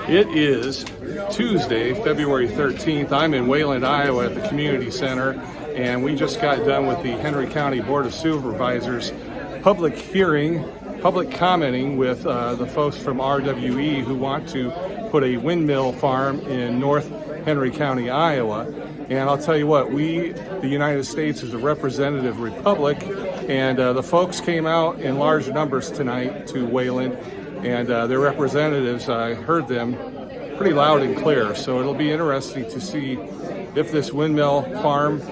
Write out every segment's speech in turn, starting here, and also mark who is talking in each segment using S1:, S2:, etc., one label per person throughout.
S1: It is Tuesday, February 13th. I'm in Wayland, Iowa at the Community Center, and we just got done with the Henry County Board of Supervisors public hearing, public commenting with the folks from RWE who want to put a windmill farm in North Henry County, Iowa. And I'll tell you what, the United States, is a representative republic, and the folks came out in large numbers tonight to Wayland, and their representatives, I heard them pretty loud and clear. So it'll be interesting to see if this windmill farm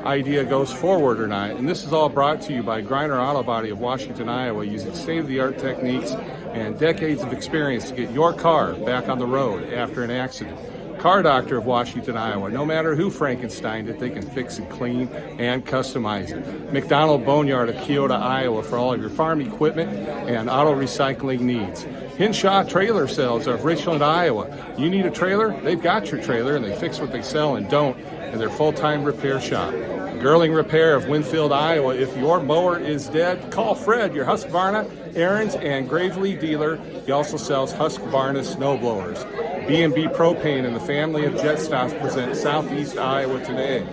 S1: idea goes forward or not. And this is all brought to you by Griner Auto Body of Washington, Iowa, using state-of-the-art techniques and decades of experience to get your car back on the road after an accident. Car Doctor of Washington, Iowa. No matter who Frankensteined it, they can fix it clean and customize it. McDonald Boneyard of Keota, Iowa, for all of your farm equipment and auto recycling needs. Hinshaw Trailer Sales of Richland, Iowa. You need a trailer? They've got your trailer, and they fix what they sell and don't in their full-time repair shop. Girling Repair of Winfield, Iowa. If your mower is dead, call Fred, your Husqvarna, Aaron's, and Gravely dealer. He also sells Husqvarna snowblowers. B&B Propane and the family of Jetstops present Southeast Iowa Today.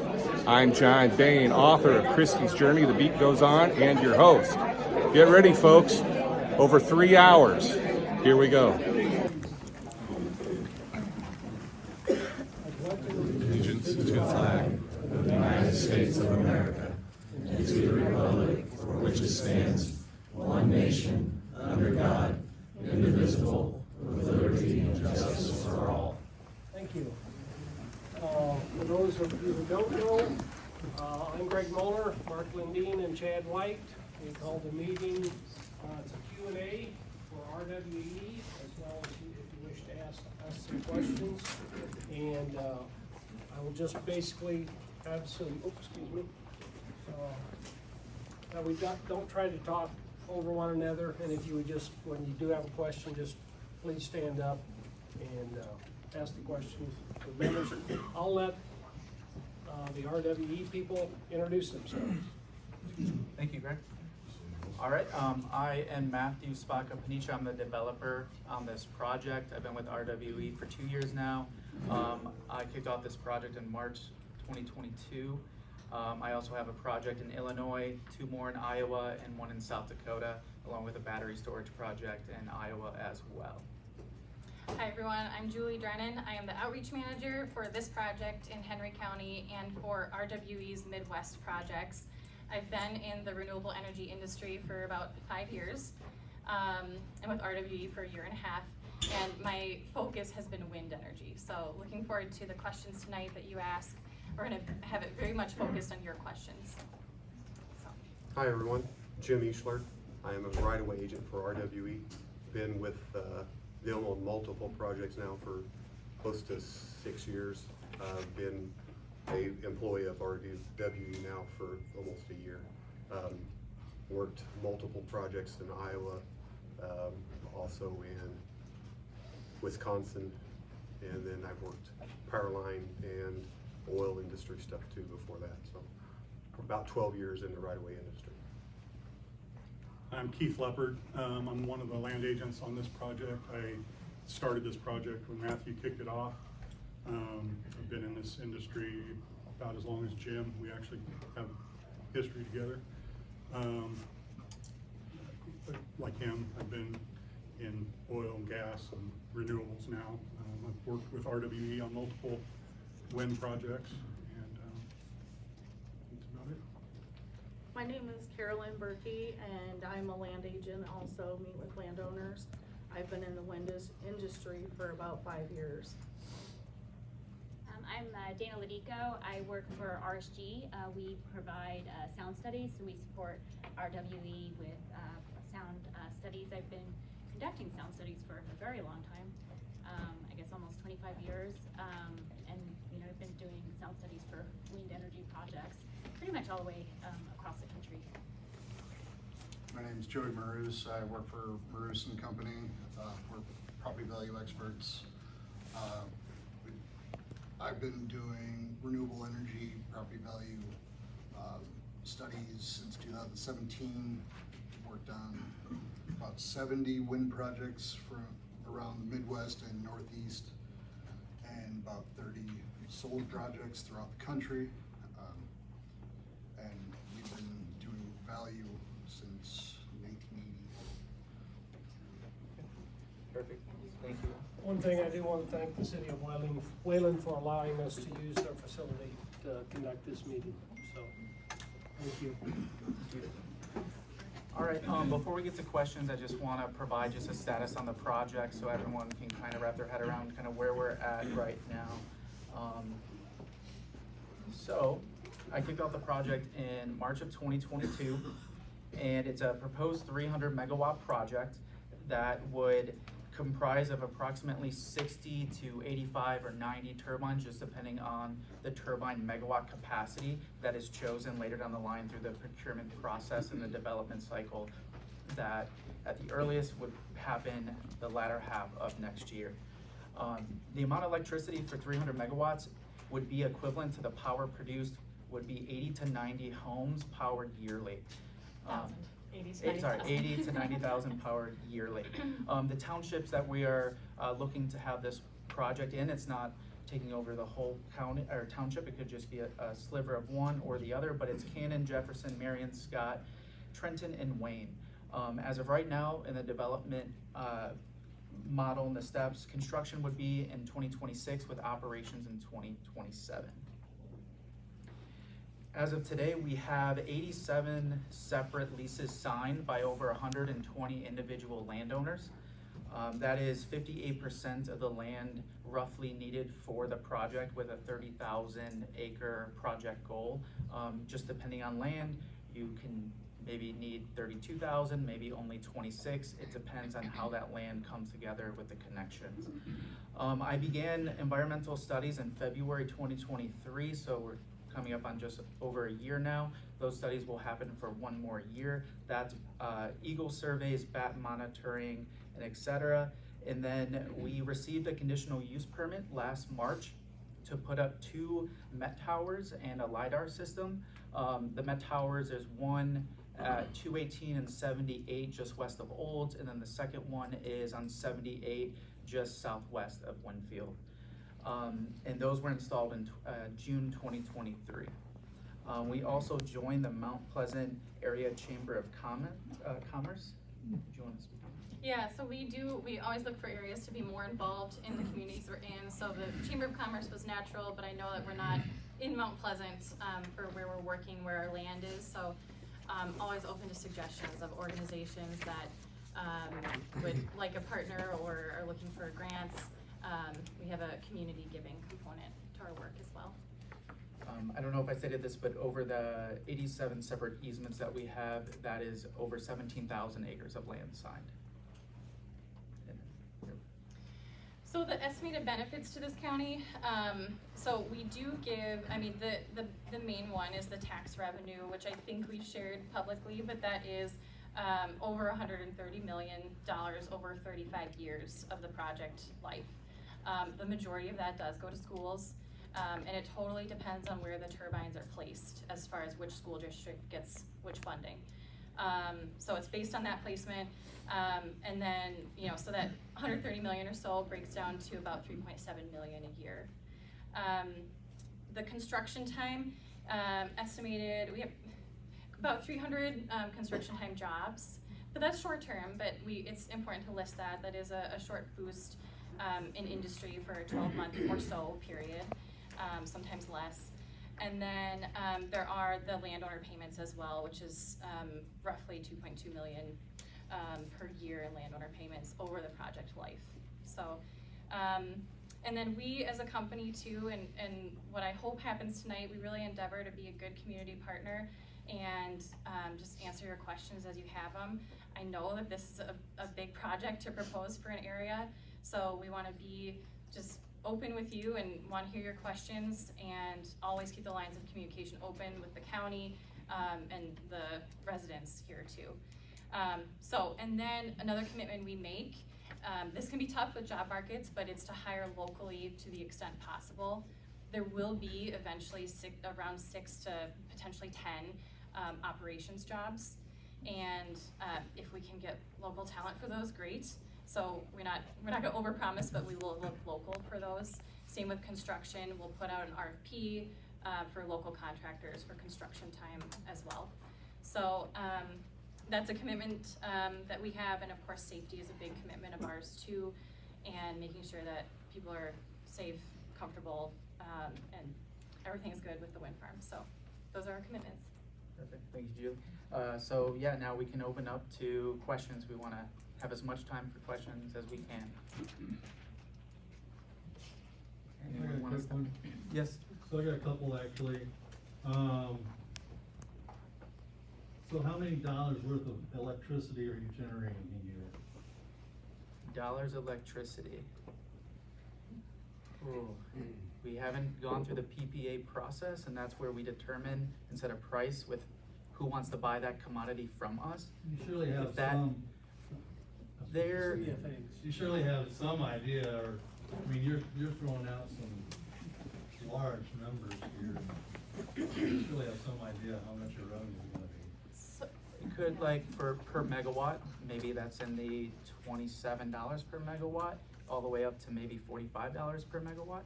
S1: I'm John Bain, author of Christie's Journey, The Beat Goes On, and your host. Get ready, folks. Over 3 hours. Here we go.
S2: Allegiance to the flag of the United States of America and to the republic for which it stands, one nation, under God, indivisible, with liberty and justice for all.
S3: Thank you. For those of you who don't know, I'm Greg Muller, Mark Lindeen, and Chad White. We called the meeting, it's a Q&A for RWE, as well as if you wish to ask us some questions. And I will just basically have some, we don't try to talk over one another, and if you would just, when you do have a question, just please stand up and ask the questions to members. I'll let the RWE people introduce themselves.
S4: Thank you, Greg. All right, I am Matthew Spaka-Panicha. I'm the developer on this project. I've been with RWE for 2 years now. I kicked off this project in March 2022. I also have a project in Illinois, 2 more in Iowa, and 1 in South Dakota, along with a battery storage project in Iowa as well.
S5: Hi everyone, I'm Julie Drennan. I am the outreach manager for this project in Henry County and for RWE's Midwest projects. I've been in the renewable energy industry for about 5 years, and with RWE for 1.5 years, and my focus has been wind energy. So looking forward to the questions tonight that you ask. We're going to have it very much focused on your questions. So.
S6: Hi everyone, Jim Eschler. I am a right-of-way agent for RWE. Been with them on multiple projects now for close to 6 years. Been an employee of RWE now for almost a year. Worked multiple projects in Iowa, also in Wisconsin, and then I've worked power line and oil industry stuff too before that. So about 12 years in the right-of-way industry.
S7: I'm Keith Leopard. I'm one of the land agents on this project. I started this project when Matthew kicked it off. I've been in this industry about as long as Jim. We actually have history together. Like him, I've been in oil and gas and renewables now. I've worked with RWE on multiple wind projects, and that's about it.
S8: My name is Carolyn Berkey, and I'm a land agent, also meet with landowners. I've been in the wind industry for about 5 years.
S9: I'm Dana Ladico. I work for RSG. We provide sound studies, so we support RWE with sound studies. I've been conducting sound studies for a very long time, I guess almost 25 years, and I've been doing sound studies for wind energy projects pretty much all the way across the country.
S10: My name is Joey Maroos. I work for Maroos & Company. We're property value experts. I've been doing renewable energy property value studies since 2017. Worked on about 70 wind projects from around the Midwest. Southwest and Northeast, and about 30 solar projects throughout the country. And we've been doing value since 1980.
S4: Perfect, thank you.
S3: One thing I do want to thank the city of Wayland for allowing us to use their facility to conduct this meeting, so, thank you.
S4: All right, before we get to questions, I just want to provide just a status on the project so everyone can kind of wrap their head around kind of where we're at right now. So I kicked off the project in March of 2022, and it's a proposed 300 megawatt project that would comprise of approximately 60 to 85 or 90 turbines, just depending on the turbine megawatt capacity that is chosen later down the line through the procurement process and the development cycle that at the earliest would happen the latter half of next year. The amount of electricity for 300 megawatts would be equivalent to the power produced would be 80 to 90 homes powered yearly. 80 to 90,000 powered yearly. The townships that we are looking to have this project in, it's not taking over the whole county or township. It could just be a sliver of one or the other, but it's Cannon, Jefferson, Marion, Scott, Trenton, and Wayne. As of right now, in the development model and the steps, construction would be in 2026 with operations in 2027. As of today, we have 87 separate leases signed by over 120 individual landowners. That is 58% of the land roughly needed for the project with a 30,000 acre project goal. Just depending on land, you can maybe need 32,000, maybe only 26. It depends on how that land comes together with the connections. I began environmental studies in February 2023, so we're coming up on just over a year now. Those studies will happen for one more year. That's eagle surveys, bat monitoring, and etc. And then we received a conditional use permit last March to put up 2 Met towers and a LiDAR system. The Met towers, there's one at 218 and 78 just west of Olds, and then the second one is on 78 just southwest of Winfield. And those were installed in June 2023. We also joined the Mount Pleasant Area Chamber of Commerce. Do you want to speak on that?
S5: Yeah, so we always look for areas to be more involved in the communities we're in. So the Chamber of Commerce was natural, but I know that we're not in Mount Pleasant for where we're working, where our land is. So always open to suggestions of organizations that would like a partner or are looking for grants. We have a community giving component to our work as well.
S4: I don't know if I stated this, but over the 87 separate easements that we have, that is over 17,000 acres of land signed.
S5: So the estimated benefits to this county, so we do give, I mean, the main one is the tax revenue, which I think we've shared publicly, but that is over $130 million over 35 years of the project life. The majority of that does go to schools, and it totally depends on where the turbines are placed as far as which school district gets which funding. So it's based on that placement, and then, so that 130 million or so breaks down to about 3.7 million a year. The construction time, estimated, we have about 300 construction time jobs, but that's short term, but it's important to list that. That is a short boost in industry for a 12-month or so period, sometimes less. And then there are the landowner payments as well, which is roughly 2.2 million per year in landowner payments over the project life. So, and then we as a company too, and what I hope happens tonight, we really endeavor to be a good community partner and just answer your questions as you have them. I know that this is a big project to propose for an area, so we want to be just open with you and want to hear your questions, and always keep the lines of communication open with the county and the residents here too. And then another commitment we make, this can be tough with job markets, but it's to hire locally to the extent possible. There will be eventually around 6 to potentially 10 operations jobs, and if we can get local talent for those, great. So we're not gonna overpromise, but we will look local for those. Same with construction, we'll put out an RFP for local contractors for construction time as well. So that's a commitment that we have, and of course safety is a big commitment of ours too, and making sure that people are safe, comfortable, and everything's good with the wind farm. So those are our commitments.
S4: Perfect, thank you, Julie. So yeah, now we can open up to questions. We wanna have as much time for questions as we can. Anyone wanna start? Yes?
S11: So I got a couple actually. So how many dollars worth of electricity are you generating a year?
S4: Dollars electricity. Ooh, we haven't gone through the PPA process, and that's where we determine and set a price with who wants to buy that commodity from us.
S11: You surely have
S4: If that-
S11: some.
S4: There,
S11: You surely have some idea, or, I mean, you're throwing out some large numbers here. You surely have some idea how much your revenue is gonna be.
S5: So,
S4: it could, like, for per megawatt, maybe that's in the $27 per megawatt, all the way up to maybe $45 per megawatt.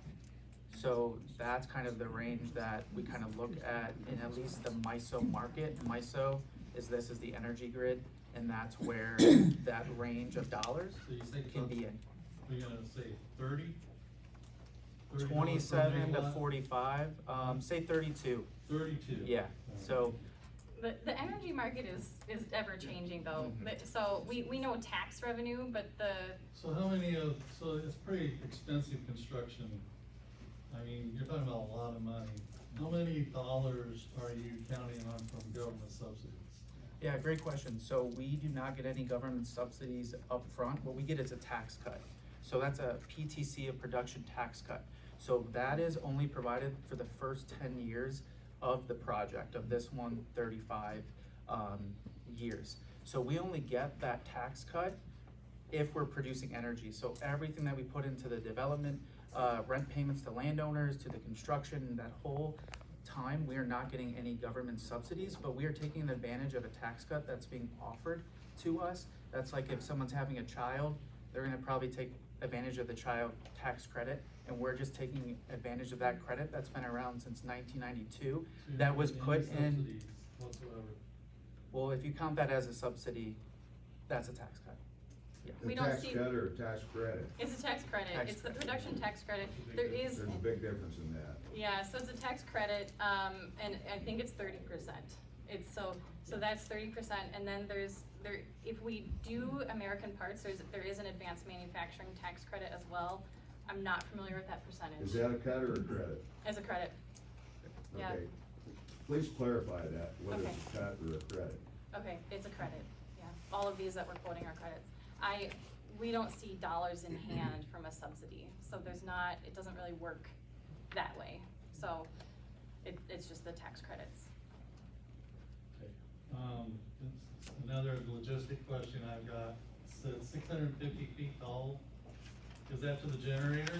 S4: So that's kind of the range that we kind of look at in at least the MISO market. MISO is the energy grid, and that's where that range of dollars
S11: So you think
S4: can be in.
S11: Are you gonna say 30? $30 per
S4: 27 to
S11: megawatt?
S4: 45, say 32,
S11: 32?
S4: yeah, so,
S5: the energy market is ever changing though.
S4: Mhm.
S5: So we know tax revenue, but
S11: So how many so it's pretty expensive construction. I mean, you're talking about a lot of money. How many dollars are you counting on from government subsidies?
S4: yeah, great question. So we do not get any government subsidies up front. What we get is a tax cut. So that's a PTC, a production tax cut. So that is only provided for the first 10 years of the project, of this 135 years. So we only get that tax cut if we're producing energy. So everything that we put into the development, rent payments to landowners, to the construction, that whole time, we are not getting any government subsidies, but we are taking advantage of a tax cut that's being offered to us. That's like if someone's having a child, they're gonna probably take advantage of the child tax credit, and we're just taking advantage of that credit that's been around since 1992.
S11: So you're
S4: That
S11: not
S4: was
S11: getting
S4: put
S11: any
S4: in,
S11: subsidies whatsoever.
S4: well, if you count that as a subsidy, that's a tax cut. Yeah.
S5: we
S12: A
S5: don't
S12: tax
S5: see.
S12: cut or a tax credit?
S5: It's a tax credit.
S4: Tax
S5: It's the
S4: credit.
S5: production tax credit. There is.
S12: There's a big difference in that.
S5: Yeah, so it's a tax credit, and I think it's 30%. It's so that's 30%, and then if we do American Parts, there is an advanced manufacturing tax credit as well. I'm not familiar with that percentage.
S12: Is that a cut or a credit?
S5: As a credit, yeah.
S12: Okay. Please clarify that, whether it's
S5: Okay.
S12: a cut or a credit.
S5: Okay, it's a credit, yeah. All of these that we're quoting are credits. We don't see dollars in hand from a subsidy, so it doesn't really work that way. So it's just the tax credits.
S11: Another logistic question I've got, says 650 feet tall, is that to the generator?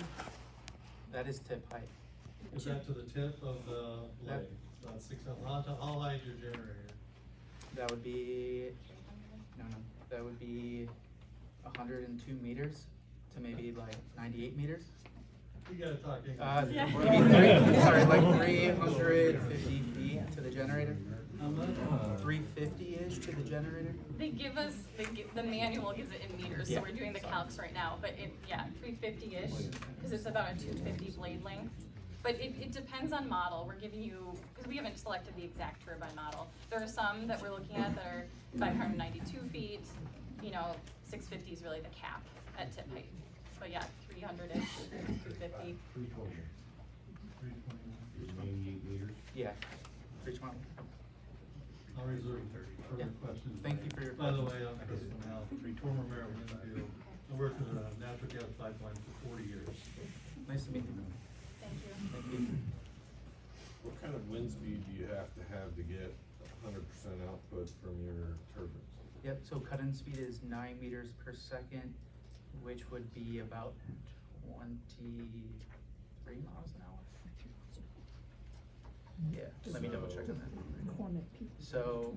S4: That is tip height.
S11: Is that to the tip of the blade? About 600, how high is your generator?
S4: That would be, no, that would be 102 meters to maybe like 98 meters.
S11: You gotta talk English.
S5: Yeah.
S4: Maybe sorry, like 350 feet to the generator.
S11: How much?
S4: 350-ish to the generator.
S5: The manual gives it in meters, so
S4: Yeah.
S5: we're doing the calcs right now, but 350-ish, because it's about a 250 blade length. But it depends on model. We're giving you, because we haven't selected the exact turbine model. There are some that we're looking at that are 592 feet, 650 is really the cap at tip height. But yeah, 300-ish, 250.
S12: 320.
S11: 320.
S12: 88 meters?
S4: Yeah, 320.
S11: I'll reserve further
S4: Yeah.
S11: questions.
S4: Thank you for your
S11: By the
S4: questions.
S11: way, I'm Chris Now, former mayor of Winfield. I worked with a natural gas pipeline for 40 years.
S4: Nice to meet you.
S5: Thank you.
S4: Thank you.
S13: What kind of wind speed do you have to get 100% output from your turbines?
S4: Yep, so cut-in speed is 9 meters per second, which would be about 23 miles an hour. Yeah, let me double check on that. So,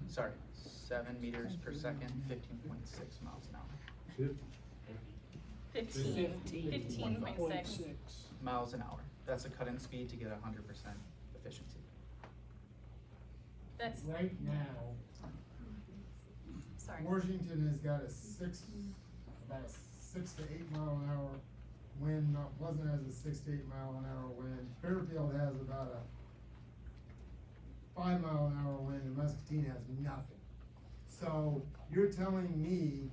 S4: sorry, 7 meters per second, 15.6 miles an hour.
S5: 15.6.
S4: Miles an hour. That's a cut-in speed to get 100% efficiency.
S5: That's,
S14: Right now,
S5: sorry.
S14: Washington has got about a 6 to 8 mile an hour wind, Pleasant has a 6 to 8 mile an hour wind. Fairfield has about a 5 mile an hour wind, and Muscatine has nothing. So you're telling me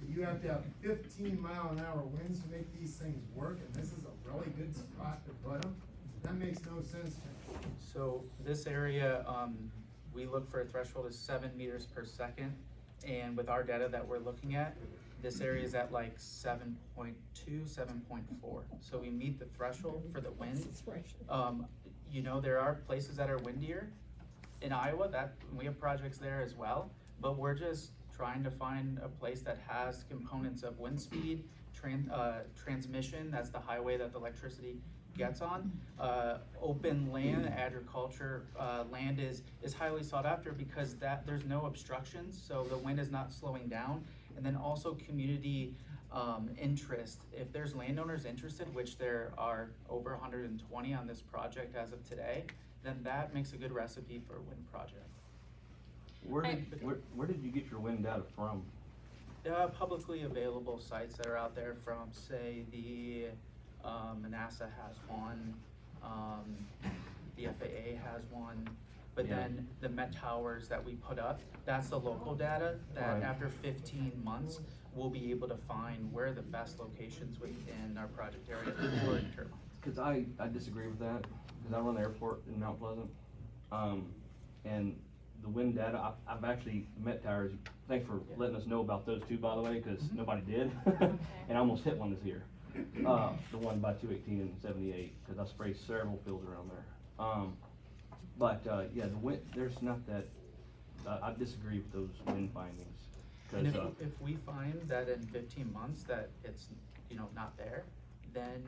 S14: that you have to have 15 mile an hour winds to make these things work, and this is a really good spot to put them? That makes no sense to me.
S4: So this area, we look for a threshold of 7 meters per second. And with our data that we're looking at, this area is at like 7.2, 7.4. So we meet the threshold for the wind. You know, there are places that are windier in Iowa, that we have projects there as well, but we're just trying to find a place that has components of wind speed, transmission, that's the highway that the electricity gets on. Open land, agriculture, land is highly sought after because there's no obstructions, so the wind is not slowing down. And then also community interest. If there's landowners interested, which there are over 120 on this project as of today, then that makes a good recipe for a wind project.
S15: Where did you get your wind data from?
S4: Publicly available sites that are out there from, say, the NASA has one, the FAA has one, but then the Met Towers that we put up, that's the local data that after 15 months, we'll be able to find where the best locations within our project area for turbines.
S15: Cause I disagree with that, cause I run the airport in Mount Pleasant, and the wind data, I've actually, Met Towers, thanks for letting us know about those two, by the way, cause nobody did. And I almost hit one this year, the one by 218 and 78, cause I sprayed several fields around there. Yeah, the wind, there's not that, I disagree with those wind findings.
S4: And if we find that in 15 months that it's, not there, then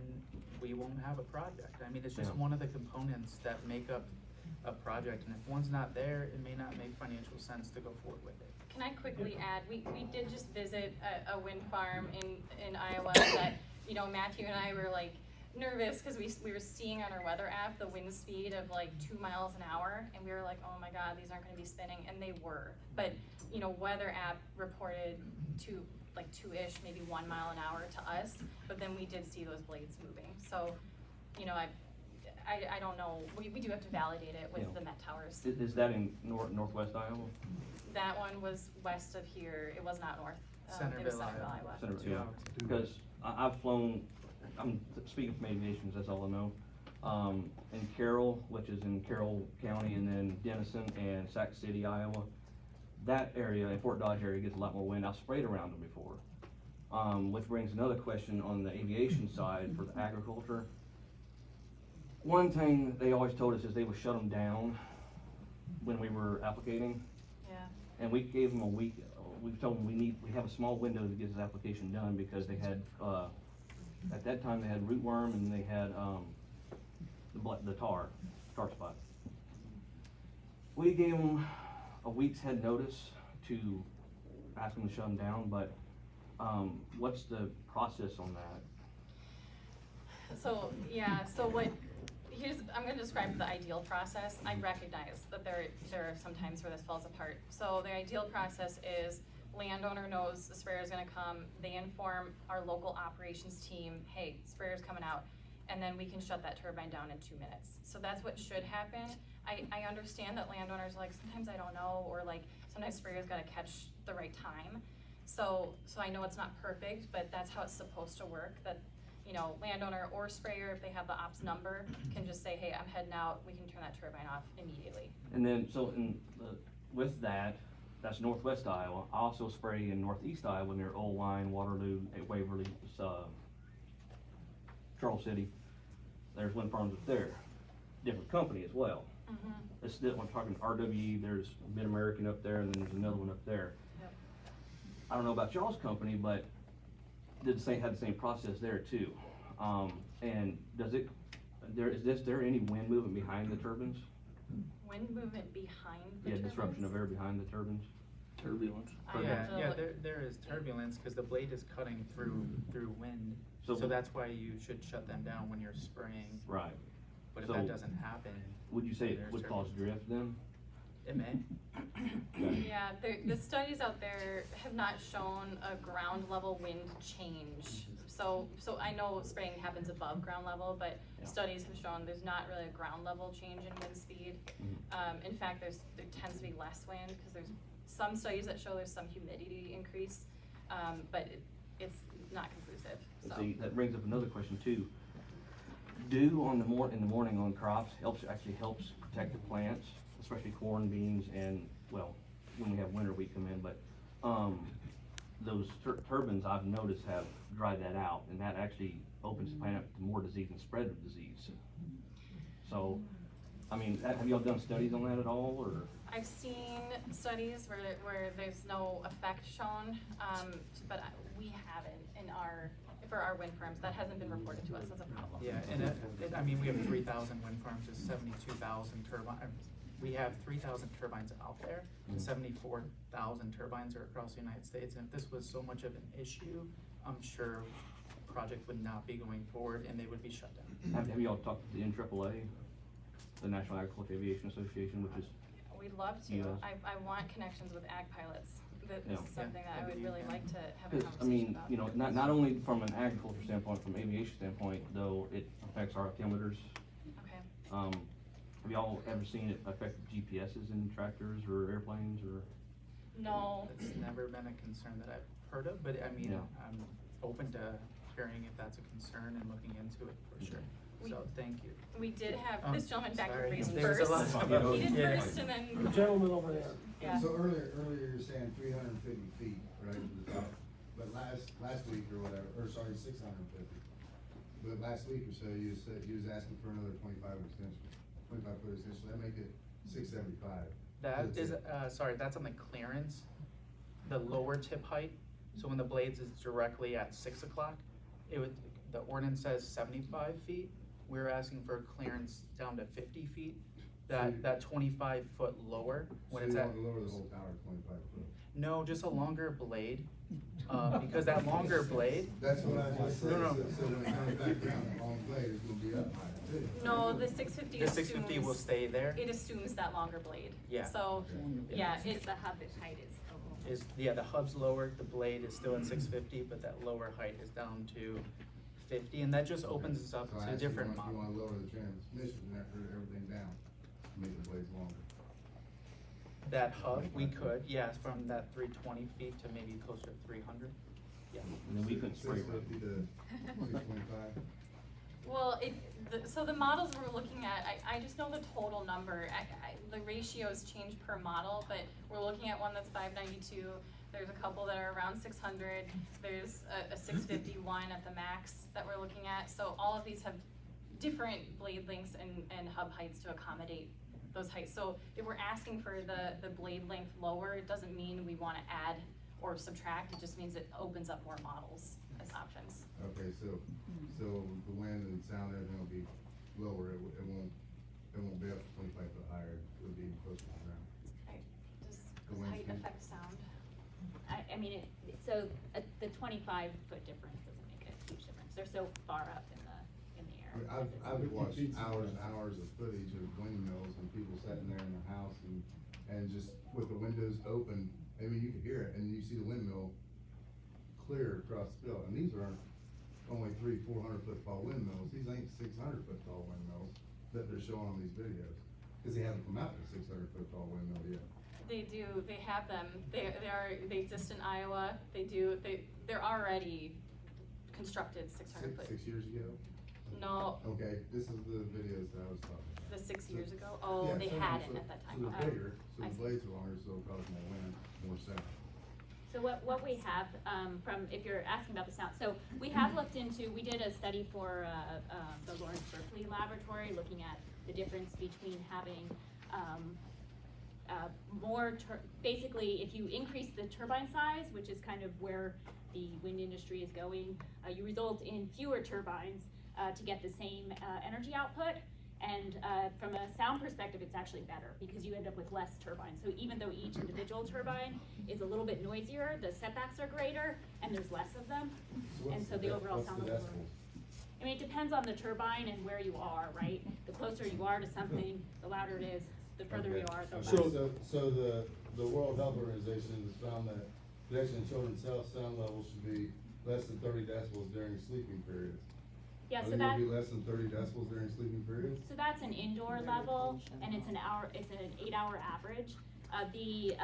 S4: we won't have a project. I mean, it's just one of the components that make up a project, and if one's not there, it may not make financial sense to go forward with it.
S5: Can I quickly add, we did just visit a wind farm in Iowa that, Matthew and I were like nervous because we were seeing on our weather app the wind speed of like 2 miles an hour, and we were like, oh my God, these aren't gonna be spinning, and they were. But, weather app reported to like 2-ish, maybe 1 mile an hour to us, but then we did see those blades moving. So, I don't know, we do have to validate it with the Met Towers.
S15: Is that in northwest Iowa?
S5: That one was west of here, it was not north. It was Centerville, Iowa.
S15: Centerville, yeah. Because I've flown, I'm speaking from aviation, that's all I know. In Carroll, which is in Carroll County, and then Denison and Sac City, Iowa. That area, in Fort Dodge area, gets a lot more wind. I've sprayed around them before. Which brings another question on the aviation side for the agriculture. One thing they always told us is they would shut them down when we were applicating.
S5: Yeah.
S15: And we gave them a week. We told them we have a small window to get this application done because they had, at that time they had rootworm and they had the tar spot. We gave them a week's head notice to ask them to shut them down, but what's the process on that?
S5: So, I'm gonna describe the ideal process. I recognize that there are some times where this falls apart. So the ideal process is landowner knows the sprayer's gonna come, they inform our local operations team, hey, sprayer's coming out, and then we can shut that turbine down in 2 minutes. So that's what should happen. I understand that landowners are like, sometimes I don't know, or like, sometimes sprayer's gotta catch the right time. So I know it's not perfect, but that's how it's supposed to work, that landowner or sprayer, if they have the ops number, can just say, hey, I'm heading out, we can turn that turbine off immediately.
S15: And then, with that, that's northwest Iowa. I also spray in northeast Iowa near Old Line, Waterloo, Waverly, Charles City. There's wind farms up there. Different company as well. It's I'm talking RWE, there's Mid-American up there, and then there's another one up there.
S5: Yep.
S15: I don't know about y'all's company, but had the same process there too. And is there any wind movement behind the turbines?
S5: Wind movement behind the turbines?
S15: Disruption of air behind the turbines? Turbulence.
S4: Yeah, there is turbulence, cause the blade is cutting through wind,
S15: So-
S4: so that's why you should shut them down when you're spraying.
S15: Right.
S4: But if
S15: So-
S4: that doesn't happen.
S15: Would you say it
S4: there's
S15: would cause
S4: turbulence.
S15: drift then?
S4: It may.
S5: Yeah, the studies out there have not shown a ground level wind change. So I know spraying happens above ground level, but
S15: Yeah.
S5: studies have shown there's not really a ground level change in wind speed. In fact, there tends to be less wind, because there's some studies that show there's some humidity increase, but it's not conclusive, so.
S15: See, that brings up another question too. Dew in the morning on crops actually helps protect the plants, especially corn, beans, and, well, when we have winter wheat come in, but, those turbines I've noticed have dried that out, and that actually opens the plant up to more disease and spread of disease. So, I mean, have y'all done studies on that at all, or?
S5: I've seen studies where there's no effect shown, but we haven't for our wind farms. That hasn't been reported to us as a problem.
S4: Yeah, and I mean, we have 3,000 wind farms, there's 72,000 turbines. We have 3,000 turbines out there, and 74,000 turbines are across the United States. And if this was so much of an issue, I'm sure the project would not be going forward and they would be shut down.
S15: Have y'all talked to the NAAA, the National Agricultural Aviation Association, which is,
S5: We'd love to.
S15: Yes.
S5: I want connections with ag pilots. This
S15: Yeah.
S5: is something that I would really like to have a
S15: 'cause,
S5: conversation
S15: I mean,
S5: about.
S15: you know, not only from an agriculture standpoint, from aviation standpoint, though, it affects our altimeters.
S5: Okay.
S15: Have y'all ever seen it affect GPSs in tractors or airplanes or?
S5: No.
S4: It's never been a concern that I've heard of, but I mean,
S15: Yeah.
S4: I'm open to hearing if that's a concern and looking into it for sure. So, thank you.
S5: We did have this gentleman back
S4: Sorry.
S5: raised
S4: There was a
S5: first.
S4: lot
S12: of-
S5: He did
S4: Yeah.
S5: first, and then.
S3: The gentleman over there.
S5: Yeah.
S12: So earlier you're saying 350 feet, right, to the top, but last week or whatever, or sorry, 650. But last week or so, you said, you was asking for another 25 foot extension, that make it 675.
S4: That is, sorry, that's on the clearance, the lower tip height. So when the blades is directly at 6 o'clock, the ordinance says 75 feet. We're asking for clearance down to 50 feet, that 25 foot lower when it's
S12: So you
S4: at.
S12: want to lower the whole tower 25 foot?
S4: No, just a longer blade, because that longer blade.
S12: That's what I just said,
S4: No.
S12: so when it comes back down, the long blade is gonna be up higher too.
S5: No, the 650
S4: The
S5: assumes.
S4: 650 will stay there.
S5: It assumes that longer blade.
S4: Yeah.
S5: So, yeah,
S9: It's the hub height is.
S4: The hub's lower, the blade is still at 650, but that lower height is down to 50, and that just opens us up
S12: So I
S4: to
S12: asked you,
S4: different
S12: you
S4: models.
S12: wanna lower the transmission and everything down, make the blades longer.
S4: That hub, we could, yes, from that 320 feet to maybe closer to 300. Yeah.
S15: And then we couldn't spray.
S12: 650 to 625.
S5: well, so the models we're looking at, I just know the total number. The ratios change per model, but we're looking at one that's 592. There's a couple that are around 600. There's a 651 at the max that we're looking at. So all of these have different blade lengths and hub heights to accommodate those heights. So if we're asking for the blade length lower, it doesn't mean we want to add or subtract. It just means it opens up more models as options.
S12: Okay, so the wind and sound, everything will be lower, it won't be up to 25 foot higher, it'll be closer to the ground.
S5: Does height affect sound?
S9: I mean, the 25 foot difference doesn't make a huge difference. They're so far up in the
S12: I mean, I've watched hours and hours of footage of windmills and people sitting there in their house and just with the windows open, I mean, you can hear it, and you see the windmill clear across the field, and these aren't only 300-400 foot tall windmills, these ain't 600 foot tall windmills that they're showing on these videos, cause they haven't come out with a 600 foot tall windmill yet.
S5: They do, they have them. They exist in Iowa. They're already constructed 600 foot.
S12: 6 years ago?
S5: No,
S12: Okay, this is the videos that I was talking about.
S5: the 6
S12: So-
S5: years ago? Oh,
S12: Yeah,
S5: they
S12: so-
S5: hadn't
S12: so-
S5: at that time.
S12: So they're bigger, so
S5: I
S12: the
S5: see.
S12: blades are longer, so it'll cause more wind, more sound.
S9: So what we have, from, if you're asking about the sound, so we have looked into, we did a study for, the Lawrence Berkeley Laboratory, looking at the difference between having, basically, if you increase the turbine size, which is kind of where the wind industry is going, you result in fewer turbines, to get the same, energy output. And from a sound perspective, it's actually better because you end up with less turbines. So even though each individual turbine is a little bit noisier, the setbacks are greater and there's less of them. And so the overall sound level. I mean, it depends on the turbine and where you are, right? The closer you are to something, the louder it is. The further you are, the less.
S12: So the World Health Organization has found that protection of children's health sound levels should be less than 30 decibels during sleeping periods.
S9: Yeah, so
S12: Are they
S9: that.
S12: gonna be less than 30 decibels during sleeping periods?
S9: So that's an indoor level, and it's an 8-hour average. The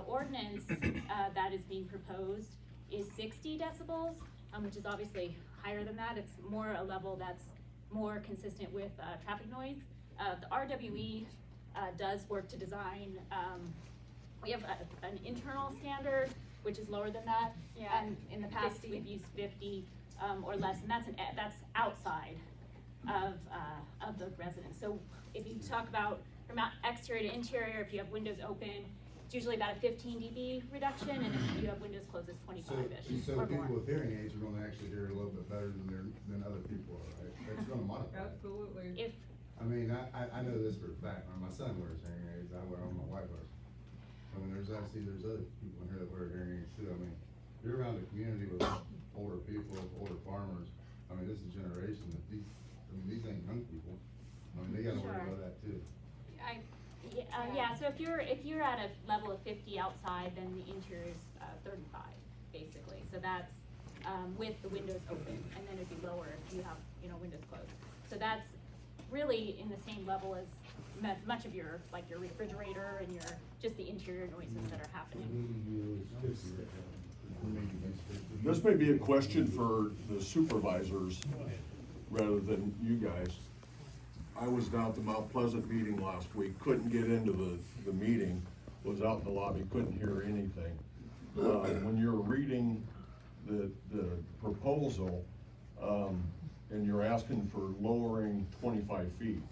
S9: ordinance, that is being proposed is 60 decibels, which is obviously higher than that. It's more a level that's more consistent with, traffic noise. The RWE, does work to design, we have an internal standard, which is lower than that.
S5: Yeah.
S9: And in the past,
S5: 50.
S9: we've used 50, or less, and that's outside of the residence. So if you talk about from exterior to interior, if you have windows open, it's usually about a 15 dB reduction, and if you have windows closed, it's 25-ish
S12: So
S9: or
S12: people
S9: more.
S12: with hearing aids are gonna actually hear a little bit better than other people are, right? That's gonna modify.
S16: Absolutely.
S9: If,
S12: I mean, I know this for a fact. My son wears hearing aids. I wear them. My wife wears. I mean, there's other people in here that wear hearing aids too. I mean, you're around a community with older people, older farmers. I mean, this is a generation that these ain't young people. I mean, they gotta worry
S9: Sure.
S12: about that too.
S9: yeah, so if you're at a level of 50 outside, then the interior is 35, basically. So that's, with the windows open, and then it'd be lower if you have, windows closed. So that's really in the same level as much of your refrigerator and just the interior noises that are happening.
S13: This may be a question for the supervisors rather than you guys. I was down at the Mount Pleasant meeting last week, couldn't get into the meeting, was out in the lobby, couldn't hear anything. When you're reading the proposal, and you're asking for lowering 25 feet,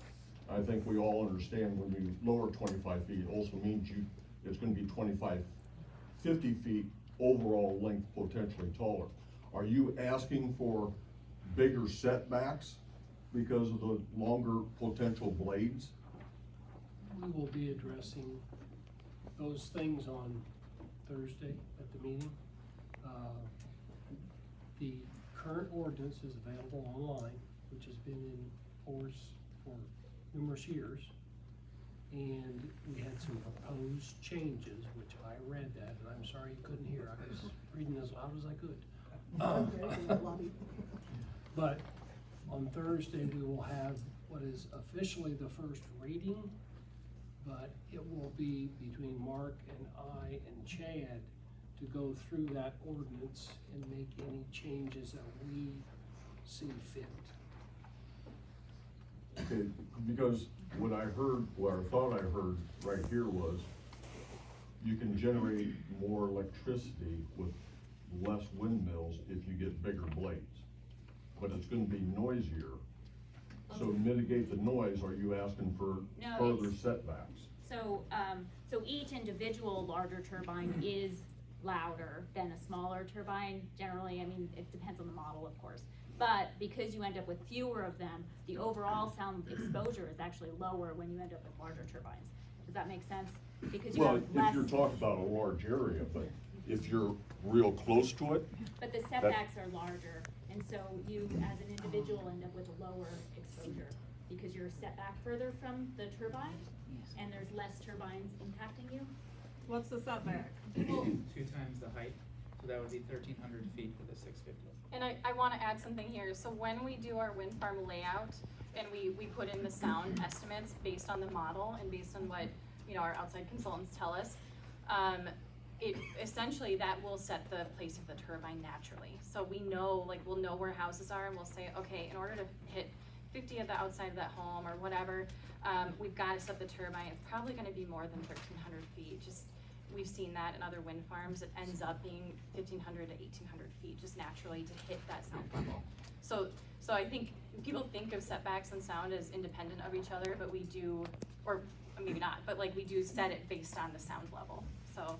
S13: I think we all understand when you lower 25 feet, it also means it's gonna be 50 feet overall length potentially taller. Are you asking for bigger setbacks because of the longer potential blades?
S3: We will be addressing those things on Thursday at the meeting. The current ordinance is available online, which has been in force for numerous years. And we had some proposed changes, which I read that, and I'm sorry you couldn't hear. I was reading as loud as I could. But on Thursday, we will have what is officially the first reading, but it will be between Mark and I and Chad to go through that ordinance and make any changes that we see fit.
S13: Okay, because what I thought I heard right here was you can generate more electricity with less windmills if you get bigger blades, but it's gonna be noisier. So to mitigate the noise, are you asking for
S9: No,
S13: further
S9: it's-
S13: setbacks?
S9: So each individual larger turbine is louder than a smaller turbine. Generally, I mean, it depends on the model, of course. But because you end up with fewer of them, the overall sound exposure is actually lower when you end up with larger turbines. Does that make sense? Because you
S13: Well,
S9: have
S13: if
S9: less.
S13: you're talking about a large area, but if you're real close to it,
S9: But the setbacks are larger, and so you, as an individual, end up with a lower exposure because you're set back further from the turbine, and there's less turbines impacting you.
S16: What's the setback?
S4: 2 times the height, so that would be 1,300 feet with a 650.
S5: And I wanna add something here, so when we do our wind farm layout, and we put in the sound estimates based on the model and based on what, our outside consultants tell us, it essentially, that will set the place of the turbine naturally. So we know, we'll know where houses are, and we'll say, okay, in order to hit 50 of the outside of that home or whatever, we've gotta set the turbine, it's probably gonna be more than 1,300 feet, we've seen that in other wind farms, it ends up being 1,500 to 1,800 feet, just naturally to hit that sound level. So I think people think of setbacks and sound as independent of each other, but we do, or maybe not, but we do set it based on the sound level. So,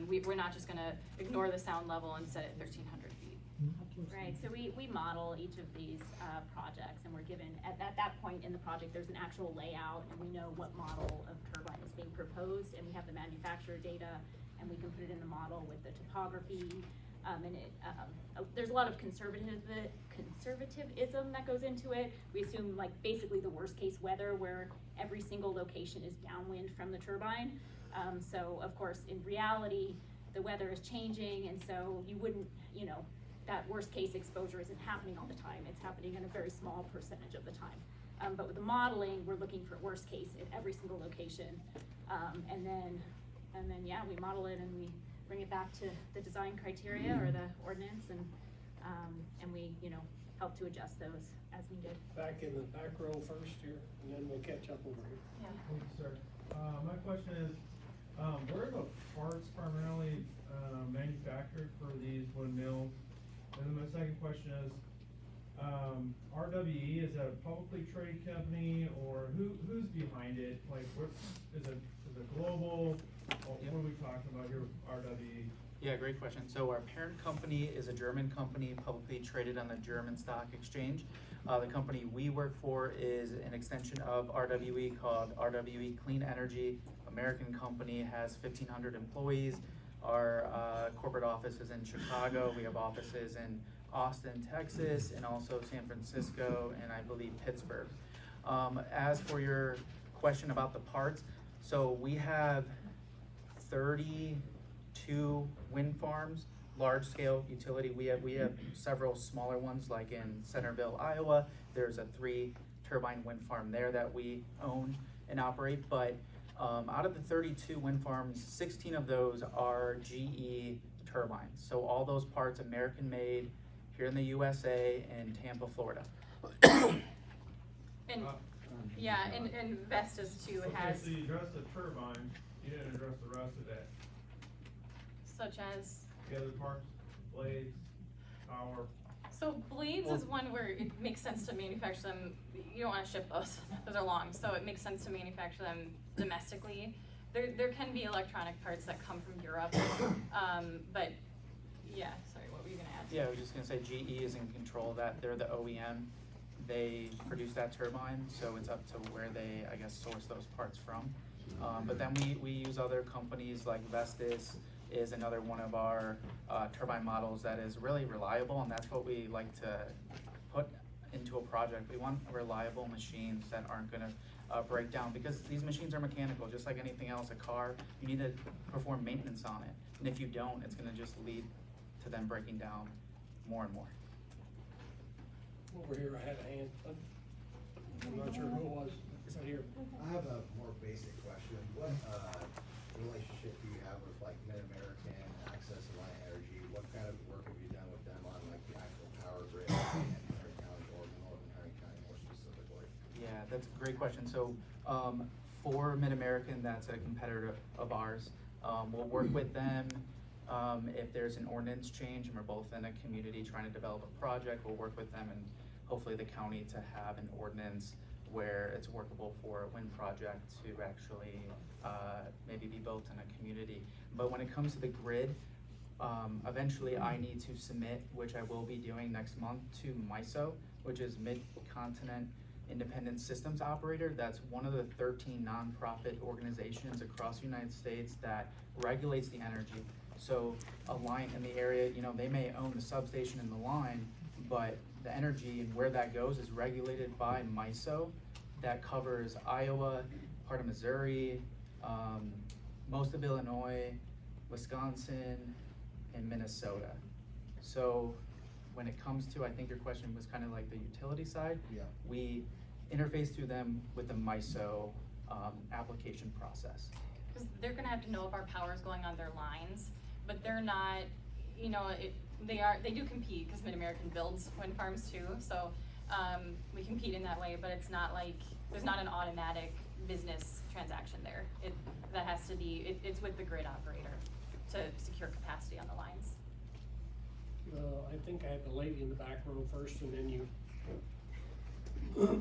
S5: we're not just gonna ignore the sound level and set it 1,300 feet.
S9: Right, So we model each of these projects, and we're given, at that point in the project, there's an actual layout, and we know what model of turbine is being proposed, and we have the manufacturer data, and we can put it in the model with the topography. There's a lot of conservatism that goes into it. We assume like basically the worst case weather where every single location is downwind from the turbine. So of course, in reality, the weather is changing, and so you wouldn't, you know, that worst case exposure isn't happening all the time. It's happening in a very small percentage of the time. But with the modeling, we're looking for worst case at every single location. And then yeah, we model it and we bring it back to the design criteria or the ordinance, and we, you know, help to adjust those as needed.
S3: Back in the back row first here, and then we'll catch up over here.
S9: Yeah.
S16: Thank you, sir. My question is, where are the parts primarily manufactured for these windmills? And then my second question is, RWE, is that a publicly traded company, or who's behind it? Like, what is it global? What are we talking about here with RWE?
S4: Yeah, great question. So our parent company is a German company, publicly traded on the German stock exchange. The company we work for is an extension of RWE called RWE Clean Energy. American company, has 1,500 employees. Our corporate office is in Chicago. We have offices in Austin, Texas, and also San Francisco, and I believe Pittsburgh. As for your question about the parts, so we have 32 wind farms, large scale utility. We have several smaller ones, like in Centerville, Iowa. There's a 3 turbine wind farm there that we own and operate. But out of the 32 wind farms, 16 of those are GE turbines. So all those parts American made here in the USA and Tampa, Florida.
S5: And yeah, and Vestas too has.
S16: So you addressed the turbine, you didn't address the rest of that.
S5: Such as?
S16: The other parts, blades, power.
S5: So blades is one where it makes sense to manufacture them. You don't want to ship those; those are long, so it makes sense to manufacture them domestically. There can be electronic parts that come from Europe, but yeah. Sorry, what were you gonna add?
S4: Yeah, I was just gonna say GE is in control of that. They're the OEM. They produce that turbine, so it's up to where they, I guess, source those parts from. But then we use other companies like Vestas is another one of our turbine models that is really reliable, and that's what we like to put into a project. We want reliable machines that aren't gonna break down, because these machines are mechanical, just like anything else. A car, you need to perform maintenance on it, and if you don't, it's gonna just lead to them breaking down more and more.
S3: Over here, I had a hand. I'm not sure who it was. Right here.
S17: I have a more basic question. What relationship do you have with like Mid-American, Access Line Energy? What kind of work have you done with them on like the actual power grid in Henry County or Northern Henry County more specifically?
S4: Yeah, that's a great question. So for Mid-American, that's a competitor of ours. We'll work with them. If there's an ordinance change and we're both in a community trying to develop a project, we'll work with them and hopefully the county to have an ordinance where it's workable for a wind project to actually maybe be built in a community. But when it comes to the grid, eventually I need to submit, which I will be doing next month, to MISO, which is Mid-Continent Independent Systems Operator. That's one of the 13 nonprofit organizations across the United States that regulates the energy. So a line in the area, you know, they may own the substation and the line, but the energy and where that goes is regulated by MISO. That covers Iowa, part of Missouri, most of Illinois, Wisconsin, and Minnesota. So when it comes to, I think your question was kind of like the utility side.
S17: Yeah.
S4: We interface through them with the MISO application process.
S5: Because they're gonna have to know if our power is going on their lines, but they're not, you know, they do compete, because Mid-American builds wind farms too, so we compete in that way, but it's not like, there's not an automatic business transaction there. That has to be, it's with the grid operator to secure capacity on the lines.
S3: I think I have the lady in the back row first, and then you.
S18: You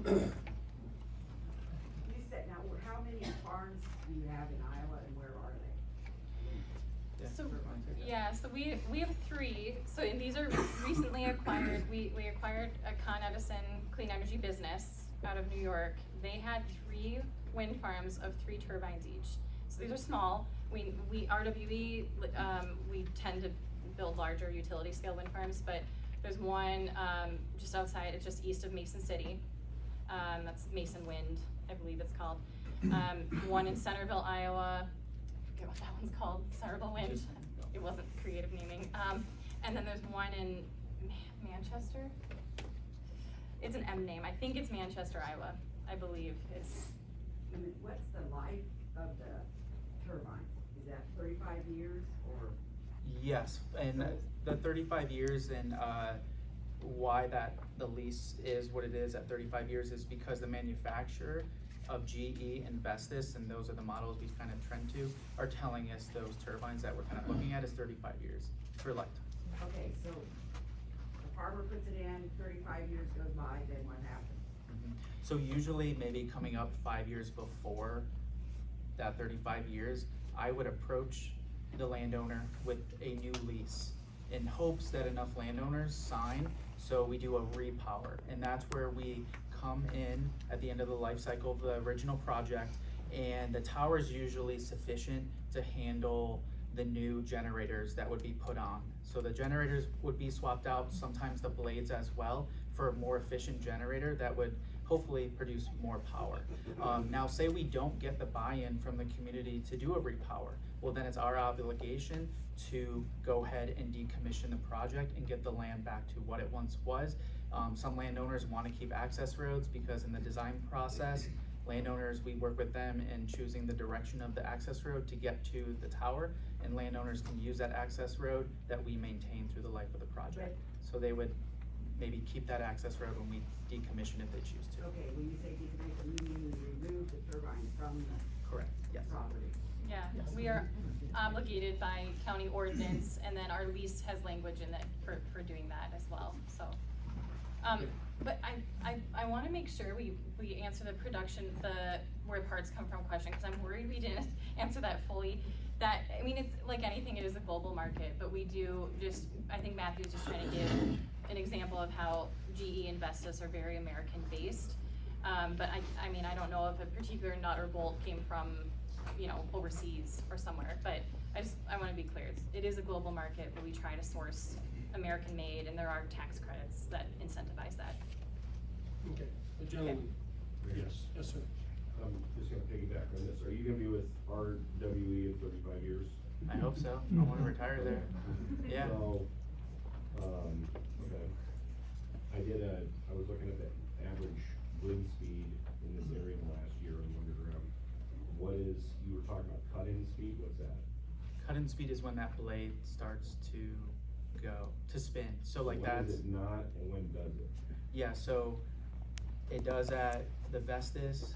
S18: said, now, how many farms do you have in Iowa, and where are they?
S5: So, yeah, so we have three, so, and these are recently acquired, we acquired a Con Edison clean energy business out of New York. They had 3 wind farms of 3 turbines each. So these are small. We RWE, we tend to build larger utility scale wind farms, but there's one, just outside, it's just east of Mason City. That's Mason Wind, I believe it's called. One in Centerville, Iowa. I forget what that one's called, Centerville Wind. It wasn't creative naming. And then there's one in Manchester. It's an M name. I think it's Manchester, Iowa. I believe it's.
S19: What's the life of the turbine? Is that 35 years or?
S4: Yes, and the 35 years and why that the lease is what it is at 35 years is because the manufacturer of GE and Vestas, and those are the models we kind of trend to, are telling us those turbines that we're kind of looking at is 35 years for lifetime.
S19: Okay, so the farmer puts it in, 35 years goes by, then what happens?
S4: So usually maybe coming up 5 years before that 35 years, I would approach the landowner with a new lease in hopes that enough landowners sign, so we do a repower. And that's where we come in at the end of the life cycle of the original project, and the tower is usually sufficient to handle the new generators that would be put on. So the generators would be swapped out, sometimes the blades as well, for a more efficient generator that would hopefully produce more power. Now say we don't get the buy-in from the community to do a repower, well then it's our obligation to go ahead and decommission the project and get the land back to what it once was. Some landowners want to keep access roads because in the design process, landowners, we work with them in choosing the direction of the access road to get to the tower, and landowners can use that access road that we maintain through the life of the project. So they would maybe keep that access road when we decommission if they choose to.
S19: Okay, when you say decommission, you mean you remove the turbine from the
S4: Correct, yes.
S19: property?
S5: Yeah, we are obligated by county ordinance, and then our lease has language in it for doing that as well, so. But I wanna make sure we answer the production, where parts come from question, cause I'm worried we didn't answer that fully. That, I mean, it's like anything, it is a global market, but we do just, I think Matthew's just trying to give an example of how GE and Vestas are very American based. But I mean, I don't know if a particular nut or bolt came from, you know, overseas or somewhere, but I wanna be clear, it is a global market, but we try to source American made, and there are tax credits that incentivize that.
S3: Okay, the gentleman. Yes, yes, sir.
S20: I'm just gonna piggyback on this. Are you gonna be with RWE in 35 years?
S4: I hope so. I wanna retire there. Yeah.
S20: So, okay. I was looking at the average wind speed in this area in the last year and wondered, you were talking about cut-in speed, what's that?
S4: Cut-in speed is when that blade starts to go, to spin. So like that's.
S20: When does it not and when does it?
S4: Yeah, so it does at the Vestas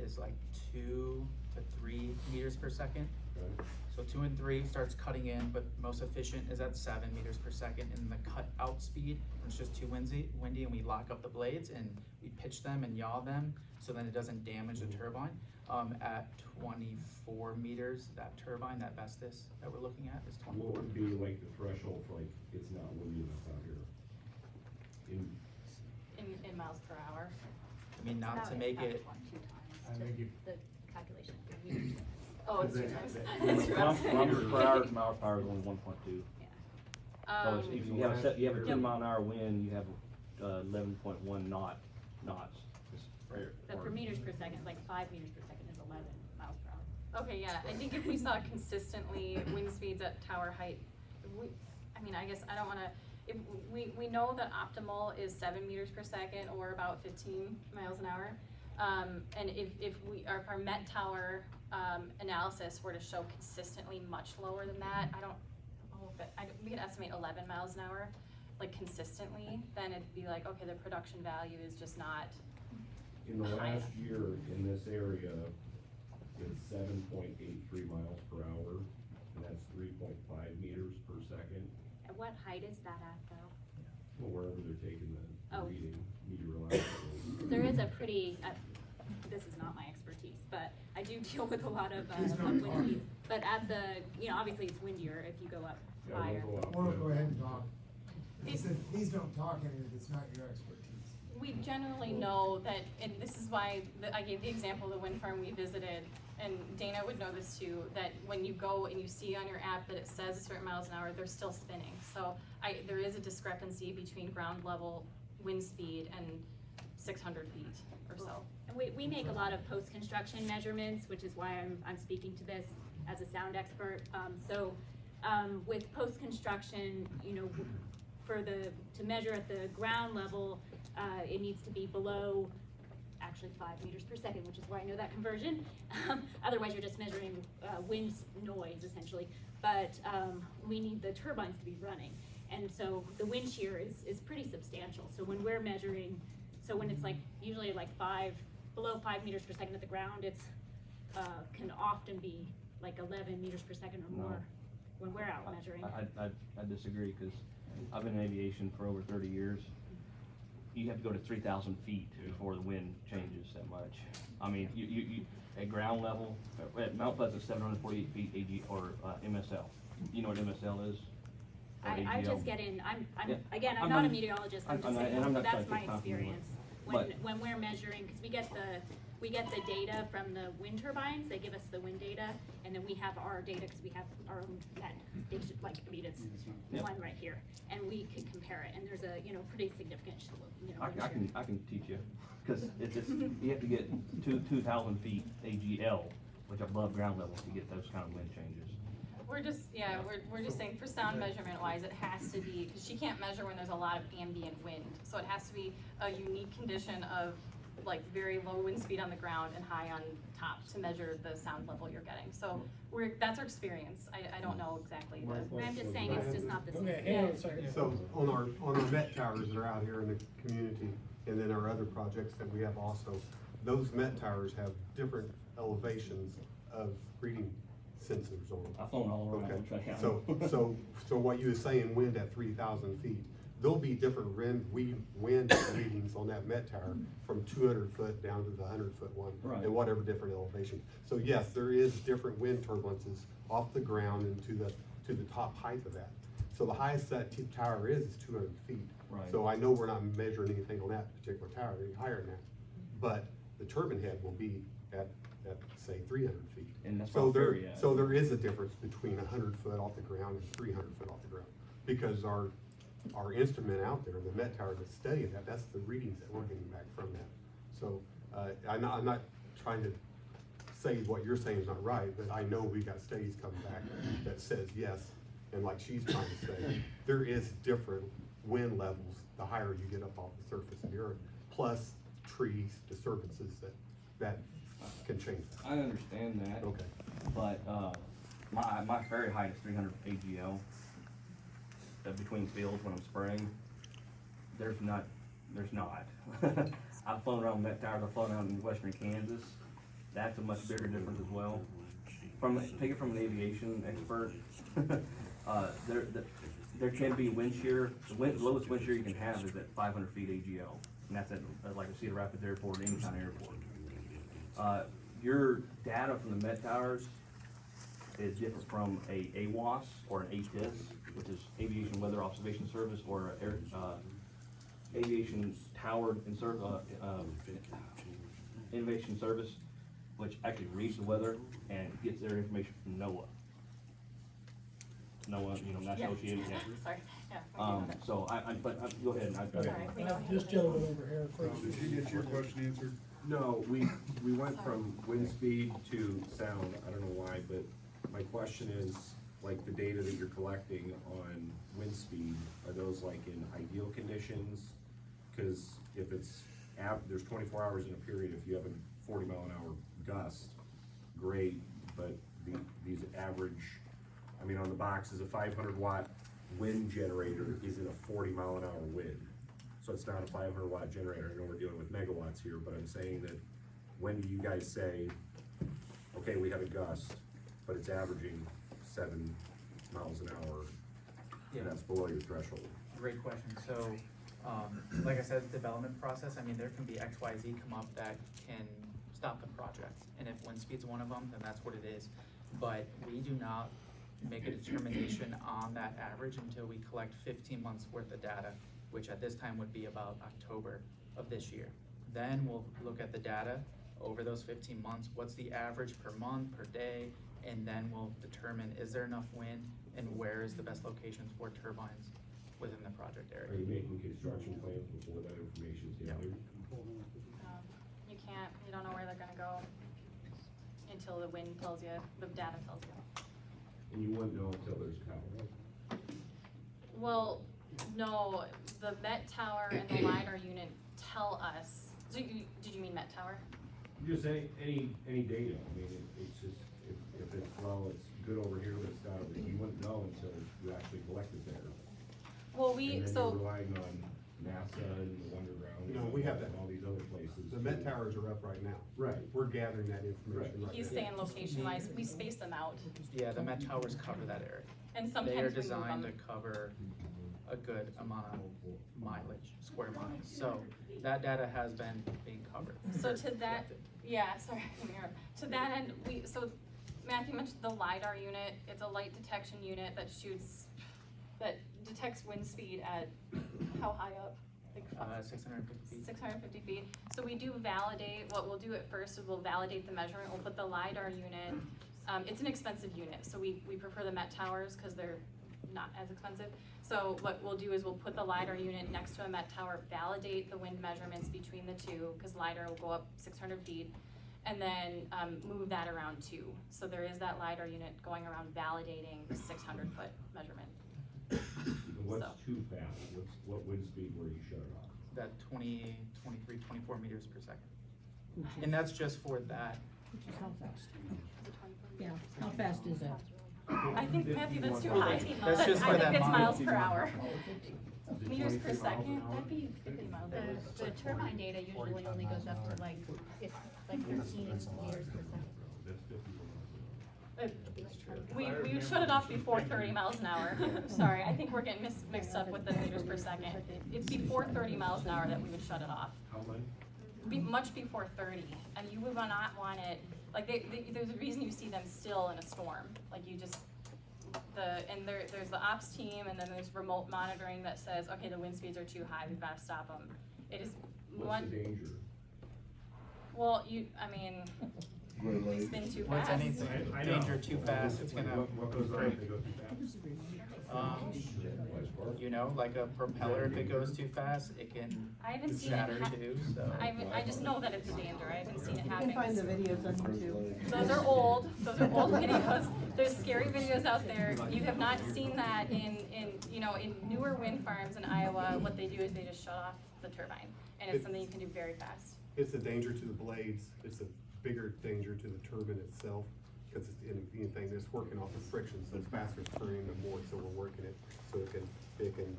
S4: is like 2 to 3 meters per second.
S20: Okay.
S4: So 2 and 3 starts cutting in, but most efficient is at 7 meters per second. And the cut out speed, when it's just too windy, and we lock up the blades and we pitch them and yaw them so then it doesn't damage the turbine. At 24 meters, that turbine, that Vestas that we're looking at is 24.
S20: What would be like the threshold for like, it's not windy enough out here?
S5: In miles per hour.
S4: I mean, not to make it.
S9: The calculation.
S5: Oh, it's 2 times.
S15: Kilometers per hour to miles per hour is only 1.2. So if you have a 10 mile an hour wind, you have 11.1 knots.
S9: But for meters per second, like 5 meters per second is 11 miles per hour.
S5: Okay, yeah, I think if we saw consistently wind speeds at tower height, I mean, I guess I don't wanna, if we know that optimal is 7 meters per second or about 15 miles an hour. And if our Met Tower analysis were to show consistently much lower than that, I don't know if we could estimate 11 miles an hour, like consistently, then it'd be like, okay, the production value is just not.
S20: In the last year in this area, it's 7.83 miles per hour, and that's 3.5 meters per second.
S9: At what height is that at though?
S20: Well, wherever they're taking the
S9: Oh.
S20: reading, meteorologically.
S9: There is a pretty, this is not my expertise, but I do deal with a lot of wind speeds. But at the, you know, obviously it's windier if you go up
S20: Yeah,
S9: higher.
S20: we'll go up,
S14: Or
S20: yeah.
S14: go ahead and talk. He
S5: These-
S14: said, please don't talk any if it's not your expertise.
S5: We generally know that, and this is why I gave the example of the wind farm we visited, and Dana would know this too, that when you go and you see on your app that it says a certain miles an hour, they're still spinning. So there is a discrepancy between ground level wind speed and 600 feet or so.
S9: And we make a lot of post-construction measurements, which is why I'm speaking to this as a sound expert. With post-construction, you know, to measure at the ground level, it needs to be below actually 5 meters per second, which is why I know that conversion. Otherwise, you're just measuring wind noise essentially. But we need the turbines to be running. And so the wind shear is pretty substantial. So when we're measuring, so when it's like usually like below 5 meters per second at the ground, it's can often be like 11 meters per second or more when we're out measuring.
S15: I disagree, because I've been in aviation for over 30 years. You have to go to 3,000 feet before the wind changes that much. I mean, you at ground level, at Mount Pleasant, 748 feet AG or MSL. You know what MSL is? Or
S9: I
S15: AGL?
S9: just get in, I'm
S15: I'm
S9: not a
S15: not-
S9: meteorologist, I'm just
S15: I'm not-
S9: saying,
S15: and I'm not
S9: that's
S15: trying to
S9: my
S15: take compliment,
S9: experience.
S15: but-
S9: When we're measuring, because we get the data from the wind turbines, they give us the wind data, and then we have our data, because we have our own net station, like, I mean, it's
S15: Yep.
S9: one right here, and we can compare it, and there's a, you know, pretty significant, you know, wind shear.
S15: I can teach you, because it's you have to get 2,000 feet AGL, which above ground level, to get those kind of wind changes.
S5: We're just saying for sound measurement wise, it has to be, because she can't measure when there's a lot of ambient wind. So it has to be a unique condition of like very low wind speed on the ground and high on top to measure the sound level you're getting. So that's our experience. I don't know exactly.
S9: I'm just saying it's just not the same.
S3: Okay, hang on a second.
S6: So on our Met towers that are out here in the community, and then our other projects that we have also, those Met towers have different elevations of reading sensors on them.
S15: I've flown all around.
S6: Okay,
S15: which I have.
S6: so what you were saying, wind at 3,000 feet, there'll be different wind readings on that Met tower from 200 foot down to the 100-foot one,
S15: Right.
S6: and whatever different elevation. So yes, there is different wind turbulences off the ground and to the top height of that. So the highest that tower is 200 feet.
S15: Right.
S6: So I know we're not measuring anything on that particular tower any higher than that, but the turbine head will be at say 300 feet.
S15: And that's
S6: So
S15: about
S6: there,
S15: fair, yeah.
S6: so there is a difference between 100 foot off the ground and 300 foot off the ground, because our instrument out there, the Met tower that's studying that's the readings that we're getting back from that. So I'm not trying to say what you're saying is not right, but I know we got studies coming back that says yes, and like she's trying to say, there is different wind levels the higher you get up off the surface of the earth, plus trees, disturbances that can change that.
S15: I understand that.
S6: Okay.
S15: But my ferry height is 300 AGL. Between fields when I'm spraying, there's not. I've flown around Met Towers. I've flown out in western Kansas. That's a much bigger difference as well. Take it from an aviation expert. There can be wind shear. The lowest wind shear you can have is at 500 feet AGL, and that's at like a Cedar Rapids airport, any kind of airport. Your data from the Met Towers is different from a AWOS or an ATIS, which is Aviation Weather Observation Service, or Aviation Tower Innovation Service, which actually reads the weather and gets their information from NOAA. NOAA, National Oceanic.
S5: Sorry,
S15: So go ahead.
S3: This gentleman over here first.
S12: Did you get your question answered? No, we went from wind speed to sound, I don't know why, but my question is, like the data that you're collecting on wind speed, are those like in ideal conditions? Cause if it's, there's 24 hours in a period, if you have a 40 mile an hour gust, great, but these average, I mean, on the box is a 500 watt wind generator, is it a 40 mile an hour wind? So it's not a 500 watt generator. I know we're dealing with megawatts here, but I'm saying that when do you guys say, okay, we have a gust, but it's averaging 7 miles an hour,
S4: Yeah.
S12: and that's below your threshold?
S4: Great question. So, like I said, development process, I mean, there can be XYZ come up that can stop the project. And if wind speed's one of them, then that's what it is. but we do not make a determination on that average until we collect 15 months worth of data, which at this time would be about October of this year. Then we'll look at the data over those 15 months, what's the average per month, per day, and then we'll determine is there enough wind and where is the best locations for turbines within the project area.
S20: Are you making construction plans before that information is gathered?
S5: You can't, you don't know where they're gonna go until the wind tells you, the data tells you.
S20: And you wouldn't know until there's power.
S5: Well, no, the Met Tower and the LiDAR unit tell us, so did you mean Met Tower?
S20: Just any data, I mean, it's just, if it's, well, it's good over here, but it's not over here, you wouldn't know until you actually collect it there.
S5: Well, we,
S20: And then
S5: so.
S20: you're relying on NASA and the underground.
S6: No, we have that.
S20: And all these other places.
S6: The Met Towers are up right now.
S20: Right.
S6: We're gathering that information right now.
S5: He's saying location wise, we space them out.
S4: Yeah, the Met Towers cover that area.
S5: And
S4: They are
S5: sometimes we move
S4: designed to
S5: them.
S4: cover a good amount of mileage, square miles. So that data has been being covered.
S5: So to that, yeah, sorry, to that end, so Matthew mentioned the LiDAR unit. It's a light detection unit that detects wind speed at how high up? Like
S4: 650 feet.
S5: 650 feet. So we do validate, what we'll do at first is we'll validate the measurement. We'll put the LiDAR unit, it's an expensive unit, so we prefer the Met Towers because they're not as expensive. So what we'll do is we'll put the LiDAR unit next to a Met Tower, validate the wind measurements between the two, because LiDAR will go up 600 feet, and then move that around too. So there is that LiDAR unit going around validating the 600-foot measurement.
S20: What's
S5: So.
S20: too fast? What wind speed where you shut it off?
S4: That 20, 23, 24 meters per second. And that's just for that.
S19: Which is how fast? Yeah, how fast is that?
S5: I think, Matthew, that's too high.
S4: That's just for
S5: I
S4: that
S5: think it's
S4: model.
S5: miles per hour. Meters per second, that'd be 50 miles.
S9: The turbine data usually only goes up to like 13 meters per second.
S20: That's 50
S5: We would shut it off before 30 miles an hour. Sorry, I think we're getting mixed up with the meters per second. It's before 30 miles an hour that we would shut it off.
S20: How much?
S5: Much before 30, and you would not want it, like, there's a reason you see them still in a storm. Like, you just, there's the ops team, and then there's remote monitoring that says, okay, the wind speeds are too high, we've gotta stop them. It is
S20: What's the danger?
S5: Well, we spin too
S4: What's
S5: fast.
S4: anything, danger too fast, it's gonna
S20: What goes on if they go too fast?
S4: You know, like a propeller, if it goes too fast, it can
S5: I haven't seen it
S4: shatter too, so.
S5: I just know that it's a danger. I haven't seen it
S19: You
S5: happening.
S19: can find the videos on YouTube.
S5: Those are old videos. There's scary videos out there. You have not seen that in newer wind farms in Iowa. What they do is they just shut off the turbine, and it's something you can do very fast.
S6: It's a danger to the blades. It's a bigger danger to the turbine itself, because it's anything that's working off of friction, so it's faster turning the more, so we're working it so it can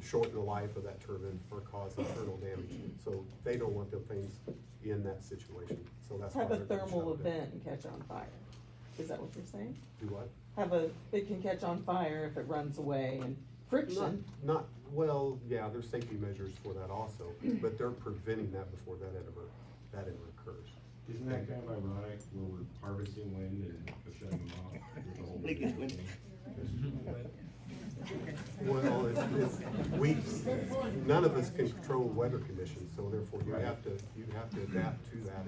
S6: shorten the life of that turbine or cause internal damage. So they don't want them things in that situation, so that's why
S21: Have a
S6: they're gonna
S21: thermal
S6: shut it down.
S21: event and catch on fire. Is that what you're saying?
S6: Do what?
S21: It can catch on fire if it runs away and friction.
S6: Well, yeah, there's safety measures for that also, but they're preventing that before that ever occurs.
S20: Isn't that kind of ironic where we're harvesting wind and shutting them off with the whole thing?
S6: Well, none of us can control weather conditions, so therefore you have to adapt to that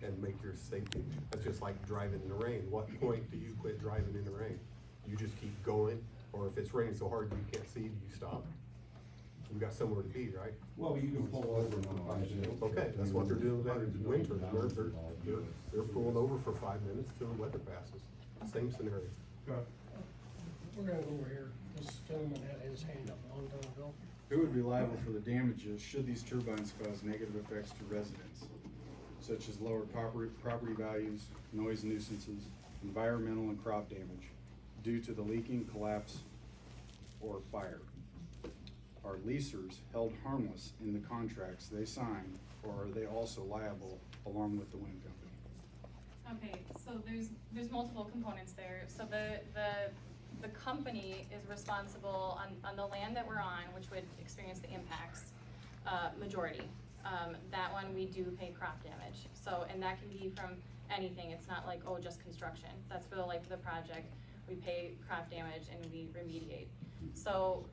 S6: and make your safety. That's just like driving in the rain. What point do you quit driving in the rain? You just keep going, or if it's raining so hard you can't see, do you stop? You got somewhere to be, right?
S20: Well, you can pull over in 5 minutes.
S6: Okay, that's what they're doing in winter. They're pulling over for 5 minutes till the weather passes. Same scenario.
S3: We're gonna go over here. This gentleman had his hand up a long time ago.
S22: Who would be liable for the damages should these turbines cause negative effects to residents, such as lower property values, noise nuisances, environmental and crop damage, due to the leaking, collapse, or fire? Are leasers held harmless in the contracts they signed, or are they also liable along with the wind company?
S5: Okay, so there's multiple components there. So the company is responsible on the land that we're on, which would experience the impacts, majority. That one we do pay crop damage. So, and that can be from anything. It's not like, oh, just construction. That's for the life of the project. We pay crop damage and we remediate. So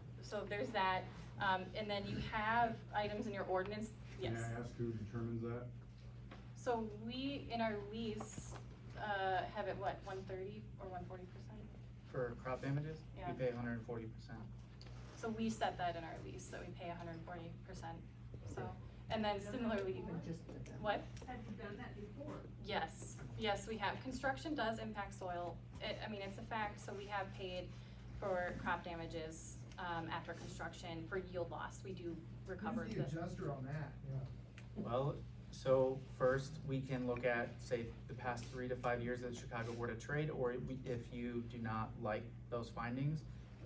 S5: there's that. And then you have items in your ordinance, yes.
S22: May I ask who determines that?
S5: So we, in our lease, have it, what, 130 or 140%?
S4: For crop damages,
S5: Yeah.
S4: we pay 140%.
S5: So we set that in our lease, that we pay 140%. So, and then similarly, what?
S19: Have you done that before?
S5: Yes, yes, we have. Construction does impact soil. I mean, it's a fact, so we have paid for crop damages, after construction, for yield loss. We do recover
S14: Who's the adjuster on that?
S4: Well, so first, we can look at, say, the past 3 to 5 years of the Chicago Board of Trade, or if you do not like those findings,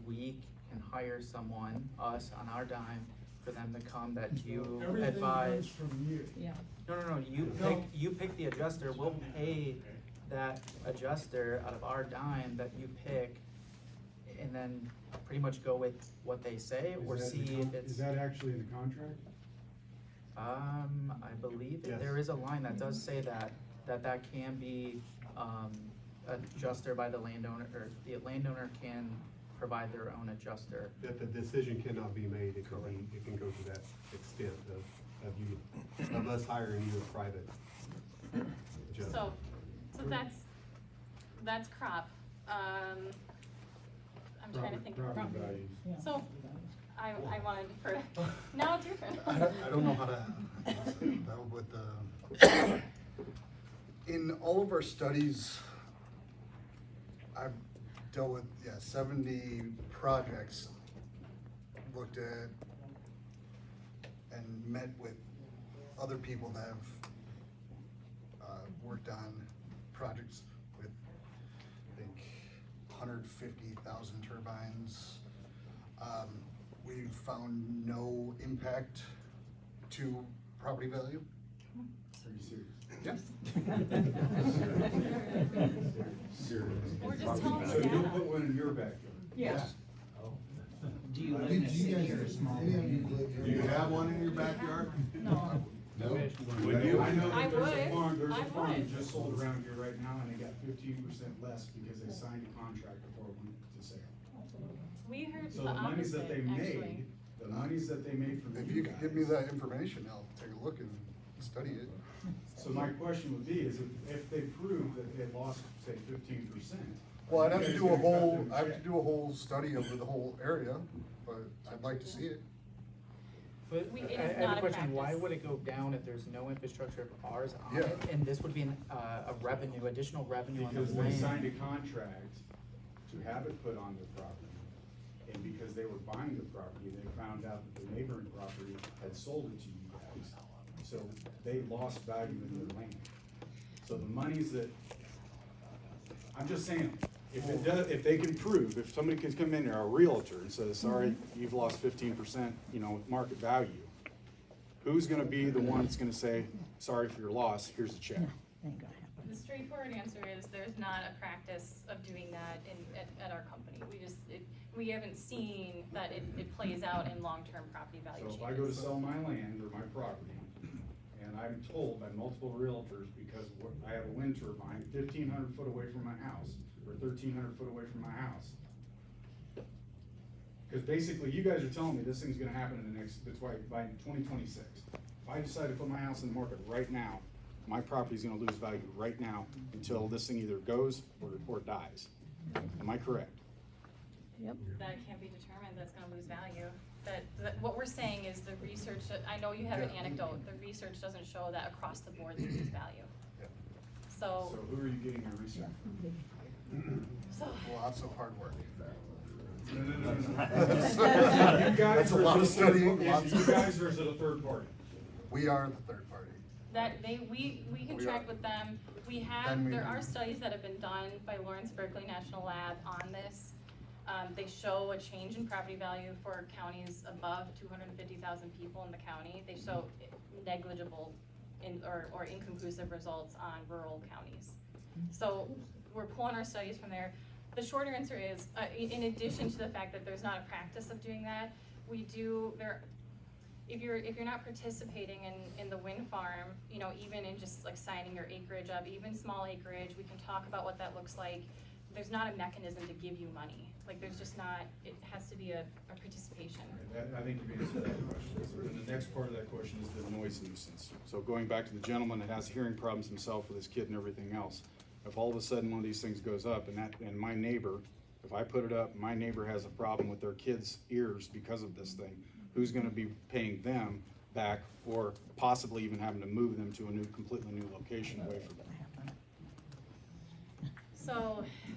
S4: we can hire someone, us, on our dime, for them to come that you
S14: Everything
S4: advise.
S14: comes from you.
S21: Yeah.
S4: No, you pick the adjuster, we'll pay that adjuster out of our dime that you pick, and then pretty much go with what they say, or see if it's.
S22: Is that actually in the contract?
S4: I believe that there is a line that does say that can be, adjuster by the landowner, or the landowner can provide their own adjuster.
S6: That the decision cannot be made, it can go to that extent of us hiring you a private adjuster.
S5: So that's crop. I'm trying to think of
S22: Property values.
S5: So, I wanted to defer. Now it's your turn.
S10: I don't know how to, with the, in all of our studies, I've dealt with, 70 projects, looked at and met with other people that have, worked on projects with, I think, 150,000 turbines. We've found no impact to property value.
S22: Are you serious?
S10: Yes.
S22: Serious.
S5: We're just telling
S22: So
S5: you
S22: you'll
S5: data.
S22: put one in your backyard?
S21: Yes.
S12: Do you live in a city or a small?
S22: Do you have one in your backyard?
S5: No.
S12: No?
S22: Would you? I know
S5: I
S22: that there's a
S5: would.
S22: farm,
S5: I
S22: that
S5: would.
S22: just sold around here right now, and they got 15% less because they signed a contract before it went to sale.
S5: We heard
S22: So
S5: the
S22: the monies that
S5: opposite,
S22: they
S5: actually.
S22: made, the monies that they made from
S10: If
S22: you
S10: you could give me
S22: guys.
S10: that information, I'll take a look and study it.
S22: So my question would be, is if they prove that they lost, say, 15%.
S10: Well, I'd have to
S22: you
S10: do a
S22: guys gonna cut
S10: whole,
S22: them a
S10: I have to
S22: check?
S10: do a whole study over the whole area, but I'd like to see it.
S4: But
S5: It
S4: I
S5: is
S4: have
S5: not
S4: a
S5: a
S4: question, why
S5: practice.
S4: would it go down if there's no infrastructure of ours on
S10: Yeah.
S4: it? And this would be a revenue, additional revenue on the
S22: Because they signed a
S4: land.
S22: contract to have it put on their property, and because they were buying the property, they found out that the neighboring property had sold it to you guys. So they lost value in their land. So the monies that, I'm just saying, if they can prove, if somebody can come in there, a realtor, and says, sorry, you've lost 15%, market value, who's gonna be the one that's gonna say, sorry for your loss, here's a check?
S5: The straightforward answer is there's not a practice of doing that at our company. We haven't seen that it plays out in long-term property value
S22: So
S5: changes.
S22: if I go to sell my land or my property, and I'm told by multiple realtors, because I have a wind turbine 1,500 foot away from my house, or 1,300 foot away from my house. Because basically, you guys are telling me this thing's gonna happen in the next, that's why, by 2026. If I decide to put my house in the market right now, my property's gonna lose value right now until this thing either goes or dies. Am I correct?
S21: Yep.
S5: That can't be determined, that's gonna lose value. What we're saying is the research, I know you have an
S10: Yeah.
S5: anecdote, the research doesn't show that across the board they lose value.
S22: So who are you getting your research from?
S10: Lots of hard work.
S22: No.
S10: That's
S22: You guys
S10: a
S22: or
S10: lot of
S22: is it-
S10: studying,
S22: is it
S10: lots
S22: you
S10: of-
S22: guys or is it a third party?
S10: We are the third party.
S5: We contract with them,
S10: And we-
S5: there are studies that have been done by Lawrence Berkeley National Lab on this. They show a change in property value for counties above 250,000 people in the county. They show negligible or inconclusive results on rural counties. So we're pulling our studies from there. The shorter answer is, in addition to the fact that there's not a practice of doing that, if you're not participating in the wind farm, you know, even in just like signing your acreage up, even small acreage, we can talk about what that looks like. There's not a mechanism to give you money. Like there's just not, it has to be a participation.
S22: I think you've answered that question. So then the next part of that question is the noise nuisance. So going back to the gentleman that has hearing problems himself with his kid and everything else, if all of a sudden one of these things goes up and my neighbor, if I put it up, my neighbor has a problem with their kid's ears because of this thing, who's gonna be paying them back or possibly even having to move them to a completely new location away from them?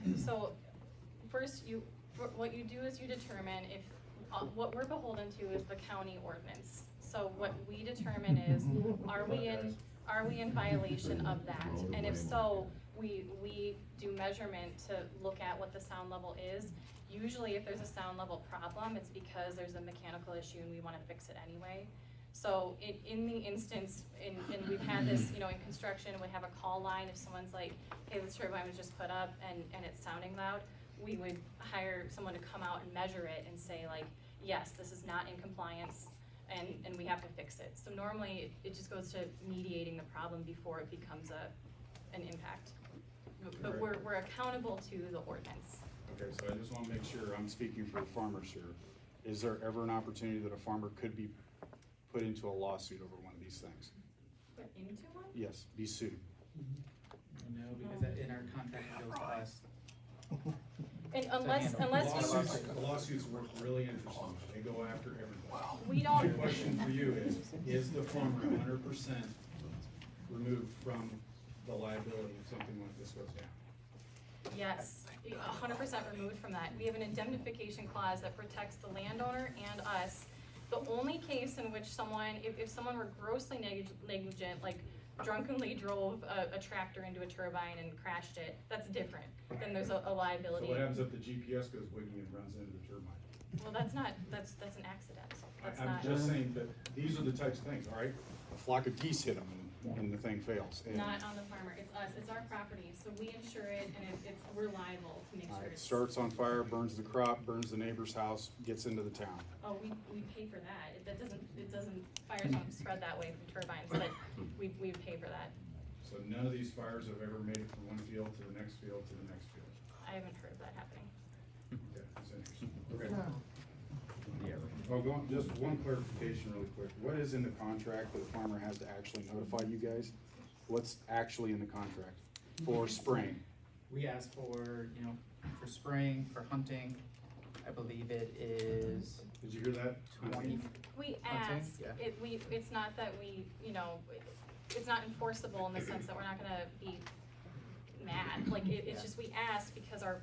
S5: So first what you do is you determine if, what we're beholden to is the county ordinance. So what we determine is, are we in violation of that? And if so, we do measurement to look at what the sound level is. Usually if there's a sound level problem, it's because there's a mechanical issue and we wanna fix it anyway. So in the instance, and we've had this, you know, in construction, we have a call line if someone's like, hey, this turbine was just put up and it's sounding loud, we would hire someone to come out and measure it and say like, yes, this is not in compliance and we have to fix it. So normally it just goes to mediating the problem before it becomes an impact. But we're accountable to the ordinance.
S22: Okay, so I just wanna make sure I'm speaking for the farmers here. Is there ever an opportunity that a farmer could be put into a lawsuit over one of these things?
S5: Put into one?
S22: Yes, be sued.
S4: No, because that in our contract it goes to us.
S5: And unless you.
S22: Lawsuits work really interesting. They go after everybody.
S5: We don't.
S22: My question for you is the farmer 100% removed from the liability if something like this goes down?
S5: Yes, 100% removed from that. We have an indemnification clause that protects the landowner and us. The only case in which someone, if someone were grossly negligent, like drunkenly drove a tractor into a turbine and crashed it, that's different. Then there's a liability.
S22: So what happens if the GPS goes wigging and runs into the turbine?
S5: Well, that's an accident.
S22: I'm just saying that these are the types of things, all right? A flock of geese hit them and the thing fails. And
S5: Not on the farmer, it's us, it's our property, so we insure it and we're liable to make sure
S22: it
S5: it's.
S22: starts on fire, burns the crop, burns the neighbor's house, gets into the town.
S5: Oh, we pay for that. Fires don't spread that way from turbines, but we pay for that.
S22: So none of these fires have ever made it from one field to the next field to the next field.
S5: I haven't heard of that happening.
S22: Okay, that's interesting. Okay. Oh, just one clarification really quick. What is in the contract that a farmer has to actually notify you guys? What's actually in the contract for spraying?
S4: We ask for, you know, for spraying, for hunting, I believe it is.
S22: Did you hear that?
S4: 20.
S5: We
S4: Hunting,
S5: ask,
S4: yeah.
S5: it's not that we, you know, it's not enforceable in the sense that we're not gonna be mad. Like, it's just we ask because our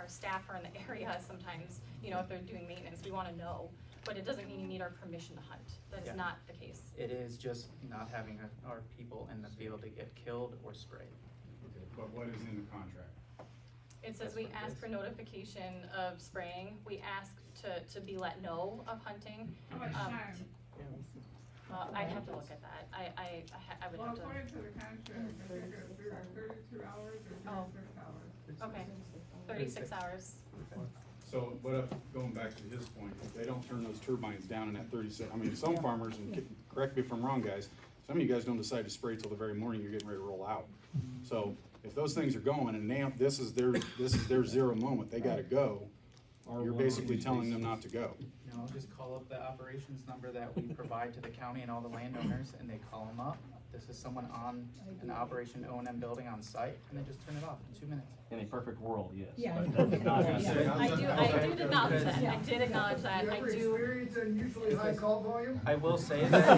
S5: staff are in the area sometimes, you know, if they're doing maintenance, we wanna know. But it doesn't mean you need our permission to hunt. That is not the case.
S4: It is just not having our people in the field to get killed or sprayed.
S22: Okay, but what is in the contract?
S5: It says we ask for notification of spraying, we ask to be let know of hunting.
S1: How much time?
S5: I'd have to look at that, I would
S1: Well,
S5: have to.
S1: according to the contract, I think it's either 32 hours or 36 hours.
S5: Okay, 36 hours.
S22: So, what if, going back to his point, if they don't turn those turbines down in that 36, I mean, some farmers, and correct me if I'm wrong, guys, some of you guys don't decide to spray till the very morning you're getting ready to roll out. So, if those things are going and this is their zero moment, they gotta go, you're basically telling them not to go.
S4: No, just call up the operations number that we provide to the county and all the landowners, and they call them up. This is someone on an Operation O&M building on site, and they just turn it off in 2 minutes.
S15: In a perfect world, yes.
S21: Yeah,
S15: but
S21: in a
S15: that's
S21: perfect
S15: not
S21: world,
S15: necessarily-
S5: I do acknowledge that, I did acknowledge that, I do.
S14: Experience in usually high call volume?
S4: I will say that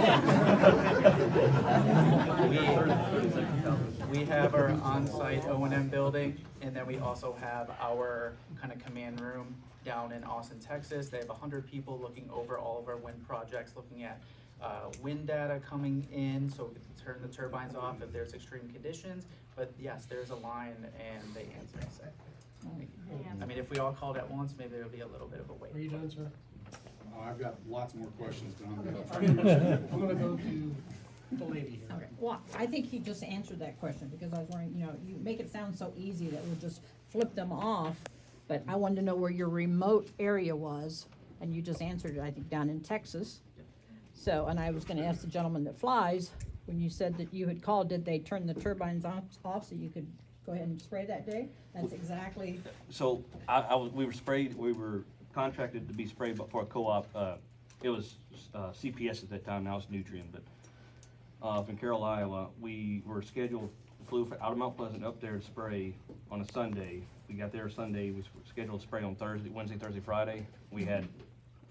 S4: we have our on-site O&M building, and then we also have our kind of command room down in Austin, Texas. They have 100 people looking over all of our wind projects, looking at wind data coming in, so we can turn the turbines off if there's extreme conditions. But yes, there's a line and they answer and say. I mean, if we all called at once, maybe there would be a little bit of a wait.
S3: Are you done, sir?
S22: I've got lots more questions, but
S3: I'm gonna go to the lady here.
S21: Okay, well, I think he just answered that question, because I was wondering, you know, you make it sound so easy that we'll just flip them off, but I wanted to know where your remote area was, and you just answered it, I think, down in Texas. So, and I was gonna ask the gentleman that flies, when you said that you had called, did they turn the turbines off so you could go ahead and spray that day? That's exactly,
S15: So we were contracted to be sprayed for a co-op, it was CPS at that time, now it's Nutrien, but up in Carroll, Iowa, we were scheduled, flew out of Mount Pleasant up there to spray on a Sunday. We got there Sunday, we were scheduled to spray on Wednesday, Thursday, Friday. We had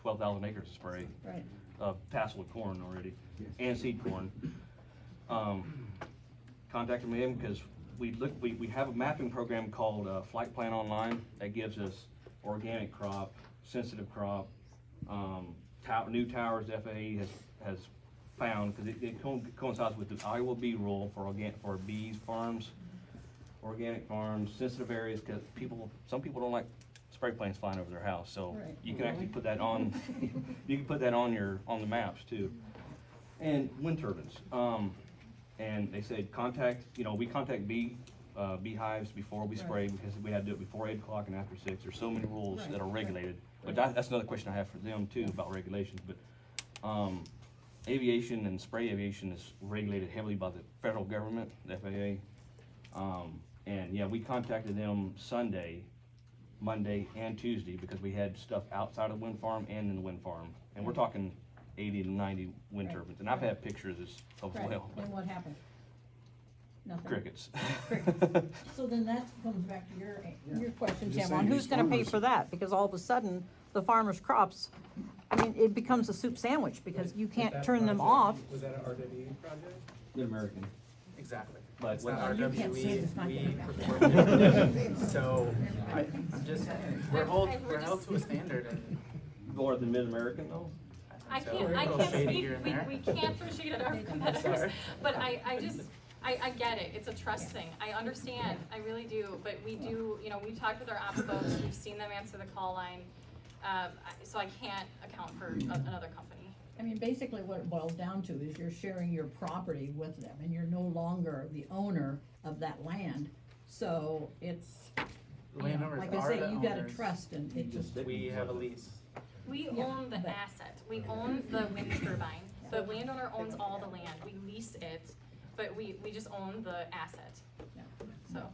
S15: 12,000 acres to spray.
S21: right.
S15: Of tassel corn already, and seed corn. Contacted him because we have a mapping program called Flight Plan Online that gives us organic crop, sensitive crop, new towers the FAA has found, because it coincides with the Iowa bee rule for bees farms, organic farms, sensitive areas, because some people don't like spray planes flying over their house, so
S21: Right.
S15: you can actually put that on, you can put that on the maps too. And wind turbines, and they said we contact beehives before we spray, because we had to do it before 8 o'clock and after 6. There's so many rules
S21: Right.
S15: that are regulated, but that's another question I have for them too about regulations, but aviation and spray aviation is regulated heavily by the federal government, the FAA. And yeah, we contacted them Monday and Tuesday, because we had stuff outside of the wind farm and in the wind farm. And we're talking 80 to 90 wind
S21: Right.
S15: turbines, and I've had pictures of
S21: Right,
S15: well,
S21: and what happened? Nothing?
S15: crickets.
S21: So then that comes back to your question,
S22: Just
S21: Tim, on
S22: saying,
S21: who's
S22: these
S21: gonna pay
S22: farmers-
S21: for that? Because all of a sudden, the farmer's crops, I mean, it becomes a soup sandwich, because you can't turn them off.
S4: Was that an RWE project?
S15: Mid-American.
S4: Exactly.
S15: But
S4: It's
S15: what-
S4: not
S21: You can't say it's not
S4: RWE,
S21: gonna
S4: we
S21: happen.
S4: perform. So, I'm just saying, we're held to a standard, and
S15: More than Mid-American though?
S5: I
S4: so
S5: can't,
S4: we're a
S5: I
S4: little
S5: can't
S4: shady
S5: speak,
S4: here and there.
S5: we can't throw shade at our competitors,
S4: Sorry.
S5: but I get it, it's a trust thing, I understand, I really do, but we do, we've talked with our ops folks, we've seen them answer the call line, so I can't account for another company.
S21: I mean, basically what it boils down to is you're sharing your property with them, and you're no longer the owner of that land. So it's,
S4: Landowners
S21: like I
S4: are
S21: say,
S4: the
S21: you gotta
S4: owners.
S21: trust, and it just,
S4: We have a lease.
S5: We
S21: Yeah,
S5: own the
S21: but-
S5: asset, we own the wind turbine, the landowner owns all the land, we lease it, but we just own the asset,
S21: yeah,
S5: so.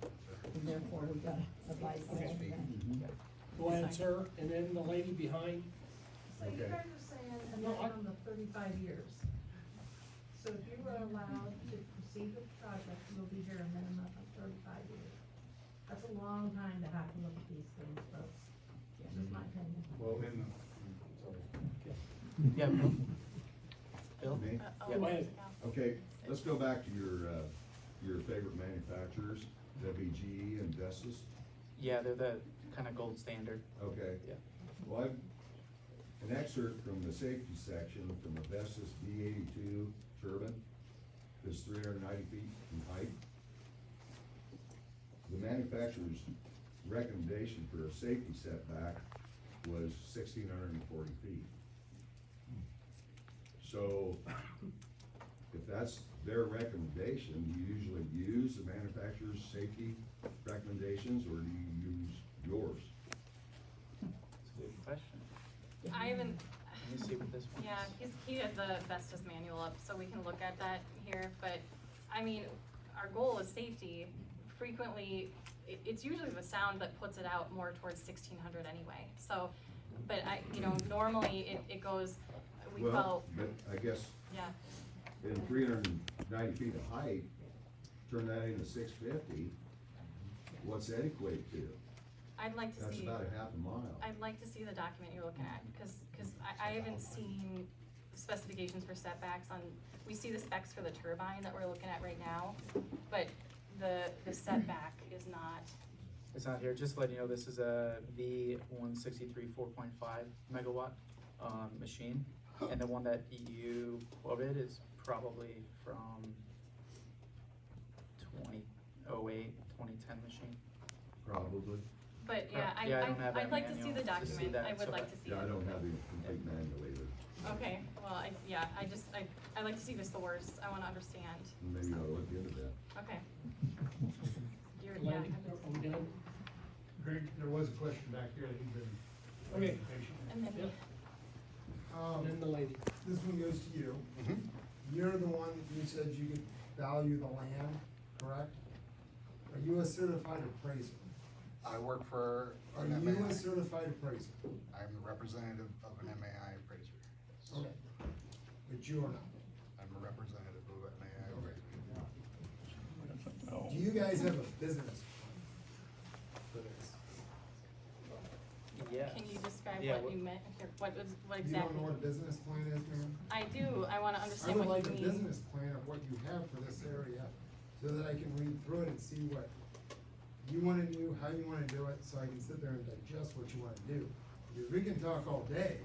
S21: and therefore we gotta abide by that.
S3: Go ahead, sir, and then the lady behind.
S2: So you guys are saying a minimum of 35 years. So if you were allowed to proceed with the project, you'll be here a minimum of 35 years. That's a long time to have to look at these things, folks. That's just my opinion.
S12: Well,
S4: Yeah. Bill?
S12: Me?
S3: Go ahead.
S12: Okay, let's go back to your favorite manufacturers, WGE and Vestas.
S4: Yeah, they're the kind of gold standard.
S12: Okay.
S4: Yeah.
S12: Well, an excerpt from the safety section from a Vestas V82 turbine is 390 feet in height. The manufacturer's recommendation for a safety setback was 1,640 feet. So, if that's their recommendation, do you usually use the manufacturer's safety recommendations, or do you use yours?
S4: That's a good question.
S5: I haven't,
S4: Let me see what this one is.
S5: yeah, he had the Vestas manual up, so we can look at that here, but, I mean, our goal is safety. Frequently, it's usually the sound that puts it out more towards 1,600 anyway, so, but normally it goes, we
S12: Well,
S5: felt,
S12: but I guess
S5: yeah.
S12: in 390 feet of height, turn that into 650, what's that equate to?
S5: I'd like to
S12: That's
S5: see,
S12: about a half a mile.
S5: I'd like to see the document you're looking at, cause I haven't seen specifications for setbacks on, we see the specs for the turbine that we're looking at right now, but the setback is not.
S4: It's not here, just to let you know, this is a V163 4.5 megawatt machine, and the one that you quoted is probably from 2008, 2010 machine.
S12: Probably.
S5: But yeah,
S4: Yeah, I don't have
S5: I'd
S4: that
S5: like to see the
S4: manual to see
S5: document,
S4: that,
S5: I would
S4: so
S5: like to see it.
S12: Yeah, I don't have the complete manual either.
S5: Okay, well, I'd like to see the source, I wanna understand.
S12: Maybe I'll look into that.
S5: Okay.
S3: Lady, are we done?
S7: Greg, there was a question back here that you've been
S3: Okay.
S7: patient.
S5: And then,
S3: Yep. And then the lady.
S14: This one goes to you. You're the one that you said you could value the land, correct? Are you a certified appraiser?
S10: I work for
S14: Are
S10: an
S14: you
S10: MAI.
S14: a certified appraiser?
S10: I'm the representative of an MAI appraiser.
S14: Okay. But you are not.
S10: I'm a representative of an MAI appraiser.
S14: Do you guys have a business plan for this?
S4: Yes.
S5: Can you describe
S4: Yeah,
S5: what you meant, or what
S14: You
S5: exactly?
S14: don't know what a business plan is, ma'am?
S5: I do, I wanna
S14: I
S5: understand
S14: would
S5: what
S14: like
S5: you
S14: a
S5: mean.
S14: business plan of what you have for this area, so that I can read through it and see what you wanna do, how you wanna do it, so I can sit there and digest what you wanna do. Because we can talk all day,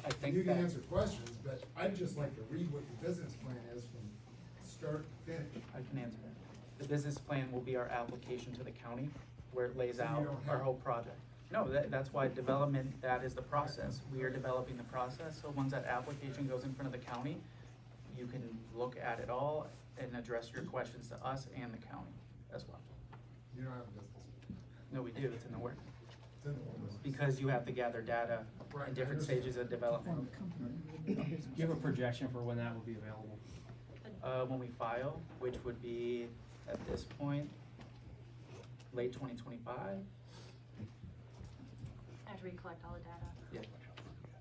S4: I
S14: and
S4: think
S14: you can
S4: that,
S14: answer questions, but I'd just like to read what your business plan is from start to finish.
S4: I can answer that. The business plan will be our application to the county, where it lays
S14: So you
S4: out
S14: don't
S4: our
S14: have-
S4: whole project. No, that's why development, that is the process. We are developing the process, so once that application goes in front of the county, you can look at it all and address your questions to us and the county as well.
S14: You don't have a business plan.
S4: No, we do, it's in the work.
S14: It's in the ordinance.
S4: Because you have to gather data
S14: Right,
S4: in
S14: I
S4: different
S14: understand.
S4: stages of development.
S7: Do you have a projection for when that will be available?
S4: When we file, which would be, at this point, late 2025.
S5: After we collect all the data.
S4: Yeah.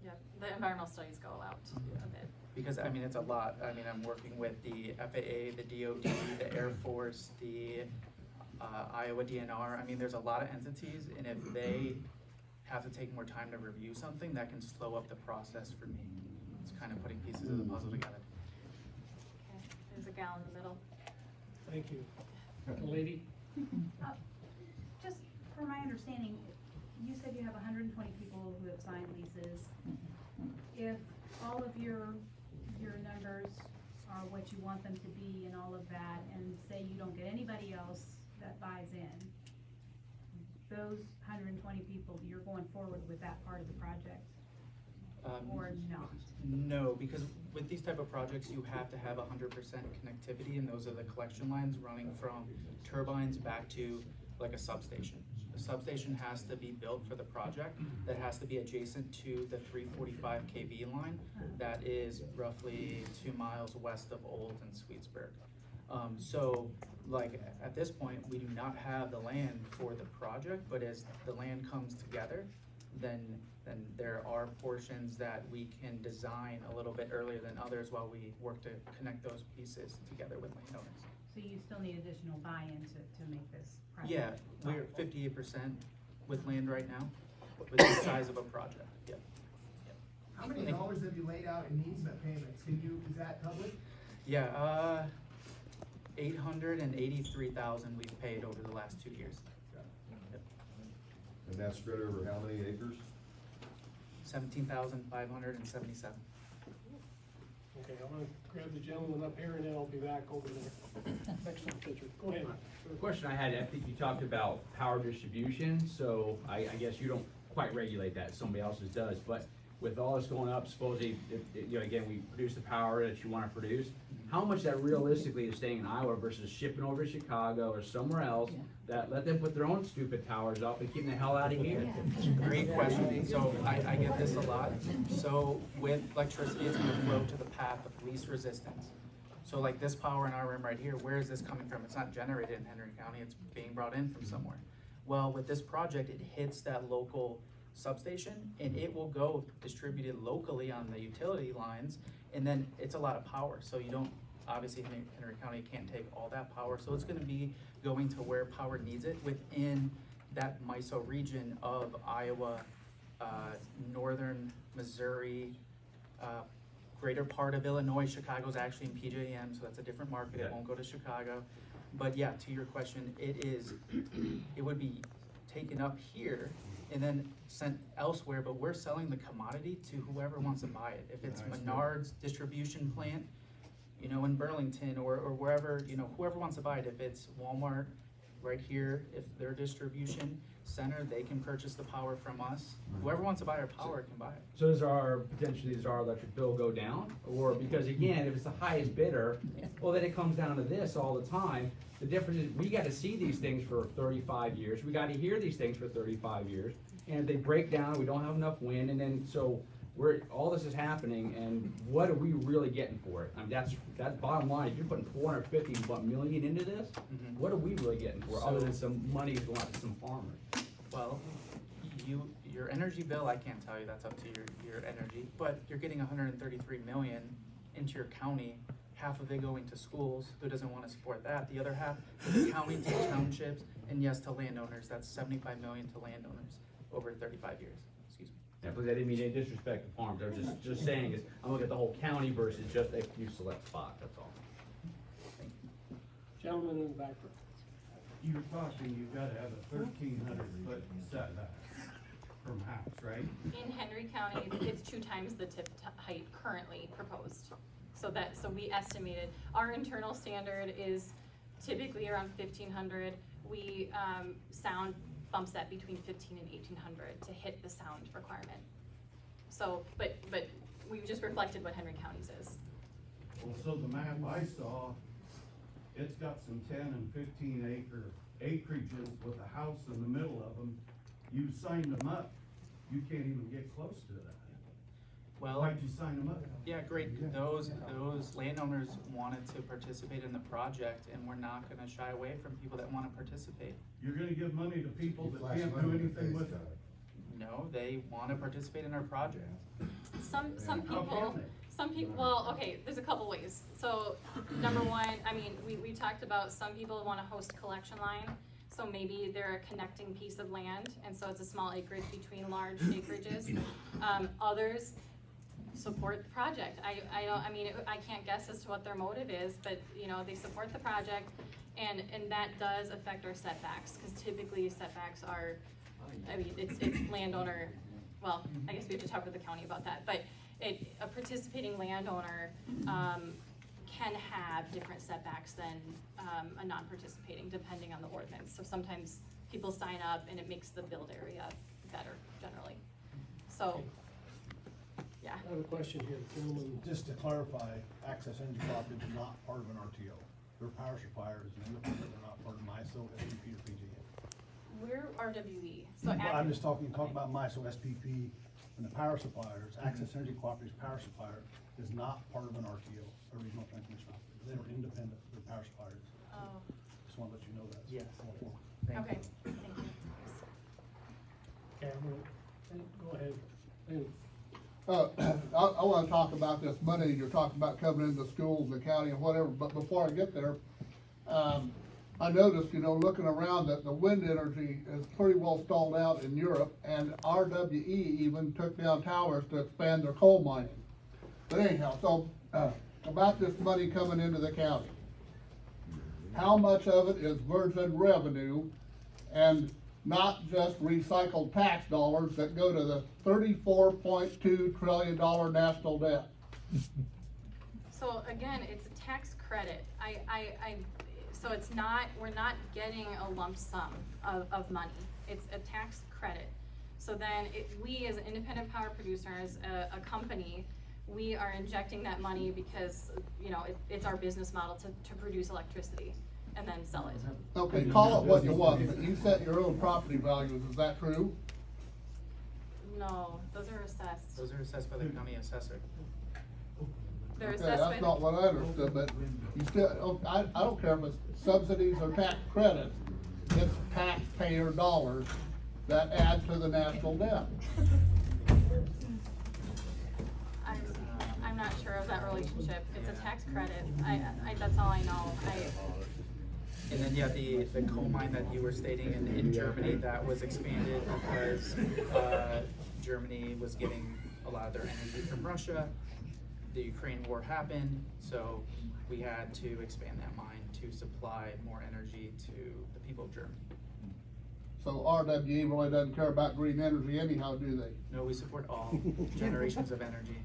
S5: Yep, the environmental studies go out a bit.
S4: Because, I mean, it's a lot. I mean, I'm working with the FAA, the DOD, the Air Force, the Iowa DNR. I mean, there's a lot of entities, and if they have to take more time to review something, that can slow up the process for me. It's kind of putting pieces of the puzzle together.
S5: Okay, there's a gal in the middle.
S3: Thank you. The lady?
S8: Just for my understanding, you said you have 120 people who have signed leases. If all of your numbers are what you want them to be and all of that, and say you don't get anybody else that buys in, those 120 people, you're going forward with that part of the project, or not?
S4: No, because with these type of projects, you have to have 100% connectivity, and those are the collection lines running from turbines back to like a substation. The substation has to be built for the project, that has to be adjacent to the 345 kV line that is roughly 2 miles west of Old and Sweetsburg. So, like, at this point, we do not have the land for the project, but as the land comes together, then there are portions that we can design a little bit earlier than others while we work to connect those pieces together with landowners.
S8: So you still need additional buy-in to make this project?
S4: Yeah, we're 58% with land right now, with the size of a project, yep.
S23: How many dollars have you laid out in easement payments? Is that public?
S4: Yeah, 883,000 we've paid over the last 2 years. Yep.
S12: And that's spread over how many acres?
S4: 17,577.
S3: Okay, I'm gonna grab the gentleman up here and then I'll be back over there. Next one, picture. Go ahead.
S7: The question I had, I think you talked about power distribution, so I guess you don't quite regulate that, somebody else's does, but with all this going up, supposedly, you know, again, we produce the power that you wanna produce, how much that realistically is staying in Iowa versus shipping over to Chicago or somewhere else, that let them put their own stupid towers up and keep the hell out of here?
S4: Great question. So I get this a lot. So with electricity, it's gonna flow to the path of least resistance. So like this power in our room right here, where is this coming from? It's not generated in Henry County, it's being brought in from somewhere. Well, with this project, it hits that local substation and it will go distributed locally on the utility lines, and then it's a lot of power. So you don't, obviously Henry County can't take all that power, so it's gonna be going to where power needs it within that MISO region of Iowa, northern Missouri, greater part of Illinois. Chicago's actually in PJM, so that's a different market, it won't go to Chicago. But yeah, to your question, it would be taken up here and then sent elsewhere, but we're selling the commodity to whoever wants to buy it. If it's Menard's distribution plant, you know, in Burlington or wherever, you know, whoever wants to buy it, if it's Walmart right here, if their distribution center, they can purchase the power from us. Whoever wants to buy our power can buy it.
S7: So does our electric bill go down? Or, because again, if it's the highest bidder, well, then it comes down to this all the time. The difference is, we gotta see these things for 35 years, we gotta hear these things for 35 years, and if they break down, we don't have enough wind, and then, so, all this is happening, and what are we really getting for it? I mean, that bottom line, if you're putting 450 million into this, what are we really getting for, it, other than some money going out to some farmer?
S4: Well, your energy bill, I can't tell you, that's up to your energy, but you're getting 133 million into your county, half of it going to schools, who doesn't wanna support that, the other half to the county, to townships, and yes, to landowners, that's 75 million to landowners over 35 years, excuse me.
S7: Yeah, but I didn't mean any disrespect to farms, I was just saying is, I'm looking at the whole county versus just a few select spots, that's all.
S3: Gentleman in the back.
S11: You were talking, you've gotta have a 1,300-foot setback from house, right?
S5: In Henry County, it's 2 times the tip height currently proposed. So we estimated, our internal standard is typically around 1,500. We, sound bumps that between 1,500 and 1,800 to hit the sound requirement. So, but we've just reflected what Henry County's is.
S11: Well, so the map I saw, it's got some 10 and 15 acre acreages with a house in the middle of them. You signed them up, you can't even get close to that.
S4: Well,
S11: Why'd you sign them up?
S4: yeah, great, those landowners wanted to participate in the project, and we're not gonna shy away from people that wanna participate.
S11: You're gonna give money to people that can't do anything with it.
S4: No, they wanna participate in our project.
S5: Some
S11: How
S5: people,
S11: can they?
S5: well, okay, there's a couple ways. So, number one, I mean, we talked about some people wanna host a collection line. So maybe they're a connecting piece of land, and so it's a small acreage between large acreages. Others support the project. I can't guess as to what their motive is, but, you know, they support the project, and that does affect our setbacks, because typically setbacks are, I mean, it's landowner, well, I guess we have to talk with the county about that, but a participating landowner, can have different setbacks than, a non-participating, depending on the ordinance. So sometimes people sign up and it makes the build area better, generally. So, yeah.
S3: I have a question here, gentlemen.
S13: Just to clarify, Access Energy Cooperative is not part of an RTO. Their power supplier is an independent, they're not part of MISO, SPP, or PG&E.
S5: We're RWE, so.
S13: Well, I'm just talking about MISO, SPP, and the power suppliers. Access Energy Cooperative's power supplier is not part of an RTO, a regional transmission operator. They're independent, they're power suppliers.
S5: Oh,
S13: Just wanna let you know that.
S4: Yes.
S5: okay, thank you.
S3: Cameron, go ahead. And
S16: I wanna talk about this money you're talking about coming into schools, the county and whatever, but before I get there, I noticed, looking around, that the wind energy is pretty well stalled out in Europe, and RWE even took down towers to expand their coal mining. But anyhow, so, about this money coming into the county, how much of it is virgin revenue and not just recycled tax dollars that go to the $34.2 trillion national debt?
S5: So again, it's a tax credit. So it's not, we're not getting a lump sum of money. It's a tax credit. So then we as an independent power producer, as a company, we are injecting that money because, it's our business model to produce electricity and then sell it.
S16: Okay, call it what you want, but you set your own property values, is that true?
S5: No, those are assessed.
S4: Those are assessed by the county assessor.
S5: They're
S16: Okay,
S5: assessed by
S16: that's not what I understood, but you still, I don't care if it's subsidies or tax credits, it's taxpayer dollars that add to the national debt.
S5: I'm not sure of that relationship. It's a tax credit. That's all I know.
S4: And then, yeah, the coal mine that you were stating in Germany, that was expanded because, Germany was getting a lot of their energy from Russia. The Ukraine war happened, so we had to expand that mine to supply more energy to the people of Germany.
S16: So RWE really doesn't care about green energy anyhow, do they?
S4: No, we support all generations of energy.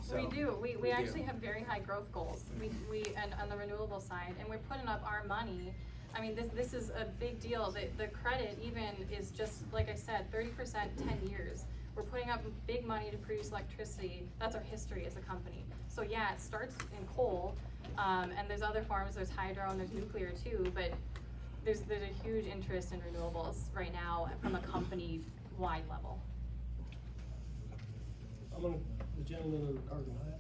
S4: So,
S5: We do. We
S4: do.
S5: actually have very high growth goals. And on the renewable side, and we're putting up our money. I mean, this is a big deal. The credit even is just, like I said, 30%, 10 years. We're putting up big money to produce electricity. That's our history as a company. So yeah, it starts in coal, and there's other forms, there's hydro and there's nuclear too, but there's a huge interest in renewables right now from a company-wide level.
S3: the gentleman in the cardinal hat.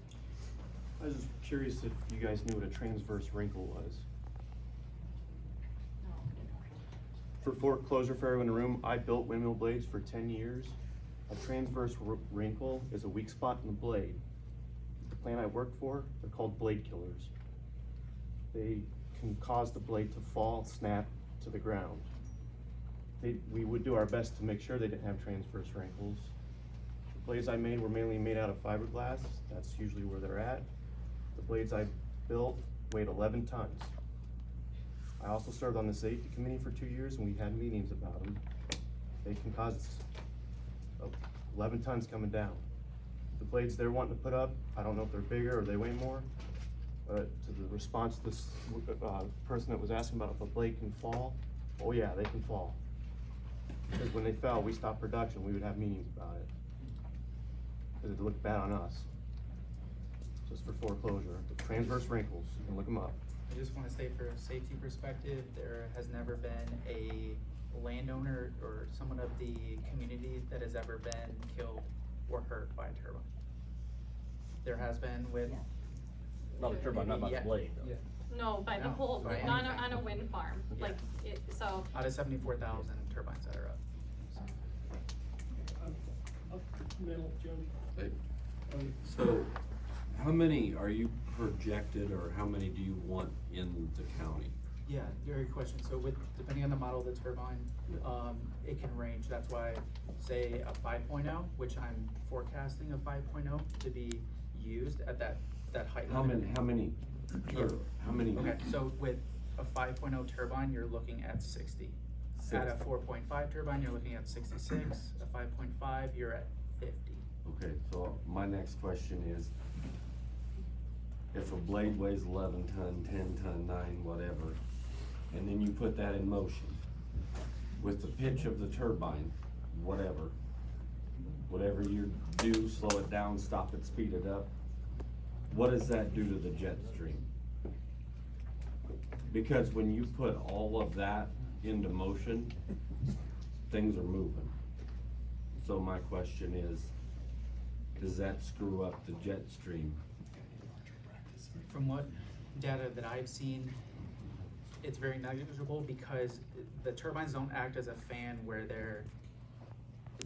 S9: I was just curious if you guys knew what a transverse wrinkle was. For foreclosure for everyone in the room, I built windmill blades for 10 years. A transverse wrinkle is a weak spot in the blade. The plant I worked for, they're called blade killers. They can cause the blade to fall, snap to the ground. We would do our best to make sure they didn't have transverse wrinkles. The blades I made were mainly made out of fiberglass. That's usually where they're at. The blades I built weighed 11 tons. I also served on the safety committee for 2 years, and we had meetings about them. They can cause 11 tons coming down. The blades they're wanting to put up, I don't know if they're bigger or they weigh more, but to the response to this person that was asking about if a blade can fall, oh yeah, they can fall. Because when they fell, we stopped production, we would have meetings about it. Because it looked bad on us. Just for foreclosure, the transverse wrinkles, you can look them up.
S4: I just wanna say, for a safety perspective, there has never been a landowner or someone of the community that has ever been killed or hurt by a turbine. There has been with.
S15: Not a turbine, not by the blade, though.
S4: Yeah.
S5: No, by the
S4: No,
S5: whole,
S4: by
S5: on
S4: anything.
S5: a wind farm,
S4: Yeah.
S5: like, so.
S4: Out of 74,000 turbines that are up.
S3: Middle, Jody.
S17: So, how many are you projected, or how many do you want in the county?
S4: Yeah, very good question. So depending on the model of the turbine, it can range. That's why, say a 5.0, which I'm forecasting a 5.0 to be used at that height
S17: How
S4: limit.
S17: many? How many?
S4: Okay, so with a 5.0 turbine, you're looking at 60. At a 4.5 turbine, you're looking at 66. A 5.5, you're at 50.
S17: Okay, so my next question is, if a blade weighs 11 ton, 10 ton, 9, whatever, and then you put that in motion, with the pitch of the turbine, whatever you do, slow it down, stop it, speed it up, what does that do to the jet stream? Because when you put all of that into motion, things are moving. So my question is, does that screw up the jet stream?
S4: From what data that I've seen, it's very negligible because the turbines don't act as a fan where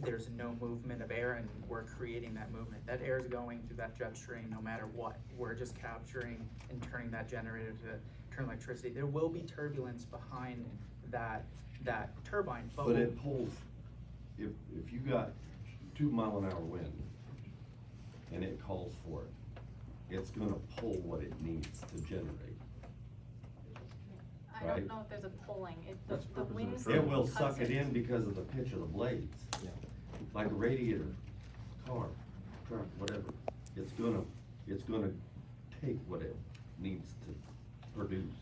S4: there's no movement of air and we're creating that movement. That air is going through that jet stream no matter what. We're just capturing and turning that generator to turn electricity. There will be turbulence behind that turbine.
S17: But it pulls, if you got 2 mile-an-hour wind and it calls for it, it's gonna pull what it needs to generate.
S5: I
S17: Right.
S5: don't know if there's a pulling, the wind's.
S17: It will suck it in because of the pitch of the blades. Like a radiator, car, truck, whatever. It's gonna take what it needs to produce.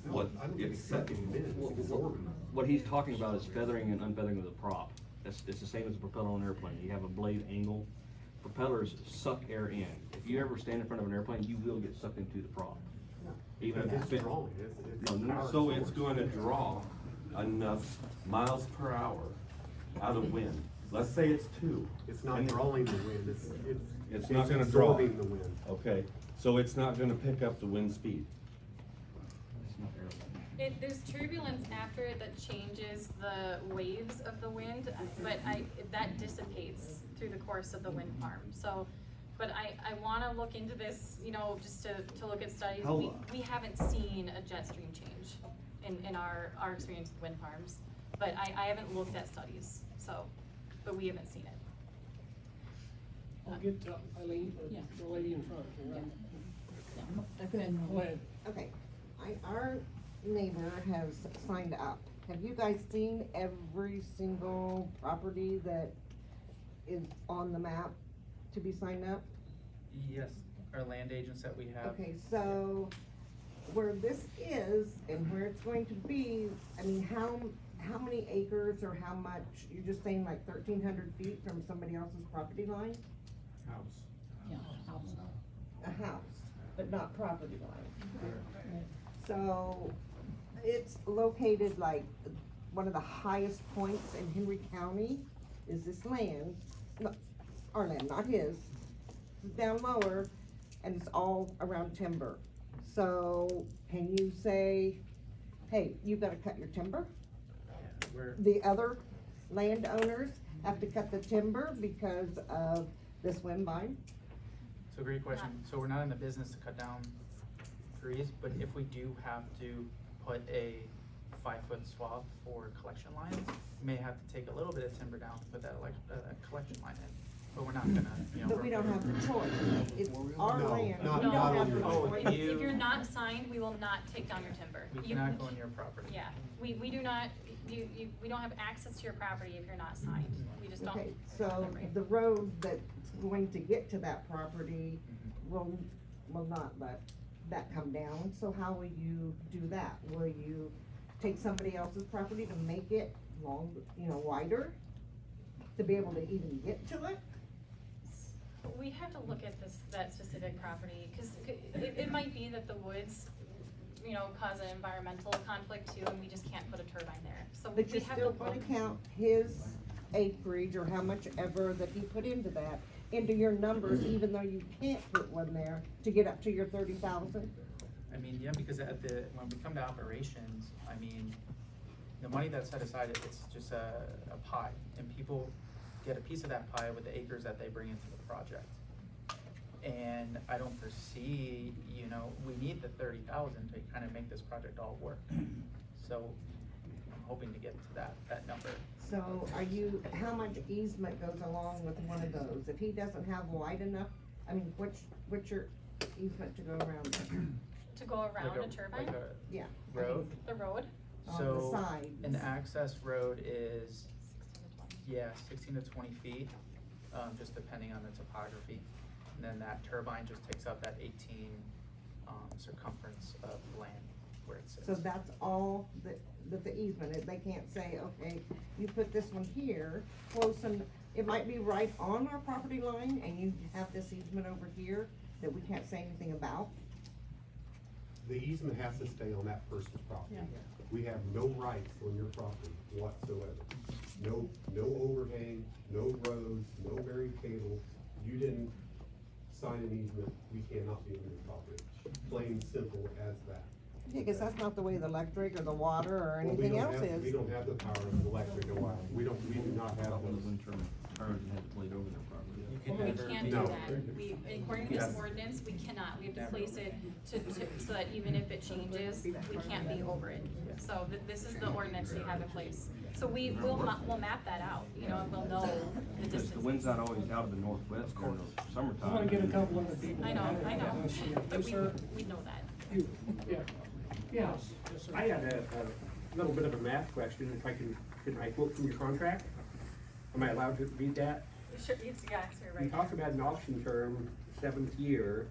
S17: What it's sucking in, it's absorbing.
S15: What he's talking about is feathering and unfeathering of the prop. It's the same as a propeller on an airplane. You have a blade angle. Propellers suck air in. If you ever stand in front of an airplane, you will get sucked into the prop. Even if it's been.
S17: So it's gonna draw enough miles per hour out of wind. Let's say it's 2.
S6: It's not drawing the wind,
S17: It's not gonna draw.
S6: absorbing the wind.
S17: Okay, so it's not gonna pick up the wind speed.
S5: There's turbulence after it that changes the waves of the wind, but that dissipates through the course of the wind farm. So, but I wanna look into this, just to look at studies. We haven't seen a jet stream change in our experience with wind farms, but I haven't looked at studies, so, but we haven't seen it.
S3: I'll get to Eileen, the lady in front.
S21: Go ahead.
S18: Okay, our neighbor has signed up. Have you guys seen every single property that is on the map to be signed up?
S4: Yes, our land agents that we have.
S18: Okay, so where this is and where it's going to be, I mean, how many acres or how much, you're just saying like 1,300 feet from somebody else's property line?
S3: House.
S21: Yeah, house.
S18: A house, but not property line. So it's located like one of the highest points in Henry County is this land, our land, not his, is down lower, and it's all around timber. So, can you say, hey, you've gotta cut your timber?
S4: We're,
S18: The other landowners have to cut the timber because of this wind vine?
S4: so great question. So we're not in the business to cut down trees, but if we do have to put a 5-foot swath for collection lines, we may have to take a little bit of timber down to put that collection line in. But we're not gonna, you know.
S18: But we don't have the choice. It's our
S6: No,
S18: land.
S6: not-
S18: We don't
S6: not
S18: have
S6: on
S18: the
S6: your-
S4: Oh,
S18: choice.
S5: If you're not signed, we will not take down your timber.
S4: We
S5: You-
S4: cannot go on your property.
S5: Yeah, we do not, we don't have access to your property if you're not signed. We just don't.
S18: Okay, so the road that's going to get to that property will not let that come down, so how will you do that? Will you take somebody else's property to make it wider? To be able to even get to it?
S5: We have to look at that specific property, cause it might be that the woods, cause an environmental conflict too, and we just can't put a turbine there, so we
S18: But you're
S5: have to
S18: still
S5: look.
S18: gonna count his acreage or how much ever that he put into that, into your numbers, even though you can't put one there to get up to your 30,000?
S4: I mean, yeah, because when we come to operations, I mean, the money that's set aside, it's just a pie, and people get a piece of that pie with the acres that they bring into the project. And I don't foresee, we need the 30,000 to kind of make this project all work. So I'm hoping to get to that number.
S18: So how much easement goes along with one of those? If he doesn't have wide enough, what's your easement to go around there?
S5: To go around
S4: Like
S5: a turbine?
S4: like a
S18: Yeah.
S4: road?
S5: The road?
S18: On the
S4: So,
S18: sides.
S4: an access road is, 16 to 20 feet, just depending on the topography. And then that turbine just takes up that 18, circumference of land where it sits.
S18: So that's all that the easement is, they can't say, okay, you put this one here, close and, it might be right on our property line, and you have this easement over here that we can't say anything about?
S6: The easement has to stay on that person's property.
S18: Yeah.
S6: We have no rights on your property whatsoever. No overhang, no roads, no buried cable. You didn't sign an easement, we cannot be on your property. Plain simple as that.
S18: Yeah, cause that's not the way the electric or the water or
S6: Well, we
S18: anything
S6: don't
S18: else
S6: have- We
S18: is.
S6: don't have the power of electric and wire. We do not have
S15: One of
S6: those.
S15: them turns and has to blade over their property.
S4: You can
S5: We
S4: never.
S5: can't do
S6: No.
S5: that. According to this ordinance, we cannot. We have to place it so that even if it changes, we can't be over it. So this is the ordinance we have in place. So we'll map that out, and we'll know the
S15: Because
S5: distance.
S15: the wind's not always out of the northwest during the summertime.
S3: I wanna get a couple other people.
S5: I know.
S3: Yes,
S5: But
S3: sir.
S5: we know that.
S3: You, yeah. Yes, yes, sir.
S1: I had a little bit of a math question, if I can I quote from your contract? Am I allowed to read that?
S5: Sure, you're
S1: You
S5: right.
S1: talk about an option term, 7th year,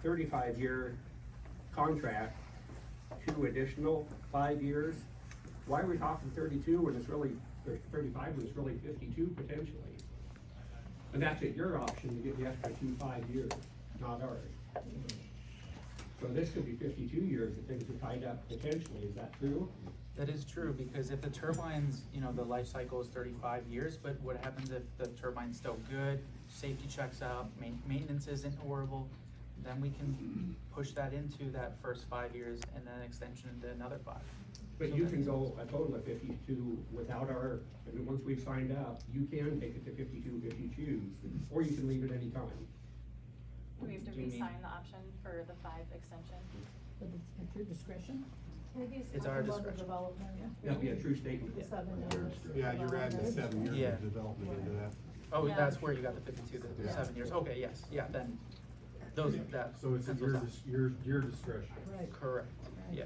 S1: 35-year contract, 2 additional 5 years. Why are we talking 32 when it's really, or 35 when it's really 52 potentially? And that's at your option to get the extra 5 years, not ours. So this could be 52 years if things are tied up potentially, is that true?
S4: That is true, because if the turbines, the life cycle is 35 years, but what happens if the turbine's still good, safety checks out, maintenance isn't horrible, then we can push that into that first 5 years and then extension into another 5.
S1: But you can go a total of 52 without our, I mean, once we've signed up, you can take it to 52 if you choose, or you can leave it any time.
S5: We have to
S4: Do you mean-
S5: re-sign the option for the 5 extension.
S21: But it's at your discretion?
S4: It's our discretion.
S1: That'd be a true statement.
S6: Yeah, you're adding 7 years
S4: Yeah.
S6: of development into that.
S4: Oh,
S5: Yeah.
S4: that's where you got the 52, the
S6: Yeah.
S4: 7 years, okay, yes, yeah, then, that.
S22: So it's at
S4: pencils out.
S22: your discretion.
S21: Right.
S4: Correct, yeah.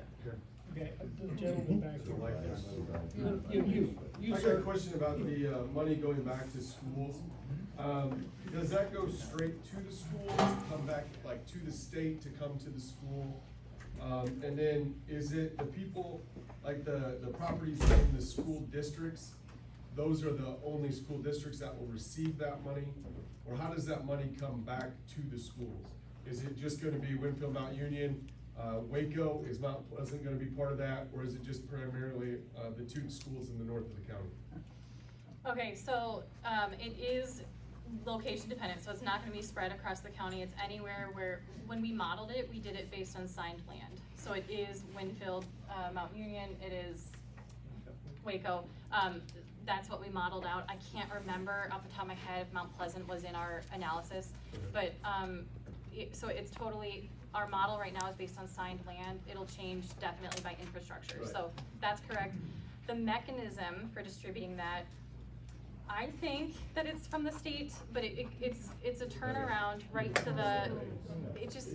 S3: Okay, the gentleman back
S22: It's a lifetime
S3: there.
S22: vote.
S3: You,
S22: I got a
S3: sir.
S22: question about the money going back to schools. Does that go straight to the schools, come back like to the state to come to the school? And then is it the people, like the properties in the school districts, those are the only school districts that will receive that money? Or how does that money come back to the schools? Is it just gonna be Winfield, Mount Union, Waco is Mount Pleasant gonna be part of that, or is it just primarily, the two schools in the north of the county?
S5: Okay, so, it is location dependent, so it's not gonna be spread across the county. It's anywhere where, when we modeled it, we did it based on signed land. So it is Winfield, Mount Union, it is Waco. That's what we modeled out. I can't remember off the top of my head if Mount Pleasant was in our analysis, but, so it's totally, our model right now is based on signed land. It'll change definitely by infrastructure,
S3: Right.
S5: so that's correct. The mechanism for distributing that, I think that it's from the state, but it's a turnaround right to the, it just,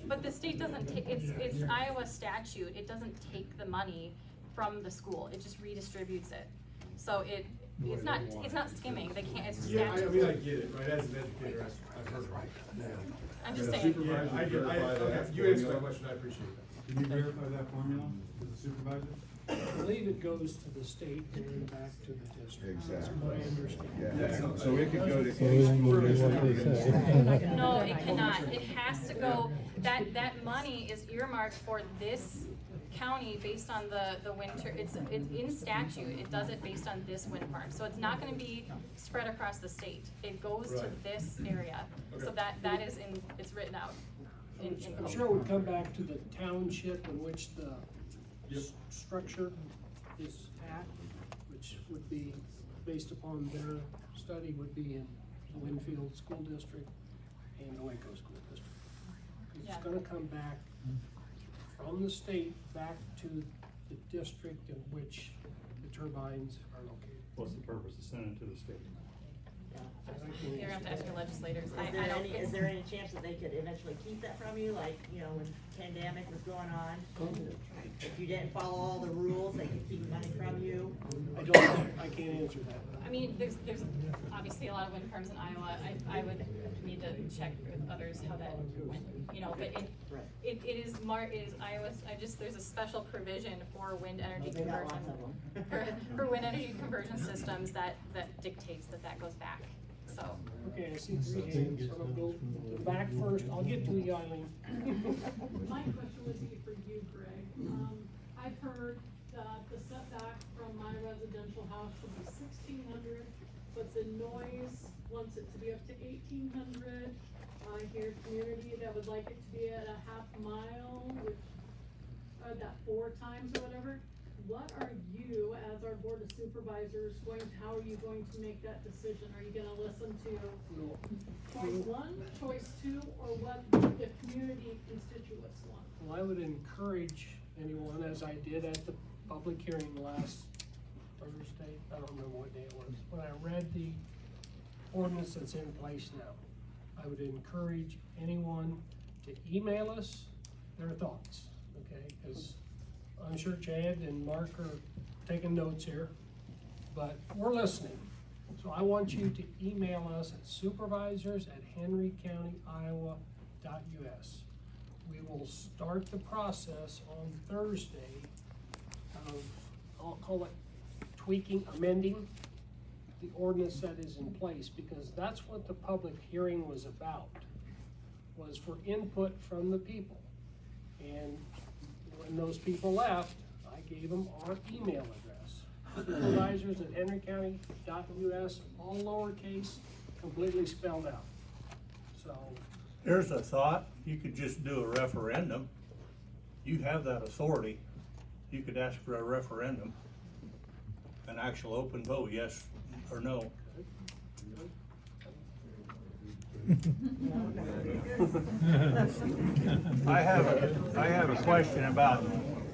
S5: but the state doesn't take, it's Iowa statute, it doesn't take the money from the school, it just redistributes it. So it's not skimming, they can't, it's
S2: Yeah, I
S5: statute.
S2: mean, I get it, right, as an educator, I've heard it.
S5: I'm just
S2: The
S5: saying.
S2: supervisors
S12: Yeah,
S2: verify
S12: okay,
S2: that
S12: you answered
S2: formula.
S12: my question, I appreciate that.
S2: Can you verify that formula as a supervisor?
S3: I believe it goes to the state and then back to the district. That's my understanding.
S2: Yeah, so it could go to.
S5: No, it cannot. It has to go, that money is earmarked for this county based on the winter, it's in statute, it does it based on this wind farm. So it's not gonna be spread across the state. It goes to
S3: Right.
S5: this area. So that is it's written out in
S3: I'm
S5: code.
S3: sure it would come back to the township in which the structure is at, which would be, based upon their study, would be in the Winfield School District and the Waco School District.
S5: Yeah.
S3: It's gonna come back from the state back to the district in which the turbines are located.
S22: What's the purpose of sending it to the state?
S5: You're gonna have to ask your legislators.
S19: Is
S5: I
S19: there
S5: don't
S19: any,
S5: think-
S19: is there any chance that they could eventually keep that from you, like, you know, when pandemic was going on? If you didn't follow all the rules, they could keep money from you?
S3: I can't answer that.
S5: I mean, there's obviously a lot of wind farms in Iowa. I would need to check with others how that went, you know, but it is Iowa's, there's a special provision for wind energy
S19: They got
S5: conversion.
S19: lots of them.
S5: For wind energy conversion systems that dictates that goes back, so.
S3: Okay, I see 3 hands, so I'll go to the back first. I'll get to you, Eileen.
S20: My question would be for you, Greg. I've heard that the setback from my residential house should be 1,600, but the noise wants it to be up to 1,800. I hear community that would like it to be at a half mile, which, that 4 times or whatever. What are you, as our board of supervisors, how are you going to make that decision? Are you gonna listen to choice 1, choice 2, or what the community constituents want?
S3: Well, I would encourage anyone, as I did at the public hearing last Thursday, I don't remember what day it was, when I read the ordinance that's in place now, I would encourage anyone to email us their thoughts, okay? Because I'm sure Chad and Mark are taking notes here, but we're listening. So I want you to email us at supervisors@henrycountyiowa.us. We will start the process on Thursday of, I'll call it tweaking, amending the ordinance that is in place, because that's what the public hearing was about, was for input from the people. And when those people left, I gave them our email address, supervisors@henrycounty.us, all lowercase, completely spelled out. So,
S24: Here's a thought, you could just do a referendum. You have that authority. You could ask for a referendum, an actual open vote, yes or no. I have a question about.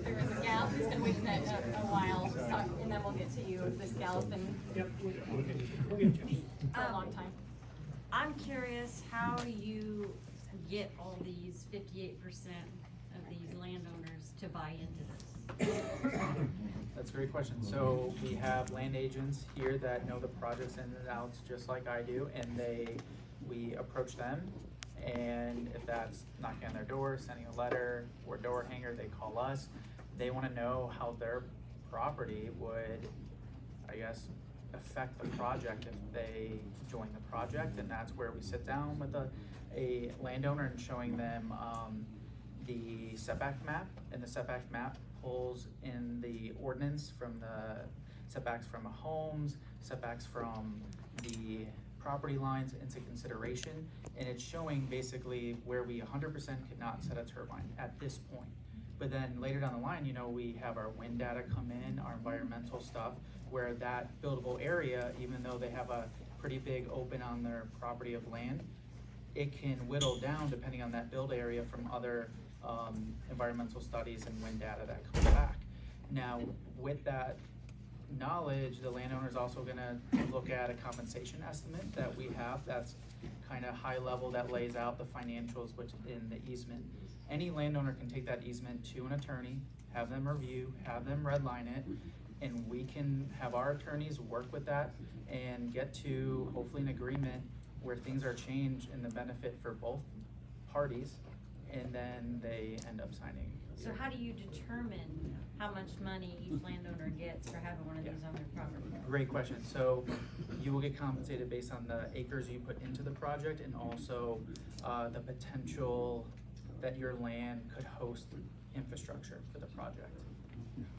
S5: There was a gal who's been waiting a while, so, and then we'll get to you. This gal's been for a long time.
S25: I'm curious, how do you get all these 58% of these landowners to buy into this?
S4: That's a great question. So we have land agents here that know the projects in and outs just like I do, and we approach them, and if that's knocking on their door, sending a letter, or door hanger, they call us. They wanna know how their property would, I guess, affect the project if they join the project, and that's where we sit down with a landowner and showing them the setback map, and the setback map pulls in the ordinance from the setbacks from homes, setbacks from the property lines into consideration, and it's showing basically where we 100% could not set a turbine at this point. But then later down the line, you know, we have our wind data come in, our environmental stuff, where that buildable area, even though they have a pretty big open on their property of land, it can whittle down depending on that build area from other environmental studies and wind data that come back. Now, with that knowledge, the landowner's also gonna look at a compensation estimate that we have that's kind of high level, that lays out the financials within the easement. Any landowner can take that easement to an attorney, have them review, have them redline it, and we can have our attorneys work with that and get to hopefully an agreement where things are changed in the benefit for both parties, and then they end up signing.
S25: So how do you determine how much money each landowner gets for having one of these on their property?
S4: Great question. So you will get compensated based on the acres you put into the project, and also the potential that your land could host infrastructure for the project.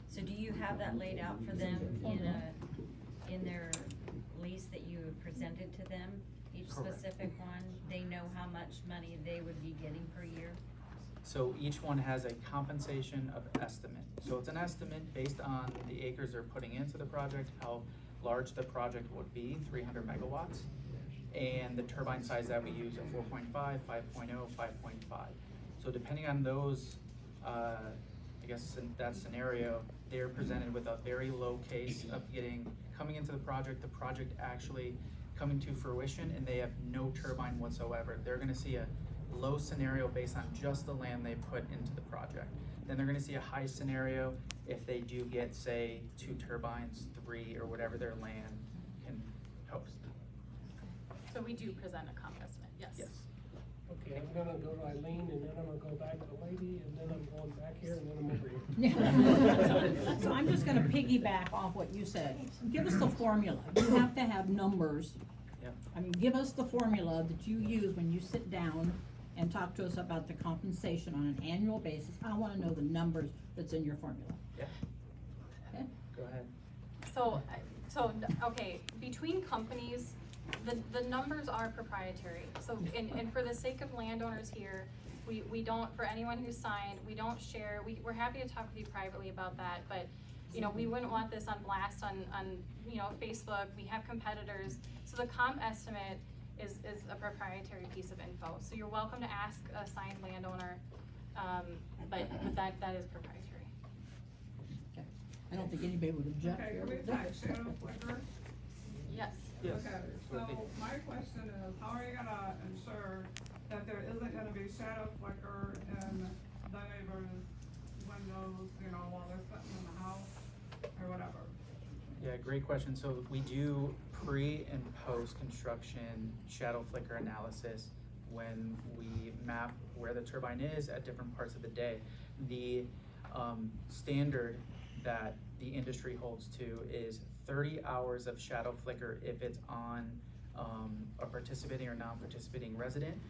S25: So do you have that laid out for them in their lease that you have presented to them? Each
S4: Correct.
S25: specific one, they know how much money they would be getting per year?
S4: So each one has a compensation of estimate. So it's an estimate based on the acres they're putting into the project, how large the project would be, 300 megawatts, and the turbine size that we use at 4.5, 5.0, 5.5. So depending on those, I guess in that scenario, they're presented with a very low case of coming into the project actually coming to fruition, and they have no turbine whatsoever. They're gonna see a low scenario based on just the land they put into the project. Then they're gonna see a high scenario if they do get, say, 2 turbines, 3, or whatever their land can host.
S5: So we do present a comp estimate, yes.
S4: Yes.
S3: Okay, I'm gonna go to Eileen, and then I'm gonna go back to the lady, and then I'm going back here, and then I'm over here.
S21: So I'm just gonna piggyback off what you said. Give us the formula. You have to have numbers.
S4: Yep.
S21: I mean, give us the formula that you use when you sit down and talk to us about the compensation on an annual basis. I wanna know the numbers that's in your formula.
S4: Yeah.
S21: Okay?
S4: Go ahead.
S5: Okay, between companies, the numbers are proprietary. So, and for the sake of landowners here, we don't, for anyone who's signed, we don't share, we're happy to talk with you privately about that, but, you know, we wouldn't want this on blast on, you know, Facebook. We have competitors. So the comp estimate is a proprietary piece of info. So you're welcome to ask a signed landowner, but that is proprietary.
S21: Okay. I don't think anybody would object.
S7: Okay, can we talk shadow flicker?
S5: Yes.
S4: Yes.
S7: Okay, so my question is, how are you gonna ensure that there isn't gonna be shadow flicker in the neighbor's windows, you know, while they're sitting in the house, or whatever?
S4: Yeah, great question. So we do pre and post construction shadow flicker analysis when we map where the turbine is at different parts of the day. The standard that the industry holds to is 30 hours of shadow flicker if it's on a participating or non-participating resident.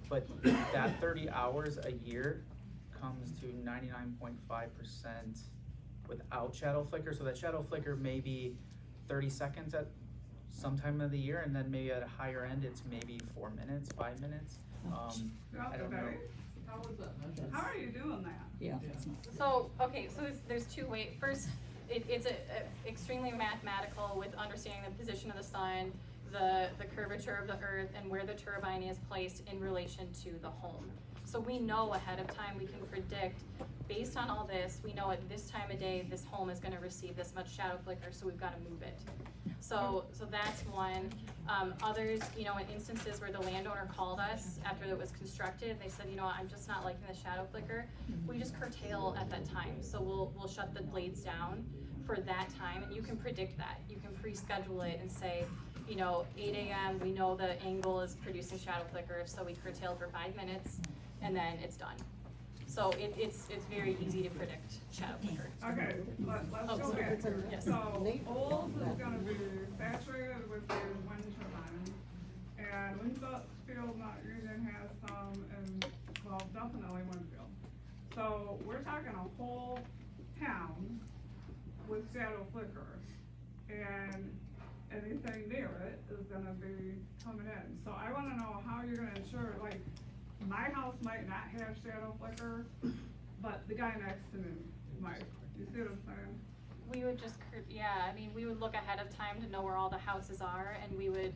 S4: But that 30 hours a year comes to 99.5% without shadow flicker. So that shadow flicker may be 30 seconds at some time of the year, and then maybe at a higher end, it's maybe 4 minutes, 5 minutes.
S7: Throughout
S4: I
S7: the
S4: don't know.
S7: day? How are you doing that?
S21: Yeah.
S5: So, okay, so there's 2 ways. First, it's extremely mathematical with understanding the position of the sun, the curvature of the earth, and where the turbine is placed in relation to the home. So we know ahead of time, we can predict, based on all this, we know at this time of day, this home is gonna receive this much shadow flicker, so we've gotta move it. So that's one. Others, you know, in instances where the landowner called us after it was constructed, they said, you know, I'm just not liking the shadow flicker. We just curtail at that time. So we'll shut the blades down for that time, and you can predict that. You can pre-schedule it and say, you know, 8 a.m., we know the angle is producing shadow flicker, so we curtail for 5 minutes, and then it's done. So it's very easy to predict shadow flicker.
S7: Okay, let's go back here. So, Olds is gonna be saturated with the wind turbines, and Winfield not using has some, and, well, definitely Winfield. So, we're talking a whole town with shadow flicker, and anything near it is gonna be coming in. So I wanna know how you're gonna ensure, like, my house might not have shadow flicker, but the guy next to me might. You see what I'm saying?
S5: We would just, yeah, I mean, we would look ahead of time to know where all the houses are, and we would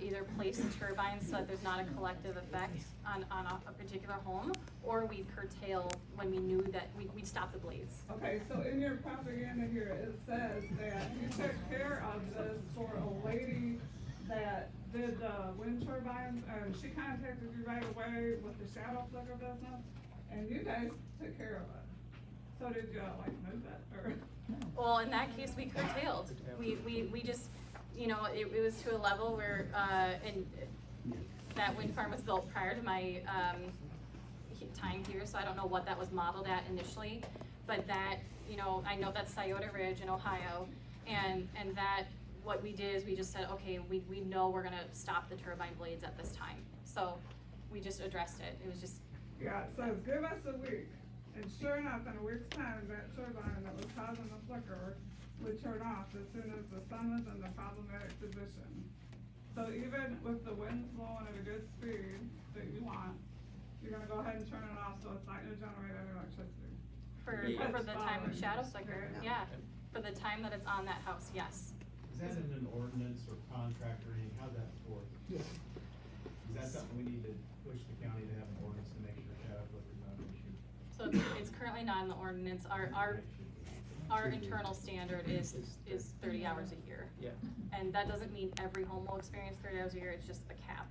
S5: either place the turbines so that there's not a collective effect on a particular home, or we'd curtail when we knew that we'd stop the blades.
S7: Okay, so in your propaganda here, it says that you took care of this for a lady that did the wind turbines, and she contacted you right away with the shadow flicker business, and you guys took care of it. So did you, like, move it, or?
S5: Well, in that case, we curtailed. We just, you know, it was to a level where, and that wind farm was built prior to my, time here, so I don't know what that was modeled at initially. But that, you know, I know that's Scioto Ridge in Ohio, and that, what we did is we just said, okay, we know we're gonna stop the turbine blades at this time. So we just addressed it. It was just.
S7: Yeah, it says, give us a week. And sure enough, in a week's time, that turbine that was causing the flicker would turn off as soon as the sun was in the problematic position. So even with the winds blowing at a good speed that you want, you're gonna go ahead and turn it off so it's not gonna generate any electricity.
S5: For the time of shadow flicker, yeah. For the time that it's on that house, yes.
S2: Is that in an ordinance or contract or anything? How's that work?
S21: Yeah.
S2: Is that something we need to push the county to have an ordinance to make sure shadow flicker's not an issue?
S5: So it's currently not in the ordinance. Our internal standard is 30 hours a year.
S4: Yeah.
S5: And that doesn't mean every home will experience 30 hours a year, it's just the cap.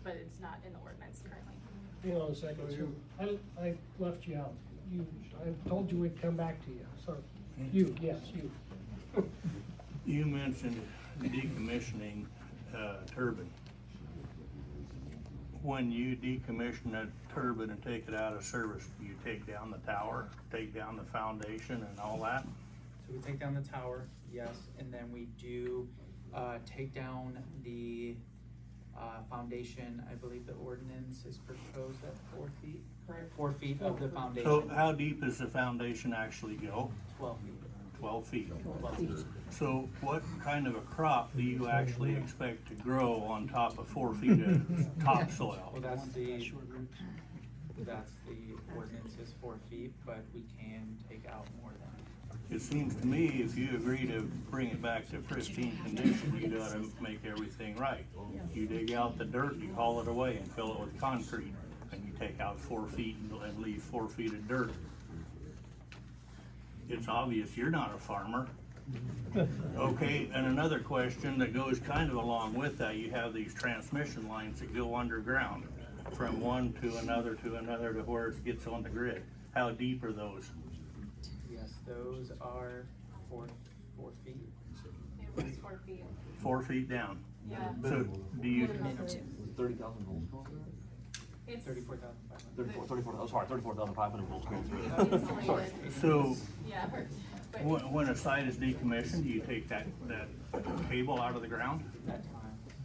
S5: But it's not in the ordinance currently.
S3: Hang on a second, Sue. I left you out. I told you we'd come back to you, so, yes, you.
S24: You mentioned decommissioning turbine. When you decommission a turbine and take it out of service, do you take down the tower, take down the foundation and all that?
S4: So we take down the tower, yes, and then we do take down the foundation. I believe the ordinance is proposed at 4 feet, correct? 4 feet of the foundation.
S24: So how deep does the foundation actually go?
S4: 12 feet.
S24: 12 feet.
S4: 12 feet.
S24: So what kind of a crop do you actually expect to grow on top of 4 feet of topsoil?
S4: Well, that's the ordinance is 4 feet, but we can take out more than.
S24: It seems to me if you agree to bring it back to pristine condition, you gotta make everything right. You dig out the dirt, you haul it away and fill it with concrete, and you take out 4 feet and leave 4 feet of dirt. It's obvious you're not a farmer. Okay, and another question that goes kind of along with that, you have these transmission lines that go underground from one to another to where it gets on the grid. How deep are those?
S4: Yes, those are 4 feet.
S5: It was 4 feet.
S24: 4 feet down.
S5: Yeah.
S24: So do you,
S15: 30,000 volts.
S5: It's
S4: 34,500.
S15: 34,500 volts.
S24: sorry, so
S5: yeah, but
S24: when a site is decommissioned, do you take that cable out of the ground?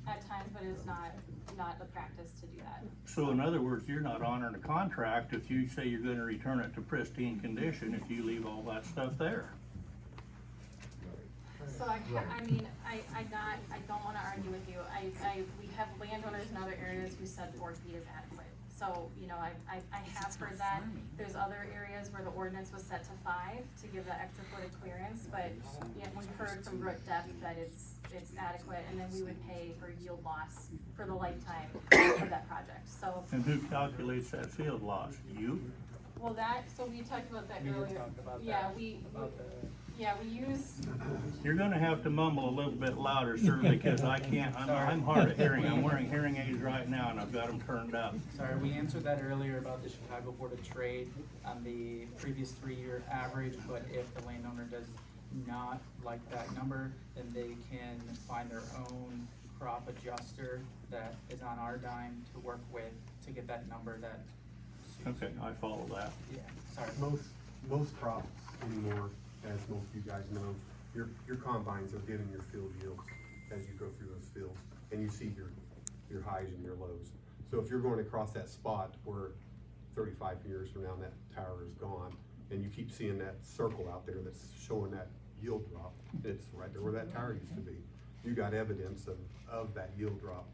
S5: at times, but it's not the practice to do that.
S24: So in other words, you're not honoring a contract if you say you're gonna return it to pristine condition if you leave all that stuff there.
S5: So I don't wanna argue with you. We have landowners in other areas who said 4 feet is adequate. So, you know, I have heard that. There's other areas where the ordinance was set to 5 to give that extra foot of clearance, but yeah, we've heard from root depth that it's adequate, and then we would pay for yield loss for the lifetime of that project, so.
S24: And who calculates that field loss? You?
S5: Well, so we talked about that
S4: We did
S5: earlier.
S4: talk about
S5: Yeah,
S4: that,
S5: we
S4: about
S5: use.
S24: You're gonna have to mumble a little bit louder, sir, because I can't, I'm hard of hearing. I'm wearing hearing aids right now and I've got them turned up.
S4: Sorry, we answered that earlier about the Chicago Board of Trade on the previous 3-year average, but if the landowner does not like that number, then they can find their own crop adjuster that is on our dime to work with to get that number that suits.
S24: Okay, I follow that.
S4: Yeah, sorry.
S6: Most crops anymore, as most of you guys know, your combines are giving your field yields as you go through those fields, and you see your highs and your lows. So if you're going across that spot where 35 years from now that tower is gone, and you keep seeing that circle out there that's showing that yield drop. It's right there where that tower used to be. You got evidence of that yield drop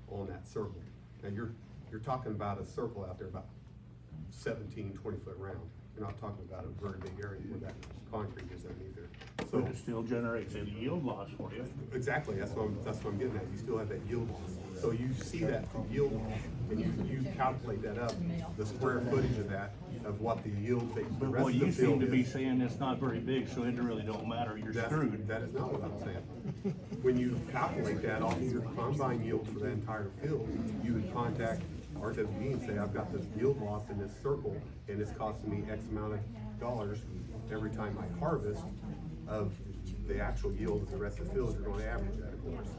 S6: on that circle. Now you're talking about a circle out there about 17, 20-foot round. You're not talking about a very big area where that concrete is underneath there. So
S24: But it still generates a yield loss for you.
S6: exactly, that's what I'm getting at. You still have that yield loss. So you see that from yield loss, and you calculate that up, the square footage of that, of what the yield, the
S24: But
S6: rest
S24: what
S6: of the
S24: you seem
S6: field
S24: to be
S6: is.
S24: saying, it's not very big, so it really don't matter, you're screwed.
S6: That is not what I'm saying. When you calculate that off of your combine yield for the entire field, you would contact RWE and say, I've got this yield loss in this circle, and it's costing me X amount of dollars every time I harvest of the actual yield of the rest of the field. You're gonna average that, of course,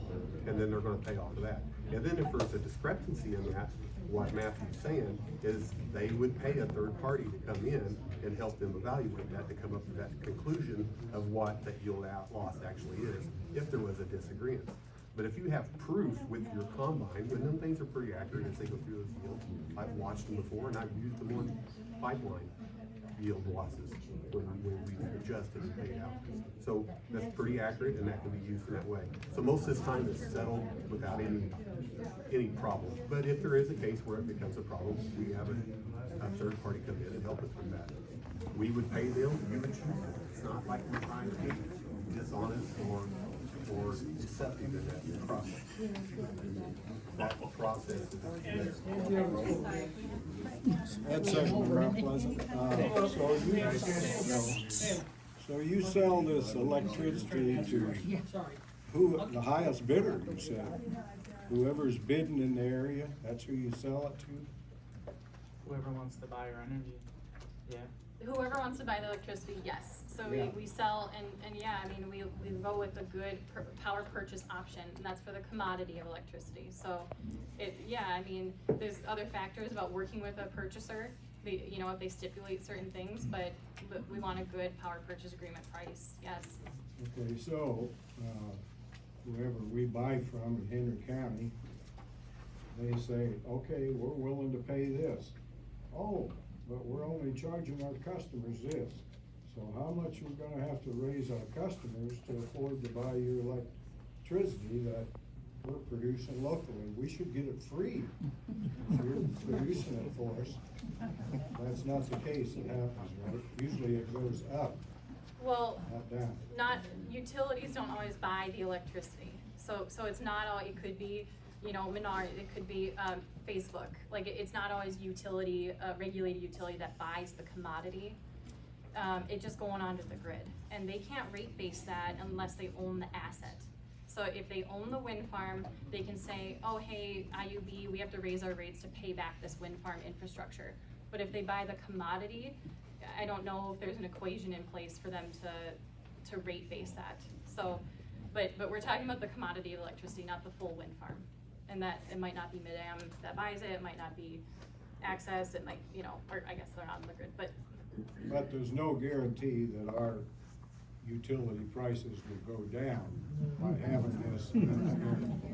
S6: and then they're gonna pay off of that. And then if there's a discrepancy in that, what Matthew's saying is they would pay a third party to come in and help them evaluate that, to come up with that conclusion of what that yield loss actually is, if there was a disagreement. But if you have proof with your combine, and them things are pretty accurate as they go through those yields. I've watched them before, and I've used them on pipeline yield losses when we adjusted and paid out. So that's pretty accurate, and that can be used in that way. So most of this time is settled without any problem. But if there is a case where it becomes a problem, we have a third party come in and help us with that. We would pay them, we would choose them. It's not like we're trying to be dishonest or deceptive in that process. That process is there.
S8: That's Mount Pleasant. So you sell this electricity to who, the highest bidder, you said? Whoever's bidding in the area, that's who you sell it to?
S4: Whoever wants to buy our energy, yeah.
S5: Whoever wants to buy the electricity, yes. So
S8: Yeah.
S5: we sell, and yeah, I mean, we go with a good power purchase option, and that's for the commodity of electricity. So yeah, I mean, there's other factors about working with a purchaser, if they stipulate certain things, but we want a good power purchase agreement price, yes.
S8: Okay, so, whoever we buy from in Henry County, they say, okay, we're willing to pay this. Oh, but we're only charging our customers this. So how much we're gonna have to raise our customers to afford to buy your electricity that we're producing locally? We should get it free if you're producing it for us. That's not the case, it happens, right? Usually it goes up,
S5: Well,
S8: not down.
S5: utilities don't always buy the electricity. So it's not all, it could be, Menard, it could be, Facebook. Like, it's not always utility, regulated utility that buys the commodity. It's just going onto the grid. And they can't rate base that unless they own the asset. So if they own the wind farm, they can say, oh, hey, IUB, we have to raise our rates to pay back this wind farm infrastructure. But if they buy the commodity, I don't know if there's an equation in place for them to rate base that. So, but we're talking about the commodity of electricity, not the full wind farm. And that, it might not be Mid-Am that buys it might not be Access, it might, or I guess they're not on the grid, but.
S8: But there's no guarantee that our utility prices will go down by having this.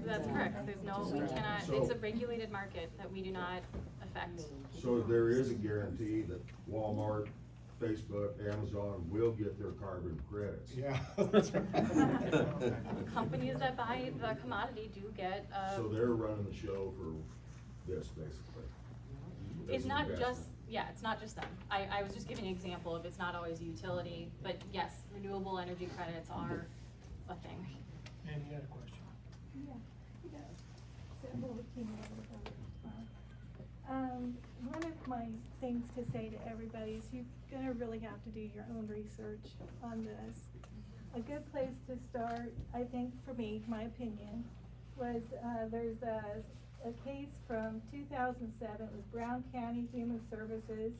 S5: That's correct, there's no, we cannot, it's a regulated market that we do not affect.
S10: So there is a guarantee that Walmart, Facebook, Amazon will get their carbon credits.
S8: Yeah, that's right.
S5: Companies that buy the commodity do get,
S10: So they're running the show for this, basically.
S5: it's
S10: As
S5: not
S10: an
S5: just,
S10: investment.
S5: yeah, it's not just them. I was just giving an example of it's not always utility, but yes, renewable energy credits are a thing.
S3: And you had a question?
S11: One of my things to say to everybody is you're gonna really have to do your own research on this. A good place to start, I think, for me, my opinion, was, there's a case from 2007, it was Brown County Human Services.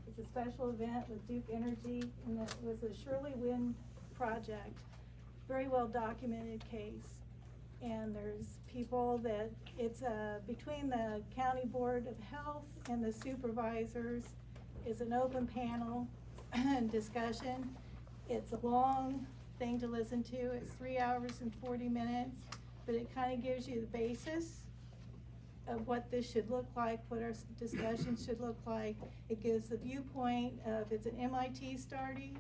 S11: It's a special event with Duke Energy, and it was a Shirley Wind project. Very well documented case. And there's people that, it's between the County Board of Health and the supervisors. It's an open panel and discussion. It's a long thing to listen to. It's 3 hours and 40 minutes, but it kind of gives you the basis of what this should look like, what our discussion should look like. It gives the viewpoint of, it's an MIT study,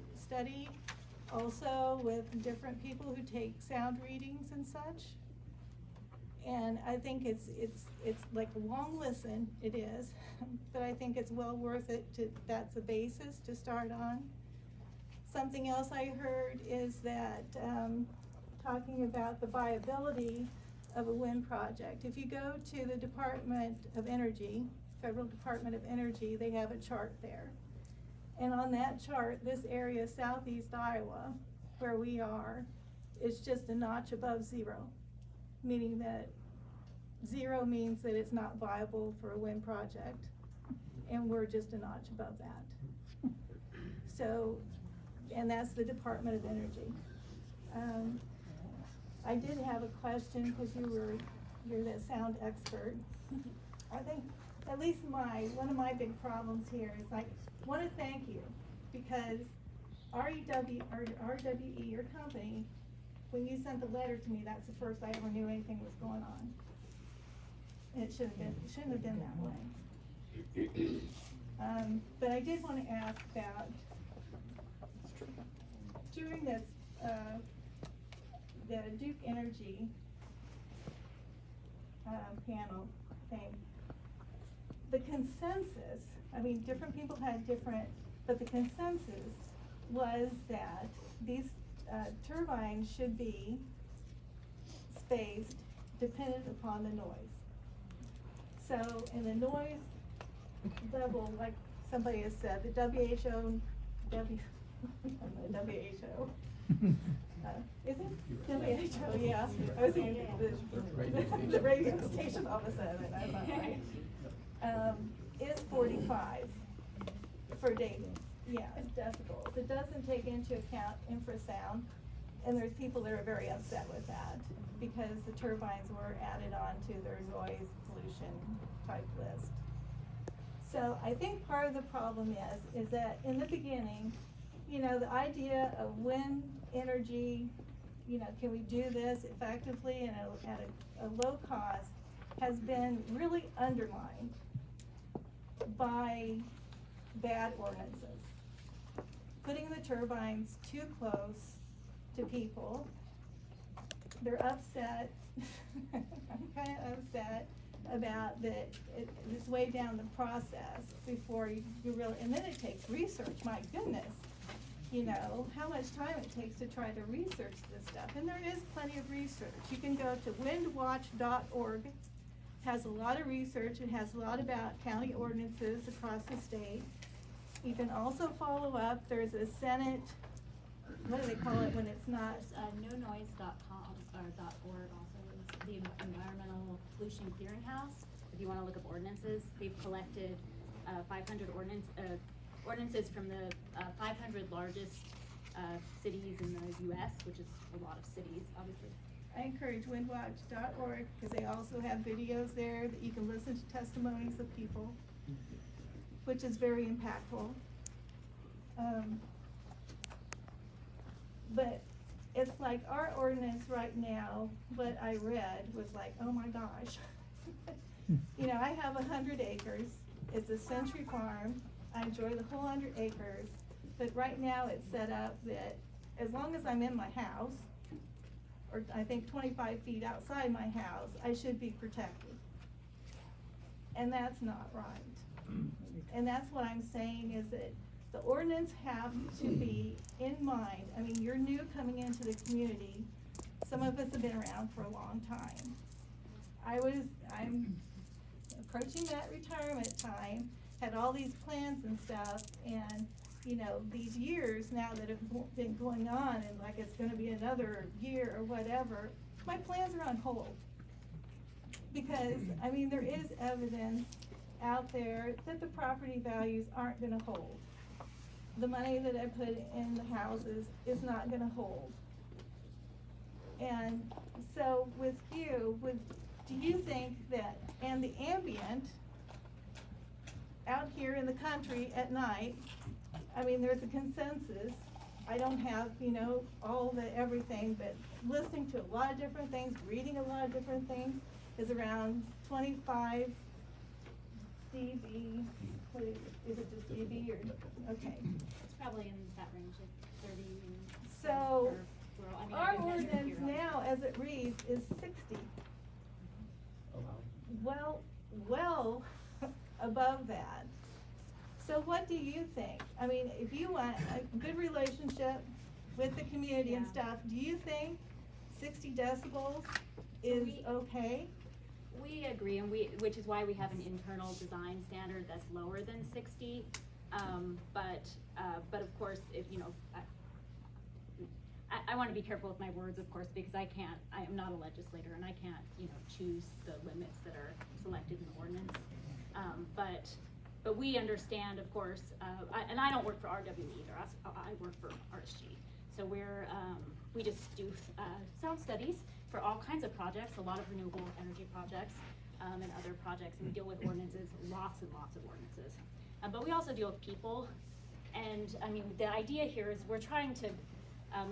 S11: also with different people who take sound readings and such. And I think it's like a long listen, it is, but I think it's well worth it that's a basis to start on. Something else I heard is that, talking about the viability of a wind project. If you go to the Department of Energy, Federal Department of Energy, they have a chart there. And on that chart, this area, southeast Iowa, where we are, is just a notch above zero, meaning that zero means that it's not viable for a wind project, and we're just a notch above that. So, and that's the Department of Energy. I did have a question, because you're the sound expert. I think at least one of my big problems here is I want to thank you, because RWE, your company, when you sent the letter to me, that's the first I ever knew anything was going on. And it shouldn't have been that way. But I did want to ask about, during this, the Duke Energy panel thing, the consensus, I mean, different people had different, but the consensus was that these turbines should be spaced dependent upon the noise. So, in the noise level, like somebody has said, the WHO, is it? WHO, yeah. I was thinking the radio station all of a sudden, I thought, right? Is 45 for dating. Yeah, decibels. It doesn't take into account infrasound, and there's people that are very upset with that because the turbines were added on to their noise pollution type list. So I think part of the problem is that in the beginning, you know, the idea of wind energy, you know, can we do this effectively and at a low cost, has been really undermined by bad ordinances. Putting the turbines too close to people. They're upset, I'm kind of upset about that it's way down the process before you really, and then it takes research, my goodness. You know, how much time it takes to try to research this stuff. And there is plenty of research. You can go to windwatch.org, has a lot of research. It has a lot about county ordinances across the state. You can also follow up. There's a Senate, what do they call it when it's not?
S9: nonoise.com or .org also is the Environmental Pollution Clearinghouse. If you want to look up ordinances, they've collected 500 ordinances from the 500 largest cities in the U.S., which is a lot of cities, obviously.
S11: I encourage windwatch.org because they also have videos there that you can listen to testimonies of people, which is very impactful. But it's like our ordinance right now, what I read was like, oh my gosh. You know, I have 100 acres. It's a century farm. I enjoy the whole 100 acres. But right now it's set up that as long as I'm in my house, or I think 25 feet outside my house, I should be protected. And that's not right. And that's what I'm saying is that the ordinance have to be in mind. I mean, you're new coming into the community. Some of us have been around for a long time. I'm approaching that retirement time, had all these plans and stuff, and you know, these years now that have been going on, and like it's gonna be another year or whatever, my plans are on hold. Because, I mean, there is evidence out there that the property values aren't gonna hold. The money that I put in the houses is not gonna hold. And so with you, do you think that, and the ambient out here in the country at night, I mean, there's a consensus. I don't have, you know, all the everything, but listening to a lot of different things, reading a lot of different things, is around 25 dB what is it just dB or, okay.
S9: It's probably in that range of 30 and.
S11: So,
S9: for rural. I mean, I
S11: our
S9: can measure
S11: ordinance
S9: here.
S11: now, as it reads, is 60. Well above that. So what do you think? I mean, if you want a good relationship with the community and
S9: Yeah.
S11: stuff, do you think 60 decibels is okay?
S9: We agree, and which is why we have an internal design standard that's lower than 60. But of course, if, you know, I want to be careful with my words, of course, because I am not a legislator, and I can't, you know, choose the limits that are selected in the ordinance. But we understand, of course, and I don't work for RWE either, I work for RSG. So we just do sound studies for all kinds of projects, a lot of renewable energy projects, and other projects, and we deal with ordinances, lots and lots of ordinances. But we also deal with people, and I mean, the idea here is we're trying to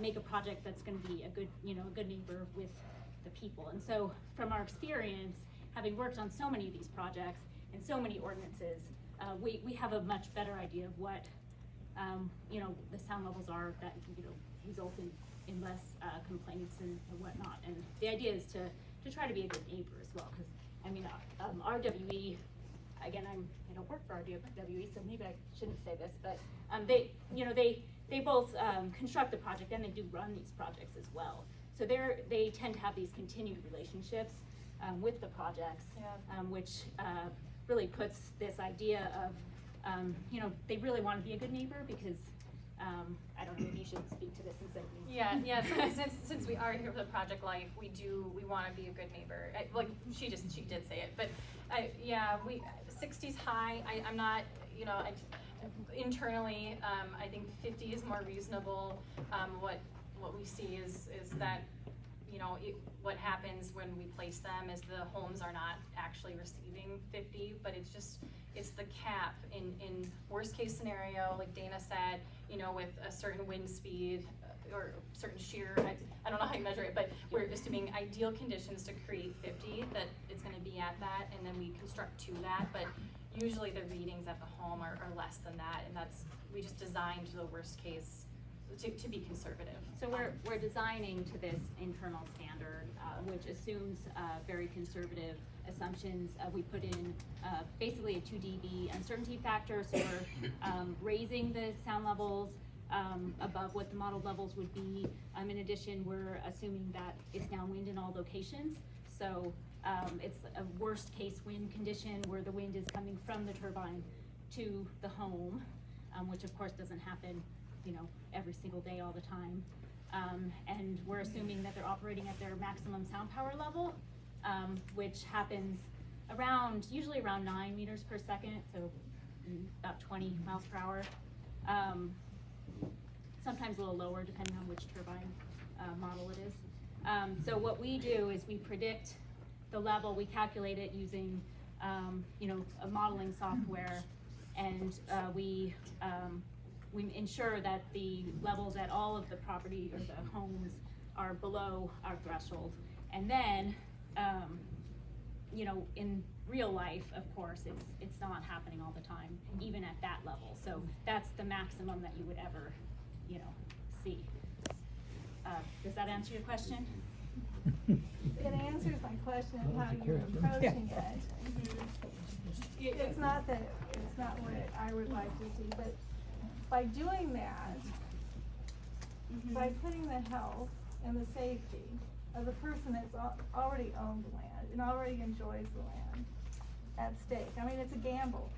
S9: make a project that's gonna be a good, you know, a good neighbor with the people. And so from our experience, having worked on so many of these projects and so many ordinances, we have a much better idea of what, you know, the sound levels are that, you know, result in less complaints and whatnot. And the idea is to try to be a good neighbor as well, because I mean, RWE, again, I don't work for RWE, so maybe I shouldn't say this, but they, you know, they both construct the project and they do run these projects as well. So they tend to have these continued relationships with the projects, which really puts this idea of, you know, they really want to be a good neighbor because, I don't know, maybe you should speak to this and say.
S5: Yeah, since we are here for the project life, we want to be a good neighbor. Like, she did say it, but, yeah, 60's high. I'm not, you know, internally, I think 50 is more reasonable. What we see is that, you know, what happens when we place them is the homes are not actually receiving 50, but it's the cap in worst case scenario, like Dana said, you know, with a certain wind speed or certain shear, I don't know how you measure it, but we're assuming ideal conditions to create 50, that it's gonna be at that, and then we construct to that, but usually the readings at the home are less than that, and we just designed the worst case to be conservative.
S9: So we're designing to this internal standard, which assumes very conservative assumptions. We put in basically a 2 dB uncertainty factor, so we're raising the sound levels above what the modeled levels would be. In addition, we're assuming that it's downwind in all locations. So it's a worst case wind condition where the wind is coming from the turbine to the home, which of course doesn't happen, you know, every single day all the time. And we're assuming that they're operating at their maximum sound power level, which happens usually around 9 meters per second, so about 20 miles per hour. Sometimes a little lower depending on which turbine model it is. So what we do is we predict the level, we calculate it using, you know, a modeling software, and we ensure that the levels at all of the property or the homes are below our threshold. And then, you know, in real life, of course, it's not happening all the time, even at that level. So that's the maximum that you would ever, you know, see. Does that answer your question?
S11: It answers my question of how you're approaching it. It's not what I would like to see, but by doing that, by putting the health and the safety of the person that's already owned the land and already enjoys the land at stake. I mean, it's a gamble.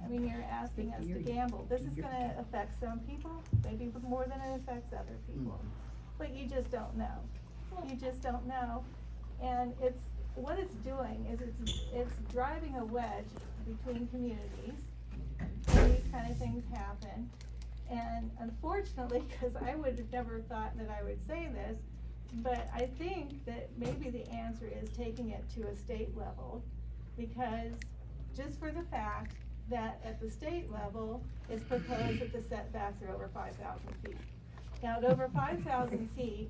S11: I mean, you're asking us to gamble. This is gonna affect some people, maybe more than it affects other people. But you just don't know. You just don't know. And what it's doing is it's driving a wedge between communities when these kind of things happen. And unfortunately, because I would have never thought that I would say this, but I think that maybe the answer is taking it to a state level, because just for the fact that at the state level, it's proposed that the setbacks are over 5,000 feet. Now, at over 5,000 feet,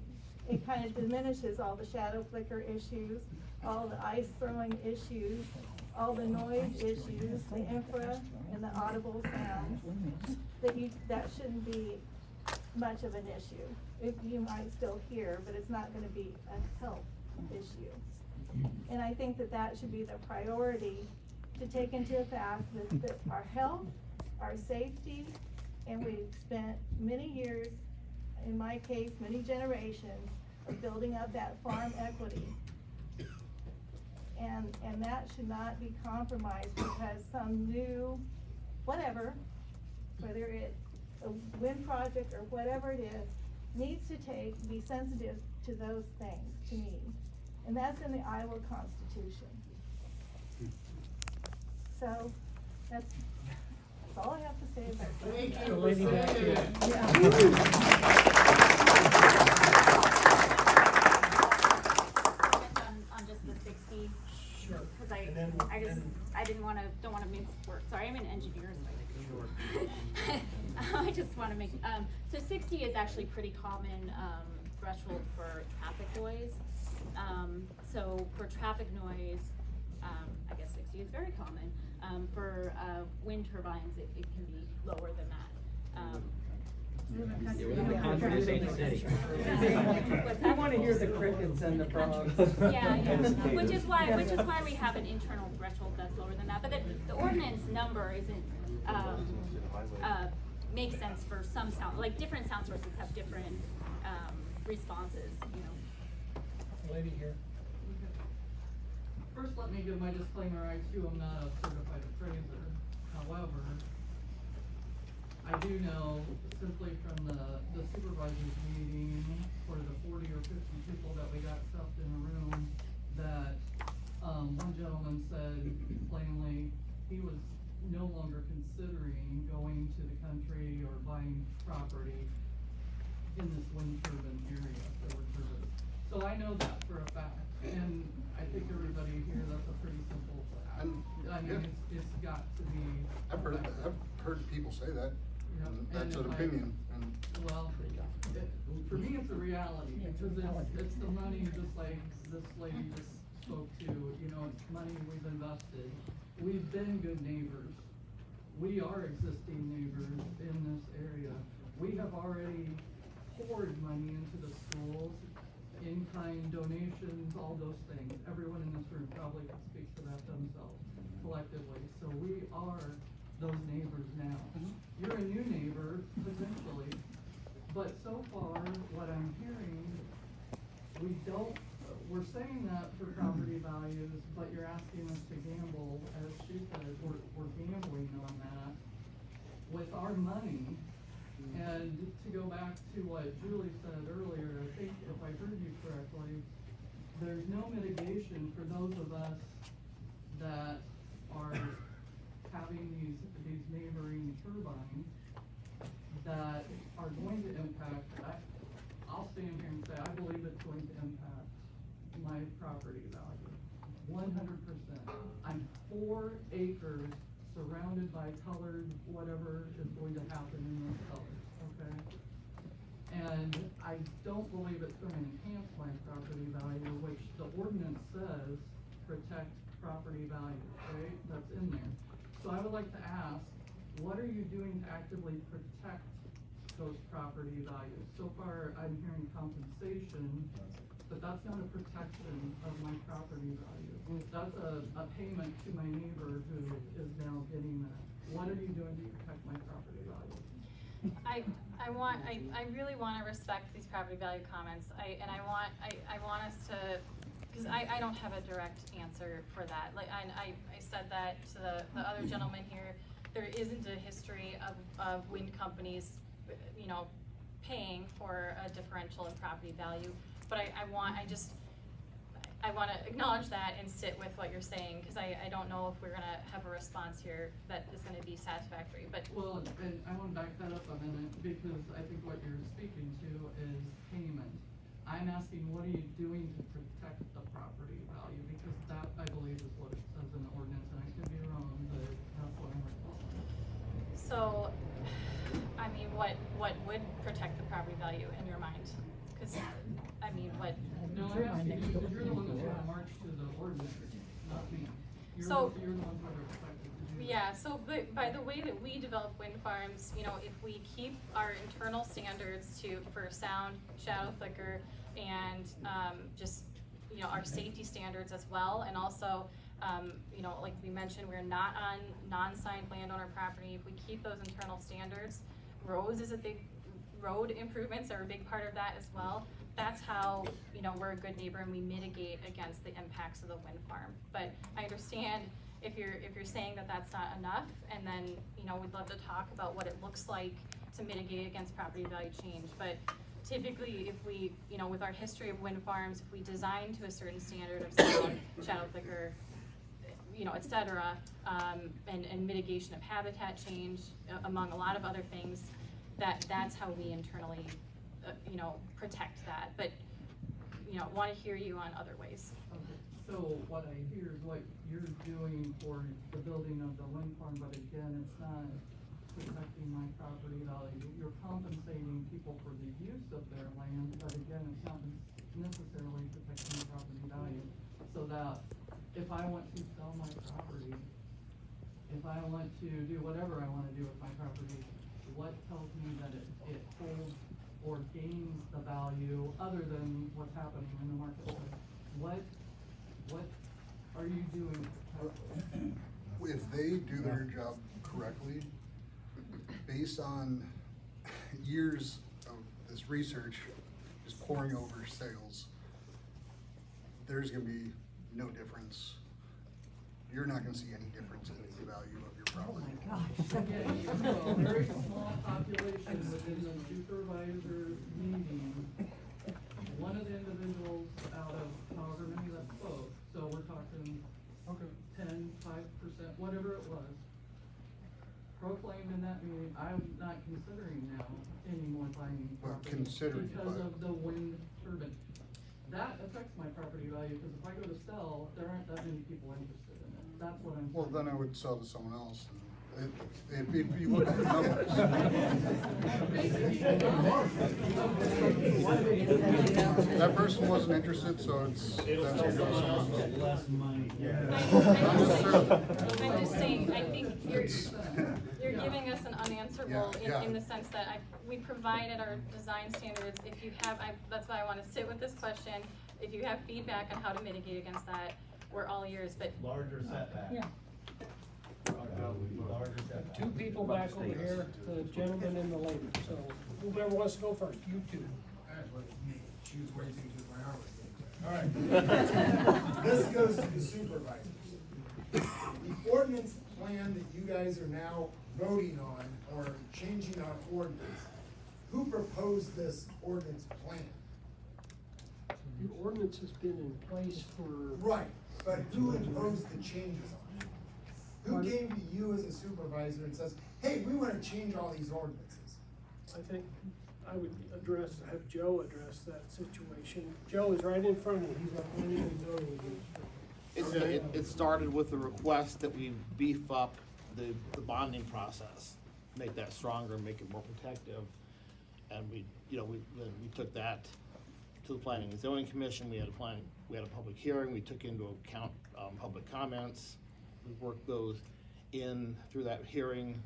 S11: it kind of diminishes all the shadow flicker issues, all the ice throwing issues, all the noise issues, the infra and the audible sound, that shouldn't be much of an issue. If you might still hear, but it's not gonna be a health issue. And I think that that should be the priority, to take into effect that our health, our safety, and we've spent many years, in my case, many generations, of building up that farm equity. And that should not be compromised because some new, whatever, whether it's a wind project or whatever it is, needs to be sensitive to those things, to me. And that's in the Iowa Constitution. So, that's all I have to say about that.
S3: Thank you. Lady back here.
S9: On just the 60.
S3: Sure.
S9: Cause
S3: And then-
S9: I don't wanna miss work, sorry, I'm an engineer, so I just wanna make, so 60 is actually pretty common, threshold for traffic noise. So for traffic noise, I guess 60 is very common. For, wind turbines, it can be lower than that.
S13: I wanna hear the crickets and the frogs.
S9: Yeah, which is why we have an internal threshold that's lower than that, but the ordinance number isn't, makes sense for some sound, like different sound sources have different, responses, you know.
S3: Lady here.
S14: First, let me give my disclaimer, I too am not a certified appraiser. However, I do know simply from the supervisors meeting for the 40 or 50 people that we got stuffed in a room, that, one gentleman said plainly, he was no longer considering going to the country or buying property in this wind turbine area for wind turbines. So I know that for a fact, and I think everybody here, that's a pretty simple fact. I mean, it's got to be.
S16: I've heard people say that, and that's an opinion, and.
S14: Well, for me, it's a reality, because it's the money, just like this lady just spoke to, you know, it's money we've invested. We've been good neighbors. We are existing neighbors in this area. We have already poured money into the schools, in-kind donations, all those things. Everyone in this room probably can speak to that themselves collectively. So we are those neighbors now. You're a new neighbor, potentially, but so far, what I'm hearing, we're saying that for property values, but you're asking us to gamble, as she said, we're gambling on that with our money. And to go back to what Julie said earlier, I think if I heard you correctly, there's no mitigation for those of us that are having these neighboring turbines that are going to impact, I'll stand here and say, I believe it's going to impact my property value, 100%. I'm 4 acres surrounded by colored, whatever is going to happen in those colors, okay? And I don't believe it's going to enhance my property value, which the ordinance says protect property value, right? That's in there. So I would like to ask, what are you doing to actively protect those property values? So far, I'm hearing compensation, but that's not a protection of my property value. That's a payment to my neighbor who is now getting that. What are you doing to protect my property value?
S5: I really wanna respect these property value comments. I want us to, cause I don't have a direct answer for that. Like, I said that to the other gentleman here, there isn't a history of wind companies, you know, paying for a differential in property value. But I want to acknowledge that and sit with what you're saying, because I don't know if we're gonna have a response here that is gonna be satisfactory, but.
S14: Well, and I wanna back that up a minute, because I think what you're speaking to is payment. I'm asking, what are you doing to protect the property value? Because that, I believe, is what it says in the ordinance, and I could be wrong, but that's what I'm recalling.
S5: So, I mean, what would protect the property value in your mind? Cause, I mean, what?
S14: No, I'm asking you, because you're the one that's gonna march to the ordinance, not me.
S5: So-
S14: You're the ones that are expected to do that.
S5: Yeah, so by the way that we develop wind farms, you know, if we keep our internal standards for sound, shadow flicker, and just, you know, our safety standards as well, and also, you know, like we mentioned, we're not on non-signed landowner property. If we keep those internal standards, road improvements are a big part of that as well. That's how, you know, we're a good neighbor and we mitigate against the impacts of the wind farm. But I understand if you're saying that that's not enough, and then, you know, we'd love to talk about what it looks like to mitigate against property value change. But typically, if we, you know, with our history of wind farms, if we design to a certain standard of sound, shadow flicker, you know, et cetera, and mitigation of habitat change, among a lot of other things, that's how we internally, you know, protect that. But, you know, want to hear you on other ways.
S14: Okay, so what I hear is what you're doing for the building of the wind farm, but again, it's not protecting my property value. You're compensating people for the use of their land, but again, it's not necessarily protecting the property value. So that if I want to sell my property, if I want to do whatever I want to do with my property, what tells me that it holds or gains the value other than what's happening in the marketplace? What are you doing?
S16: If they do their job correctly, based on years of this research, just pouring over sales, there's gonna be no difference. You're not gonna see any difference in the value of your property.
S14: Again, you have a very small population within the supervisor meeting. One of the individuals out of however many that spoke, so we're talking 10, 5%, whatever it was, proclaimed in that meeting, I'm not considering now anymore buying
S16: But
S14: property
S16: considering,
S14: because
S16: but-
S14: of the wind turbine. That affects my property value, because if I go to sell, there aren't that many people interested in it. That's what I'm.
S16: Well, then I would sell to someone else. If you look at the numbers. That person wasn't interested, so that's who goes someone else.
S2: Less money.
S5: I'm just saying, I think you're giving us an unanswerable
S16: Yeah.
S5: in the sense that we provided our design standards. If you have, that's why I want to sit with this question. If you have feedback on how to mitigate against that, we're all ears, but.
S2: Larger setback.
S21: Yeah.
S2: Larger setback.
S3: Two people back over here, the gentleman and the lady, so whoever wants to go first, you two.
S1: She was way too good, my arm was getting. All right. This goes to the supervisors. The ordinance plan that you guys are now voting on or changing our ordinance, who proposed this ordinance plan?
S3: Your ordinance has been in place for.
S1: Right, but who imposed the changes on it? Who came to you as a supervisor and says, hey, we wanna change all these ordinances?
S3: I think I would have Joe address that situation. Joe is right in front of you, he's our planning and zoning.
S12: It started with the request that we beef up the bonding process, make that stronger, make it more protective. And we took that to the Planning and Zoning Commission. We had a public hearing, we took into account, public comments. We worked those in through that hearing.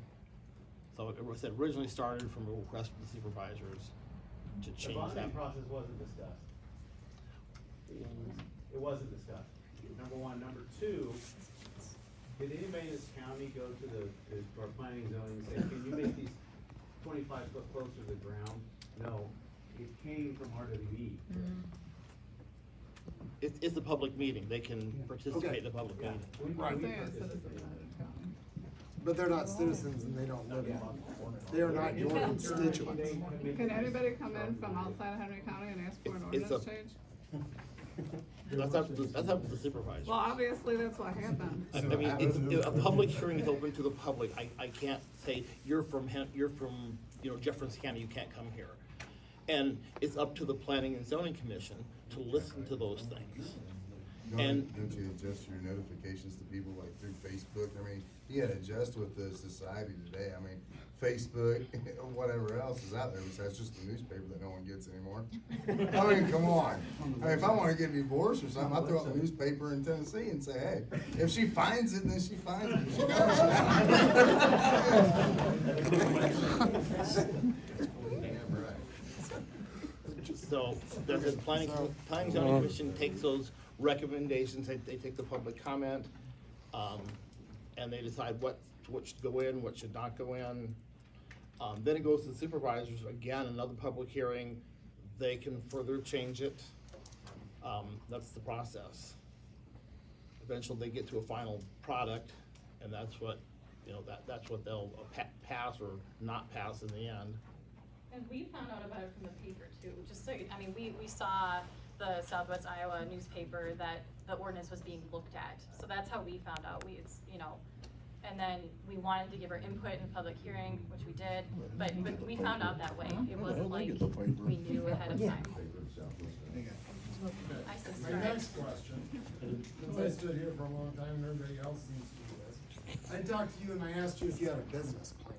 S12: So it was originally started from a request from the supervisors to change that.
S2: The bonding process wasn't discussed. It wasn't discussed, number one. Number two, did anybody in this county go to our planning and zoning and say, can you make these 25 foot closer to the ground? No, it came from RWE.
S12: It's a public meeting, they can participate in the public meeting.
S2: We participated.
S1: But they're not citizens and they don't live in, they are not your constituents.
S7: Can anybody come in from outside of Henry County and ask for an
S12: It's
S7: ordinance
S12: a-
S7: change?
S12: That's up to the supervisor.
S7: Well, obviously, that's what happened.
S12: I mean, a public hearing is open to the public. I can't say, you're from Jefferson County, you can't come here. And it's up to the Planning and Zoning Commission to listen to those things.
S17: Don't you adjust your notifications to people like through Facebook? I mean, you gotta adjust with the society today. I mean, Facebook, whatever else is out there, besides just the newspaper that no one gets anymore. I mean, come on. I mean, if I wanna get divorced or something, I'll throw out the newspaper in Tennessee and say, hey, if she finds it, then she finds it. If she
S12: So, the planning and zoning commission takes those recommendations, they take the public comment, and they decide what should go in, what should not go in. Then it goes to the supervisors, again, another public hearing, they can further change it. That's the process. Eventually, they get to a final product, and that's what, that's what they'll pass or not pass in the end.
S5: And we found out about it from the paper too, just so, I mean, we saw the Southwest Iowa newspaper that the ordinance was being looked at. So that's how we found out, and then we wanted to give our input in public hearing, which we did, but we found out that way. It wasn't like we knew ahead of time.
S1: My next question, since I stood here for a long time and everybody else seems to do this, I talked to you and I asked you if you had a business plan.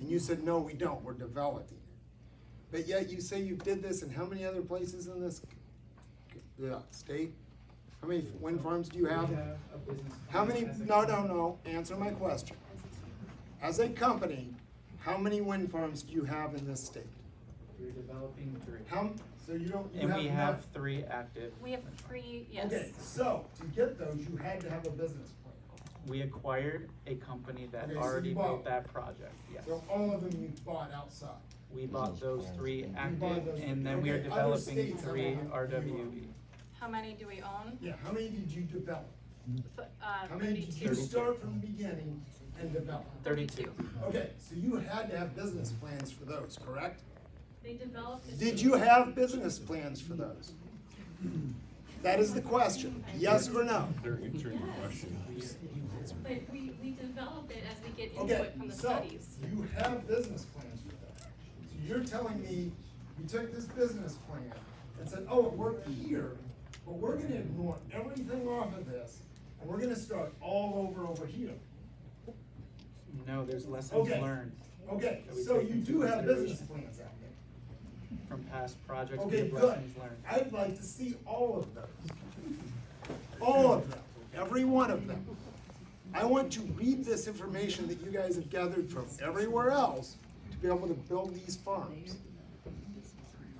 S1: And you said, no, we don't, we're developing it. But yet you say you did this in how many other places in this state? How many wind farms do you have? How many, no, answer my question. As a company, how many wind farms do you have in this state?
S4: We're developing 3.
S1: So you don't, you
S4: And
S1: have
S4: we have 3 active.
S5: We have 3, yes.
S1: Okay, so to get those, you had to have a business plan.
S4: We acquired a company that
S1: Okay, so
S4: already
S1: you
S4: built
S1: bought-
S4: that project, yes.
S1: So all of them you bought outside?
S4: We bought those 3
S1: bought
S4: active,
S1: those-
S4: and then we are
S1: okay, other
S4: developing
S1: states have
S4: 3
S1: them.
S4: RWE.
S5: How many do we own?
S1: Yeah, how many did you develop? How many did
S5: 32.
S1: you start from the beginning and develop?
S4: 32.
S1: Okay, so you had to have business plans for those, correct?
S5: They developed.
S1: Did you have business plans for those? That is the question, yes or no?
S5: But we develop it as we get
S1: Okay,
S5: input from the
S1: so
S5: studies.
S1: you have business plans for that. So you're telling me you took this business plan and said, oh, it worked here, but we're gonna ignore everything off of this and we're gonna start all over here.
S4: No, there's lessons
S1: Okay.
S4: learned.
S1: Okay,
S4: that we
S1: so
S4: take
S1: you
S4: into
S1: do have business
S4: consideration.
S1: plans out there.
S4: From past projects, we
S1: Okay,
S4: have
S1: good.
S4: lessons learned.
S1: I'd like to see all of those. All of them, every one of them. I want to read this information that you guys have gathered from everywhere else to be able to build these farms.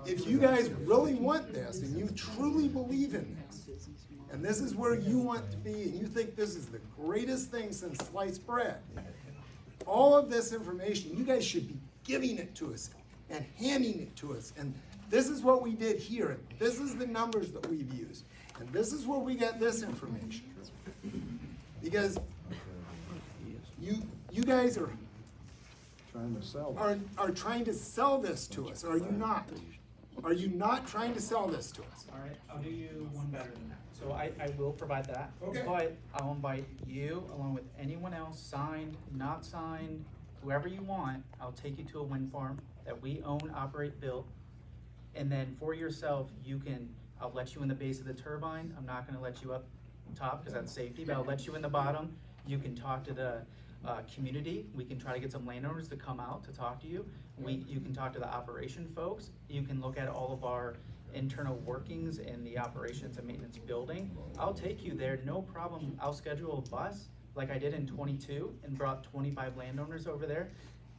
S1: If you guys really want this and you truly believe in this, and this is where you want to be, and you think this is the greatest thing since sliced bread, all of this information, you guys should be giving it to us and handing it to us. And this is what we did here. And this is the numbers that we've used. And this is where we got this information. Because you guys are
S8: Trying to sell.
S1: are trying to sell this to us, are you not? Are you not trying to sell this to us?
S4: All right, I'll do you one better than that. So I will provide that.
S1: Okay.
S4: But I'll invite you, along with anyone else, signed, not signed, whoever you want, I'll take you to a wind farm that we own, operate, build. And then for yourself, I'll let you in the base of the turbine. I'm not gonna let you up top because that's safety, but I'll let you in the bottom. You can talk to the community. We can try to get some landowners to come out to talk to you. You can talk to the operation folks. You can look at all of our internal workings in the operations and maintenance building. I'll take you there, no problem. I'll schedule a bus like I did in 22 and brought 25 landowners over there,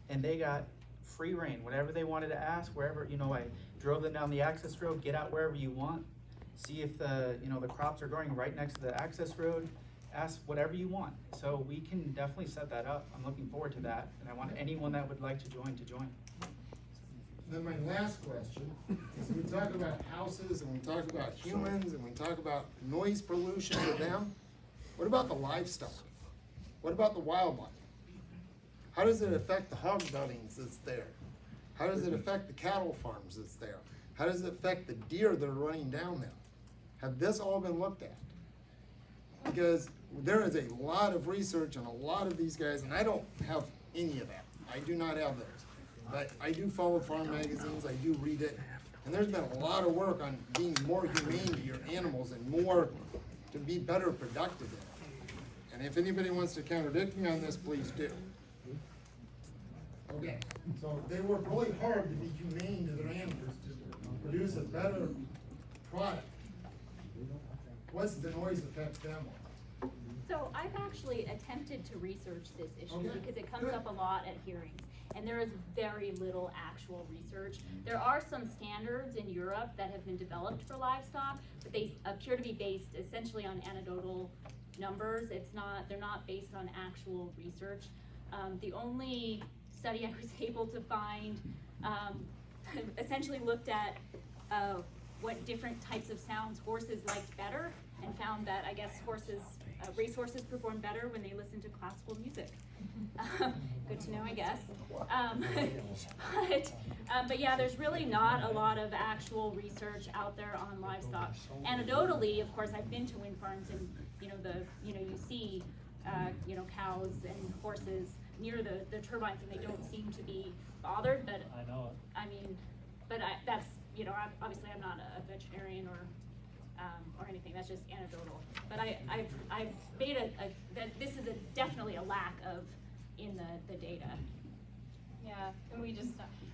S4: and they got free reign, whatever they wanted to ask, wherever, I drove them down the access road, get out wherever you want, see if the crops are growing right next to the access road, ask whatever you want. So we can definitely set that up. I'm looking forward to that, and I want anyone that would like to join.
S1: Then my last question is we talk about houses and we talk about humans and we talk about noise pollution to them. What about the livestock? What about the wildlife? How does it affect the hog buildings that's there? How does it affect the cattle farms that's there? How does it affect the deer that are running down there? Have this all been looked at? Because there is a lot of research on a lot of these guys, and I don't have any of that. I do not have those. But I do follow farm magazines, I do read it, and there's been a lot of work on being more humane to your animals and more to be better productive in it. And if anybody wants to contradict me on this, please do. Okay, so they work really hard to be humane to their animals, to produce a better product. What's the noise affect them on?
S9: So I've actually attempted to research this issue
S1: Okay,
S9: because it comes
S1: good.
S9: up a lot at hearings. And there is very little actual research. There are some standards in Europe that have been developed for livestock, but they appear to be based essentially on anecdotal numbers. They're not based on actual research. The only study I was able to find essentially looked at what different types of sounds horses liked better, and found that I guess racehorses perform better when they listen to classical music. Good to know, I guess. But yeah, there's really not a lot of actual research out there on livestock. Anecdotally, of course, I've been to wind farms, and you see cows and horses near the turbines, and they don't seem to be bothered. But
S3: I know it.
S9: I mean, that's obviously I'm not a veterinarian or anything. That's just anecdotal. But I've made that this is definitely a lack of in the data.
S5: Yeah, and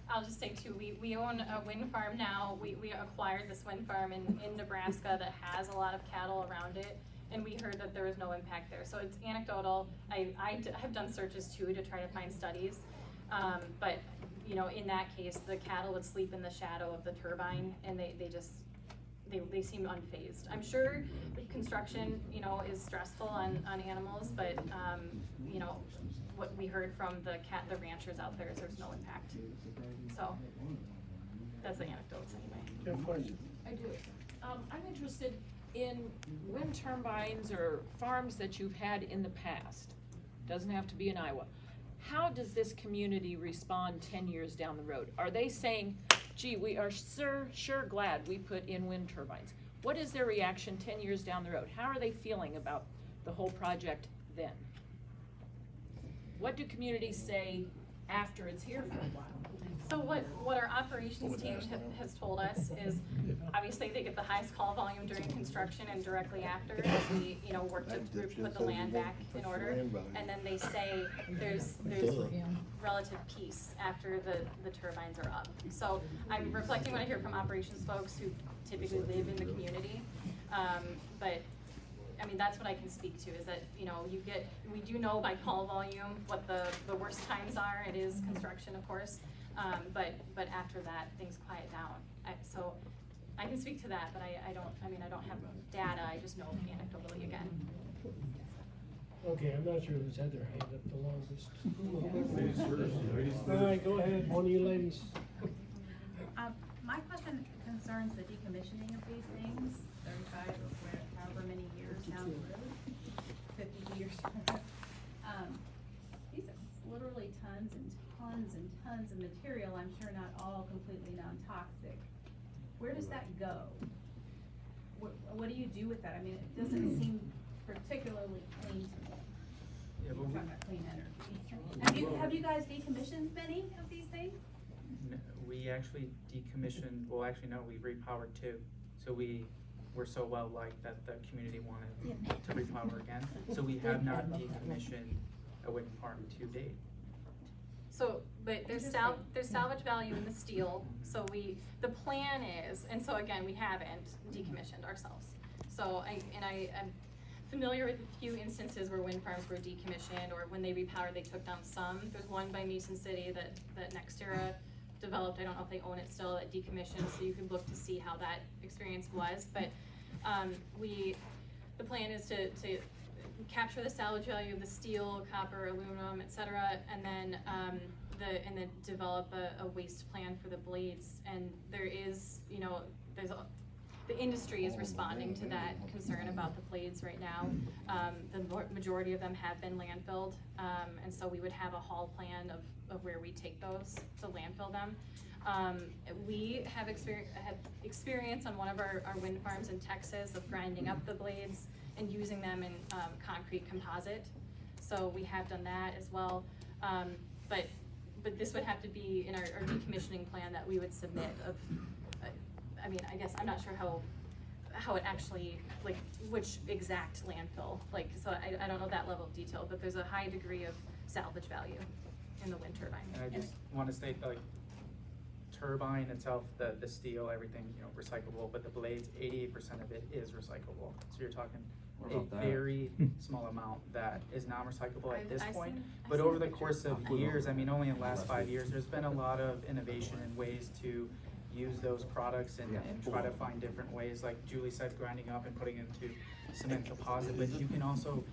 S5: I'll just say too, we own a wind farm now. We acquired this wind farm in Nebraska that has a lot of cattle around it, and we heard that there was no impact there. So it's anecdotal. I have done searches too to try to find studies, but in that case, the cattle would sleep in the shadow of the turbine, and they seem unfazed. I'm sure construction, is stressful on animals, but what we heard from the ranchers out there is there's no impact. So that's the anecdotes anyway.
S3: You have a question?
S13: I do. I'm interested in wind turbines or farms that you've had in the past. Doesn't have to be in Iowa. How does this community respond 10 years down the road? Are they saying, gee, we are sure glad we put in wind turbines? What is their reaction 10 years down the road? How are they feeling about the whole project then? What do communities say after it's here for a while?
S5: So what our operations team has told us is, obviously they get the highest call volume during construction and directly after, as we work to put the land back in order, and then they say there's relative peace after the turbines are up. So I'm reflecting what I hear from operations folks who typically live in the community, but I mean, that's what I can speak to, is that, we do know by call volume what the worst times are. It is construction, of course, but after that, things quiet down. So I can speak to that, but I don't have data, I just know anecdotally again.
S3: Okay, I'm not sure who's had their hand up the longest. All right, go ahead, one of you ladies.
S18: My question concerns the decommissioning of these things, 35 or however many years down the road, 50 years. These are literally tons and tons of material, I'm sure not all completely non-toxic. Where does that go? What do you do with that? I mean, it doesn't seem particularly clean to me.
S4: Yeah,
S18: We're talking about clean energy. Have you guys decommissioned many of these things?
S4: We actually decommissioned, well actually no, we repowered two. So we were so well liked that the community wanted to repower again. So we have not decommissioned a wind farm to date.
S5: So, but there's salvage value in the steel, so the plan is, and so again, we haven't decommissioned ourselves. So I'm familiar with a few instances where wind farms were decommissioned, or when they repowered, they took down some. There's one by Mason City that NextEra developed, I don't know if they own it still, that decommissioned, so you can look to see how that experience was. But the plan is to capture the salvage value of the steel, copper, aluminum, etc., and then develop a waste plan for the blades. And there is, the industry is responding to that concern about the blades right now. The majority of them have been landfilled, and so we would have a haul plan of where we take those to landfill them. We have experience on one of our wind farms in Texas of grinding up the blades and using them in concrete composite. So we have done that as well. But this would have to be in our decommissioning plan that we would submit of, I mean, I guess I'm not sure how it actually, like, which exact landfill, like, so I don't know that level of detail, but there's a high degree of salvage value in the wind turbine.
S4: And I just wanna state, like, turbine itself, the steel, everything, you know, recyclable, but the blades, 88% of it is recyclable. So you're talking
S15: What
S4: a
S15: about that?
S4: very small amount that is non-recyclable at this
S5: I've
S4: point.
S5: seen
S4: But
S5: the
S4: over the
S5: pictures.
S4: course of years, I mean, only in the last 5 years, there's been a lot of innovation and ways to use those products and try to find different ways, like Julie said, grinding up and putting into cement composite, but you can also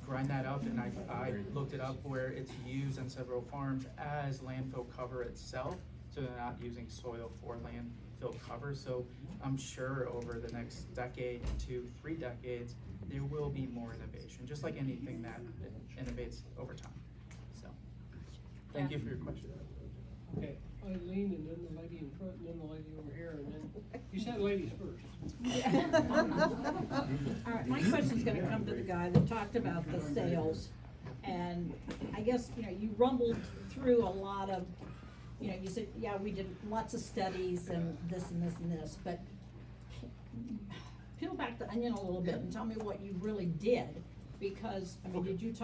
S4: grind that up, and I looked it up where it's used on several farms as landfill cover itself, so they're not using soil for landfill cover. So I'm sure over the next decade to 3 decades, there will be more innovation, just like anything that innovates over time. So, thank you for your question.
S3: Okay, Eileen, and then the lady in front, and then the lady over here, and then, you said ladies first.
S21: All right, my question's gonna come to the guy that talked about the sales. And I guess, you know, you rumbled through a lot of, you know, you said, yeah, we did lots of studies and this and this and this, but peel back the onion a little bit and tell me what you really did. Because, I mean, did you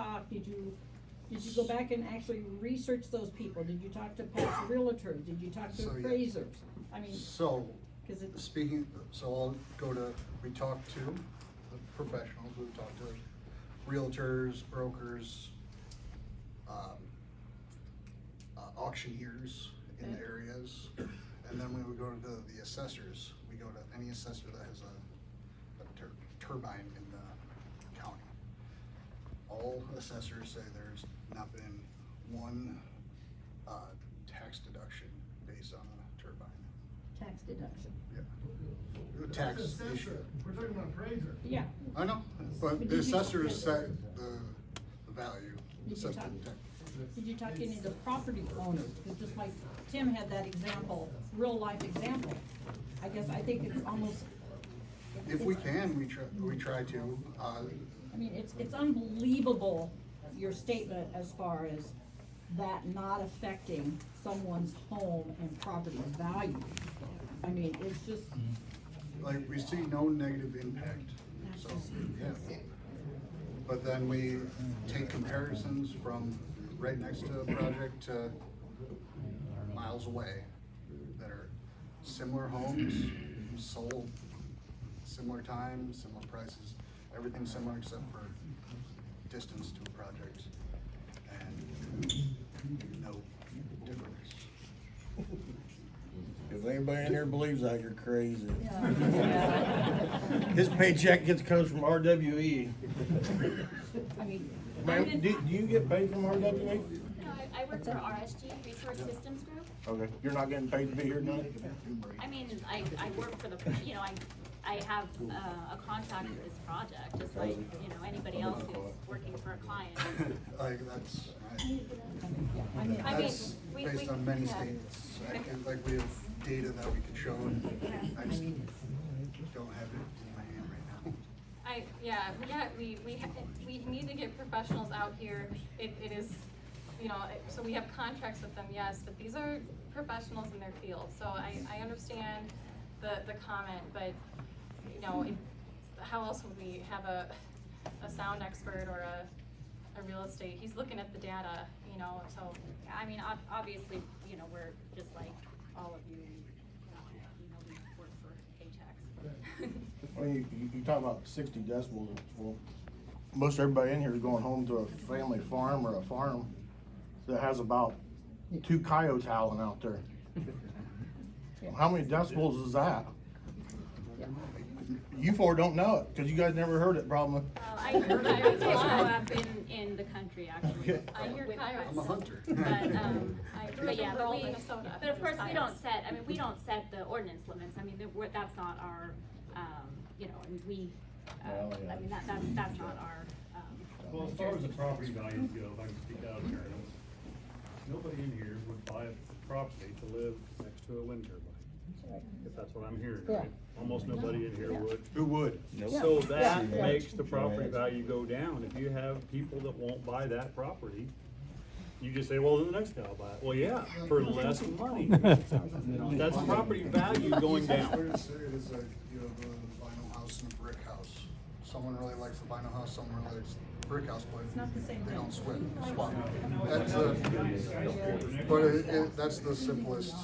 S21: go back and actually research those people? Did you talk to past realtors? Did you talk to
S16: So, yeah.
S21: appraisers? I mean,
S16: So,
S21: 'cause it-
S16: so I'll go to, we talked to the professionals, we talked to realtors, brokers, auctioneers in the areas. And then we would go to the assessors. We go to any assessor that has a turbine in the county. All assessors say there's not been one tax deduction based on a turbine.
S21: tax deduction.
S16: Yeah. Tax issue.
S1: We're talking about appraiser.
S21: Yeah.
S16: I know, but the assessors set the value.
S21: Did you
S16: set
S21: talk,
S16: the tax.
S21: did you talk to any of the property owners? Because just like Tim had that example, real life example, I guess I think it's almost.
S16: If we can, we try to.
S21: I mean, it's unbelievable, your statement as far as that not affecting someone's home and property value. I mean, it's just.
S16: Like, we see no negative impact, so, yeah. But then we take comparisons from right next to a project to miles away that are similar homes, sold similar times, similar prices, everything similar except for distance to a project, and no difference.
S19: If anybody in here believes that, you're crazy. His paycheck comes from RWE.
S21: I mean.
S19: Ma'am, do you get paid from RWE?
S9: No, I work for RSG, Resource Systems Group.
S19: Okay, you're not getting paid to be here tonight?
S9: I mean, I work for the, you know, I have a contract for this project, just like, you know, anybody else who's working for a client.
S16: Like, that's,
S21: I mean,
S16: that's
S9: we-
S16: based on many
S9: yeah.
S16: states. Like, we have data that we could show, and I just don't have it in my hand right now.
S5: We need to get professionals out here. It is, you know, so we have contracts with them, yes, but these are professionals in their field. So I understand the comment, but, you know, how else would we have a sound expert or a real estate? He's looking at the data, you know, so.
S9: I mean, obviously, you know, we're just like all of you, we work for paychecks.
S19: Well, you talk about 60 decibels, well, most everybody in here is going home to a family farm or a farm that has about 2 coyotes howling out there. How many decibels is that? You four don't know it, because you guys never heard it probably.
S9: I hear coyotes grow up in the country, actually.
S5: I hear coyotes.
S16: I'm a hunter.
S9: But yeah,
S5: rural
S9: but
S5: Minnesota.
S9: but of course,
S5: There's
S9: we don't
S5: coyotes.
S9: set, I mean, we don't set the ordinance limits. I mean, that's not our, you know, and we, I mean, that's not our,
S20: Well, as far as the property values go, if I can speak out here, nobody in here would buy a property to live next to a wind turbine. If that's what I'm hearing, right? Almost nobody in here would.
S19: Who would?
S20: So that makes the property value go down. If you have people that won't buy that property, you just say, well, then the next guy will buy it. Well, yeah, for less money. That's property value going down.
S16: It is a, you know, the final house and a brick house. Someone really likes the vinyl house, someone really likes the brick house, but
S21: not the same
S16: they
S21: thing.
S16: don't swap. That's the simplest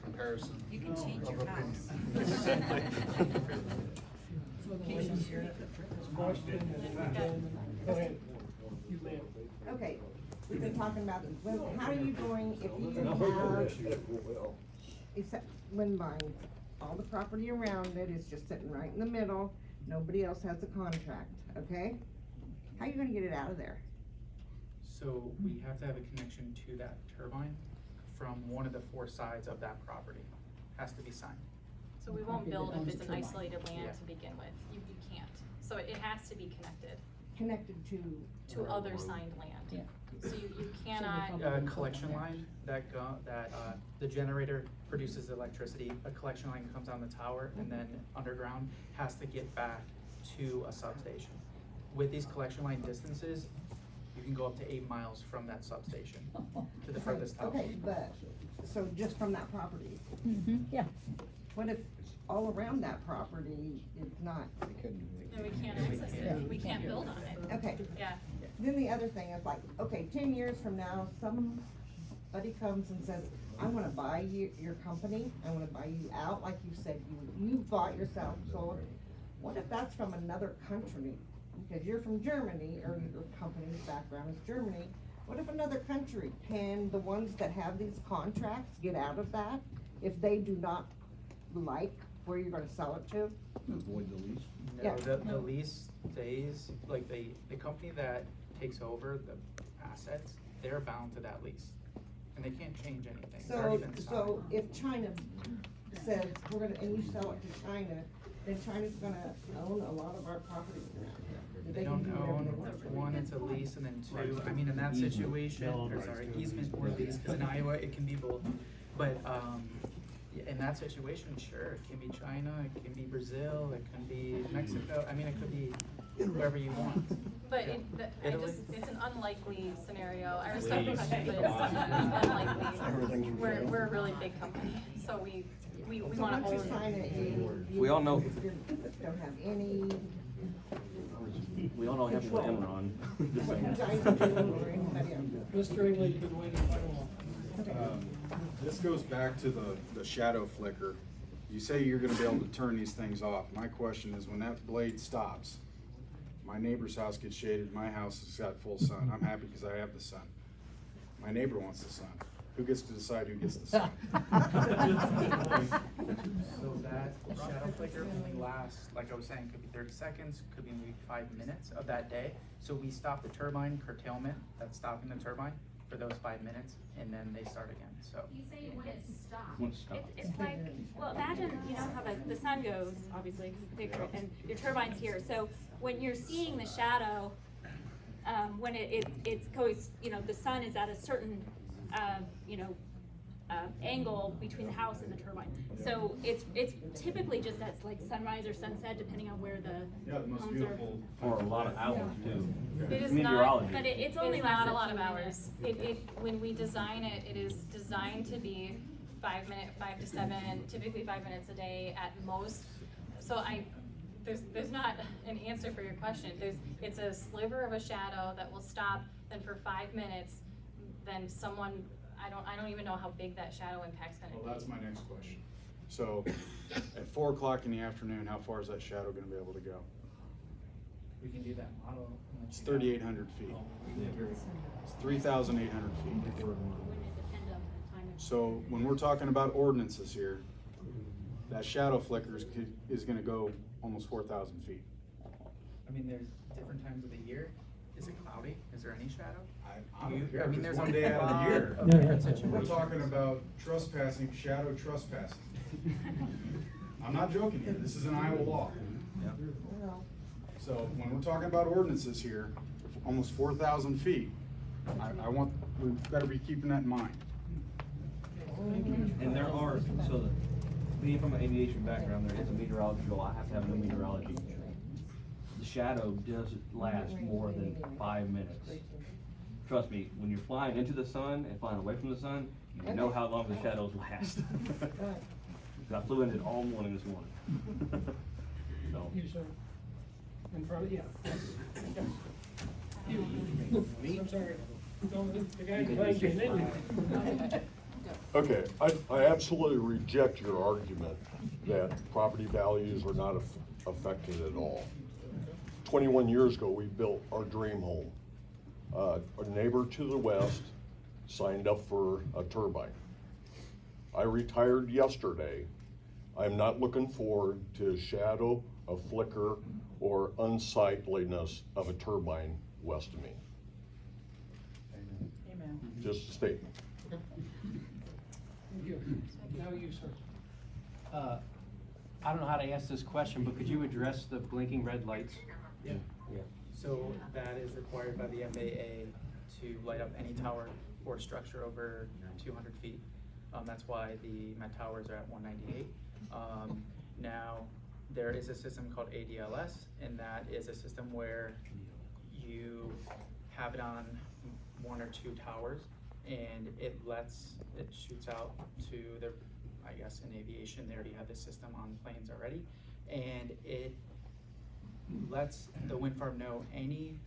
S16: comparison
S21: You can change
S16: of
S21: your
S16: opinion.
S3: Go ahead. You may.
S6: Okay, we've been talking about, how are you going if you have, except wind vines, all the property around it is just sitting right in the middle, nobody else has a contract, okay? How are you gonna get it out of there?
S4: So we have to have a connection to that turbine from one of the 4 sides of that property. Has to be signed.
S5: So we won't build if it's an isolated land
S4: Yeah.
S5: to begin with. You can't. So it has to be connected
S6: Connected
S5: to other signed land.
S21: Yeah.
S5: So you cannot.
S4: A collection line that the generator produces the electricity, a collection line comes on the tower and then underground has to get back to a substation. With these collection line distances, you can go up to 8 miles from that substation to the furthest tower.
S6: Okay, but, so just from that property,
S21: Yeah.
S6: what if all around that property is not?
S5: Then we can't access it. We can't build on it.
S6: Okay.
S5: Yeah.
S6: Then the other thing is like, okay, 10 years from now, somebody comes and says, I wanna buy your company, I wanna buy you out, like you said, you bought yourself, sold. What if that's from another country? Because you're from Germany, or your company's background is Germany. What if another country, can the ones that have these contracts get out of that if they do not like where you're gonna sell it to?
S19: Avoid the lease.
S6: Yeah.
S4: No, the lease stays, like the company that takes over the assets, they're bound to that lease. And they can't change anything. It's already been signed.
S6: So if China says, we're gonna, and you sell it to China, then China's gonna own a lot of our property.
S4: They don't own, one, it's a lease, and then 2, I mean, in that situation, or sorry, easement or lease, because in Iowa, it can be both. But, yeah, in that situation, sure, it can be China, it can be Brazil, it can be Mexico, I mean, it could be whoever you want.
S5: But
S4: Italy?
S5: it's an unlikely scenario. I respect the question, but it's unlikely. We're a really big company, so we wanna
S6: Once you
S5: own
S6: sign
S5: it.
S6: it,
S15: We all know.
S6: don't have any.
S15: We all know it happens with Enron. Just
S6: What you
S15: saying.
S6: guys do or anybody else.
S3: Mr. Ingley, you've been waiting so long.
S22: This goes back to the shadow flicker. You say you're gonna be able to turn these things off. My question is, when that blade stops, my neighbor's house gets shaded, my house has got full sun. I'm happy because I have the sun. My neighbor wants the sun. Who gets to decide who gets the sun?
S4: So that shadow flicker only lasts, like I was saying, could be 30 seconds, could be maybe 5 minutes of that day. So we stop the turbine curtailment, that's stopping the turbine for those 5 minutes, and then they start again, so.
S9: You say when it stops.
S15: When it stops.
S9: It's like, well, imagine, you know, how the sun goes, obviously, picture it, and your turbine's here. So when you're seeing the shadow, when it goes, you know, the sun is at a certain, you know, angle between the house and the turbine. So it's typically just that's like sunrise or sunset, depending on where the
S22: Yeah, the most
S9: homes
S22: beautiful.
S15: For a lot of hours too.
S5: It is
S15: Meteorology.
S5: not,
S9: But it's only
S5: not
S9: lasts
S5: a
S9: a
S5: lot of
S9: few
S5: hours. When we design it, it is designed to be 5 to 7, typically 5 minutes a day at most. So there's not an answer for your question. It's a sliver of a shadow that will stop, then for 5 minutes, then someone, I don't even know how big that shadow impact's gonna be.
S22: Well, that's my next question. So, at 4 o'clock in the afternoon, how far is that shadow gonna be able to go?
S4: We can do that model.
S22: It's 3,800 feet. It's 3,800 feet.
S9: Wouldn't it depend on the time of?
S22: So, when we're talking about ordinances here, that shadow flicker is gonna go almost 4,000 feet.
S4: I mean, there's different times of the year. Is it cloudy? Is there any shadow?
S22: I don't care
S4: I
S22: if
S4: mean,
S22: it's
S4: there's
S22: one
S4: a
S22: day out of the
S4: lot
S22: year.
S4: of different
S22: We're
S4: situations.
S22: talking about trespassing, shadow trespassing. I'm not joking here, this is an Iowa law. So when we're talking about ordinances here, almost 4,000 feet, we better be keeping that in mind.
S15: And there are, so being from an aviation background, there is a meteorology rule, I have to have no meteorology. The shadow doesn't last more than 5 minutes. Trust me, when you're flying into the sun and flying away from the sun, you know how long the shadows last. I flew in it all morning this morning.
S3: You, sir. In front of, yeah. Yes. Yes. You. I'm sorry. No, the guy behind you, then you.
S10: Okay, I absolutely reject your argument that property values are not affected at all. 21 years ago, we built our dream home. A neighbor to the west signed up for a turbine. I retired yesterday. I'm not looking forward to a shadow, a flicker, or unsightliness of a turbine west of me.
S21: Amen.
S10: Just a statement.
S3: Thank you. Now you, sir.
S11: I don't know how to ask this question, but could you address the blinking red lights?
S3: Yeah.
S11: Yeah.
S4: So that is required by the FAA to light up any tower or structure over 200 feet. That's why my towers are at 198. Now, there is a system called ADLS, and that is a system where you have it on 1 or 2 towers, and it shoots out to the, I guess in aviation, they already have this system on planes already, and it lets the wind farm know any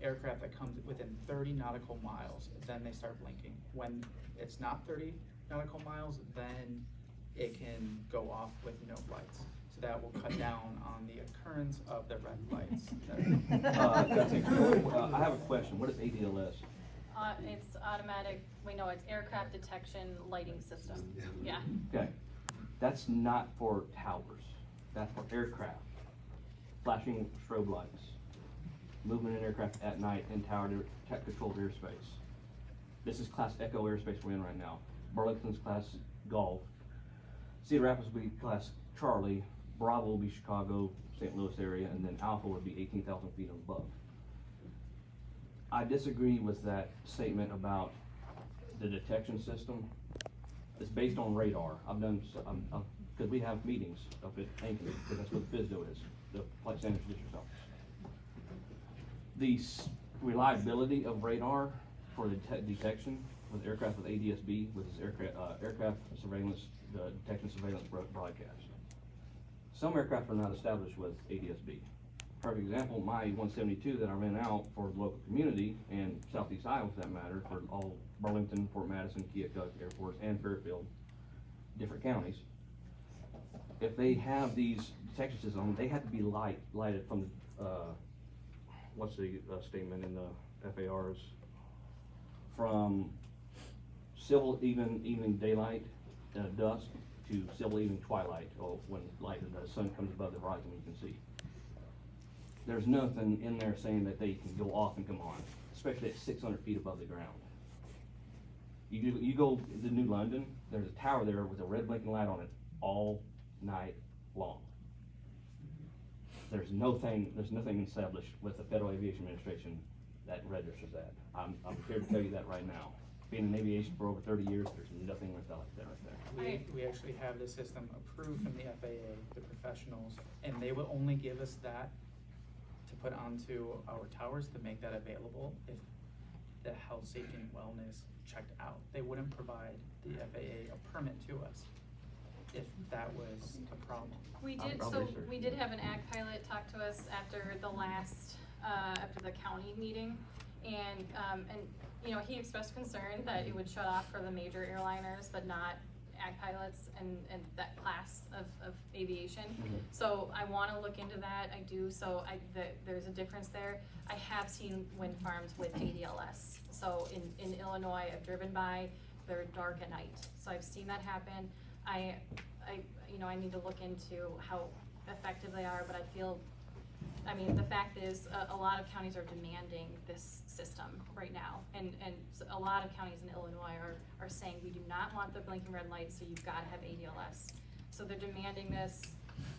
S4: aircraft that comes within 30 nautical miles, then they start blinking. When it's not 30 nautical miles, then it can go off with no lights. So that will cut down on the occurrence of the red lights.
S15: I have a question. What is ADLS?
S5: It's automatic, we know it's aircraft detection lighting system, yeah.
S15: Okay, that's not for towers. That's for aircraft. Flashing strobe lights. Movement in aircraft at night in tower controlled airspace. This is Class Echo airspace we're in right now. Burlington's Class Golf. Cedar Rapids will be Class Charlie. Bravo will be Chicago, St. Louis area, and then Alpha would be 18,000 feet and above. I disagree with that statement about the detection system. It's based on radar. I've done, because we have meetings up at Ankeny, because that's what the FSDO is, the Flight Standards District Office. The reliability of radar for the detection with aircraft with ADSB, which is aircraft surveillance, the detection surveillance broadcast. Some aircraft are not established with ADSB. Perfect example, my 172 that I ran out for the local community and Southeast Iowa for that matter, for all Burlington, Fort Madison, Keokuk airports, and Fairfield, different counties. If they have these detection systems, they have to be lighted from what's the statement in the FARs? From civil evening daylight, dusk, to civil evening twilight, or when the sun comes above the horizon, you can see. There's nothing in there saying that they can go off and come on, especially at 600 feet above the ground. You go to New London, there's a tower there with a red blinking light on it all night long. There's nothing established with the Federal Aviation Administration that registers that. I'm here to tell you that right now. Being in aviation for over 30 years, there's nothing like that right there.
S4: We actually have this system approved from the FAA, the professionals, and they will only give us that to put onto our towers to make that available if the health, safety, and wellness checked out. They wouldn't provide the FAA a permit to us if that was a problem.
S5: We did have an ag pilot talk to us after the last, after the county meeting, and you know, he expressed concern that it would shut off for the major airliners, but not ag pilots and that class of aviation.
S15: Mm-hmm.
S5: So I wanna look into that, I do, so there's a difference there. I have seen wind farms with ADLS. So in Illinois, I've driven by, they're dark at night. So I've seen that happen. You know, I need to look into how effective they are, but I feel, I mean, the fact is, a lot of counties are demanding this system right now. And a lot of counties in Illinois are saying, we do not want the blinking red lights, so you've gotta have ADLS. So they're demanding this,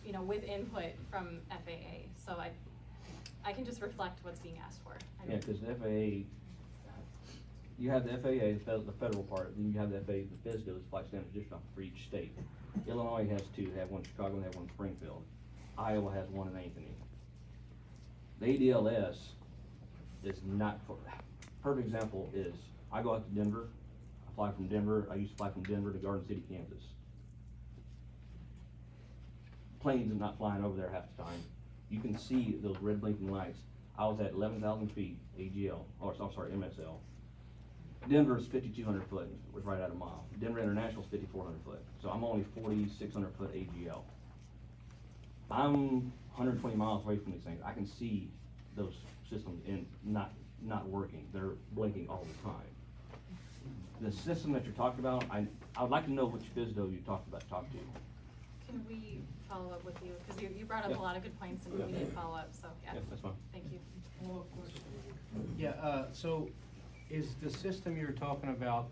S5: you know, with input from FAA. So I can just reflect what's being asked for.
S15: Yeah, because the FAA, you have the FAA, the federal part, then you have the FAA, the FSDO, the Flight Standards District Office for each state. Illinois has 2, they have one in Chicago and they have one in Springfield. Iowa has one in Ankeny. The ADLS is not for, perfect example is, I go out to Denver, I fly from Denver, I used to fly from Denver to Garden City, Kansas. planes are not flying over there half the time. You can see those red blinking lights. I was at 11,000 feet, AGL, or I'm sorry, MSL. Denver's 5,200 foot, was right at a mile. Denver International's 5,400 foot, so I'm only 4,600 foot AGL. I'm 120 miles away from these things. I can see those systems not working. They're blinking all the time. The system that you're talking about, I would like to know which FISDO you talked to.
S5: Can we follow up with you? Because you brought up
S15: Yeah.
S5: a lot of good points and
S15: Yeah.
S5: we need to follow up, so yeah.
S15: Yeah, that's fine.
S5: Thank you.
S11: Yeah, so is the system you're talking about,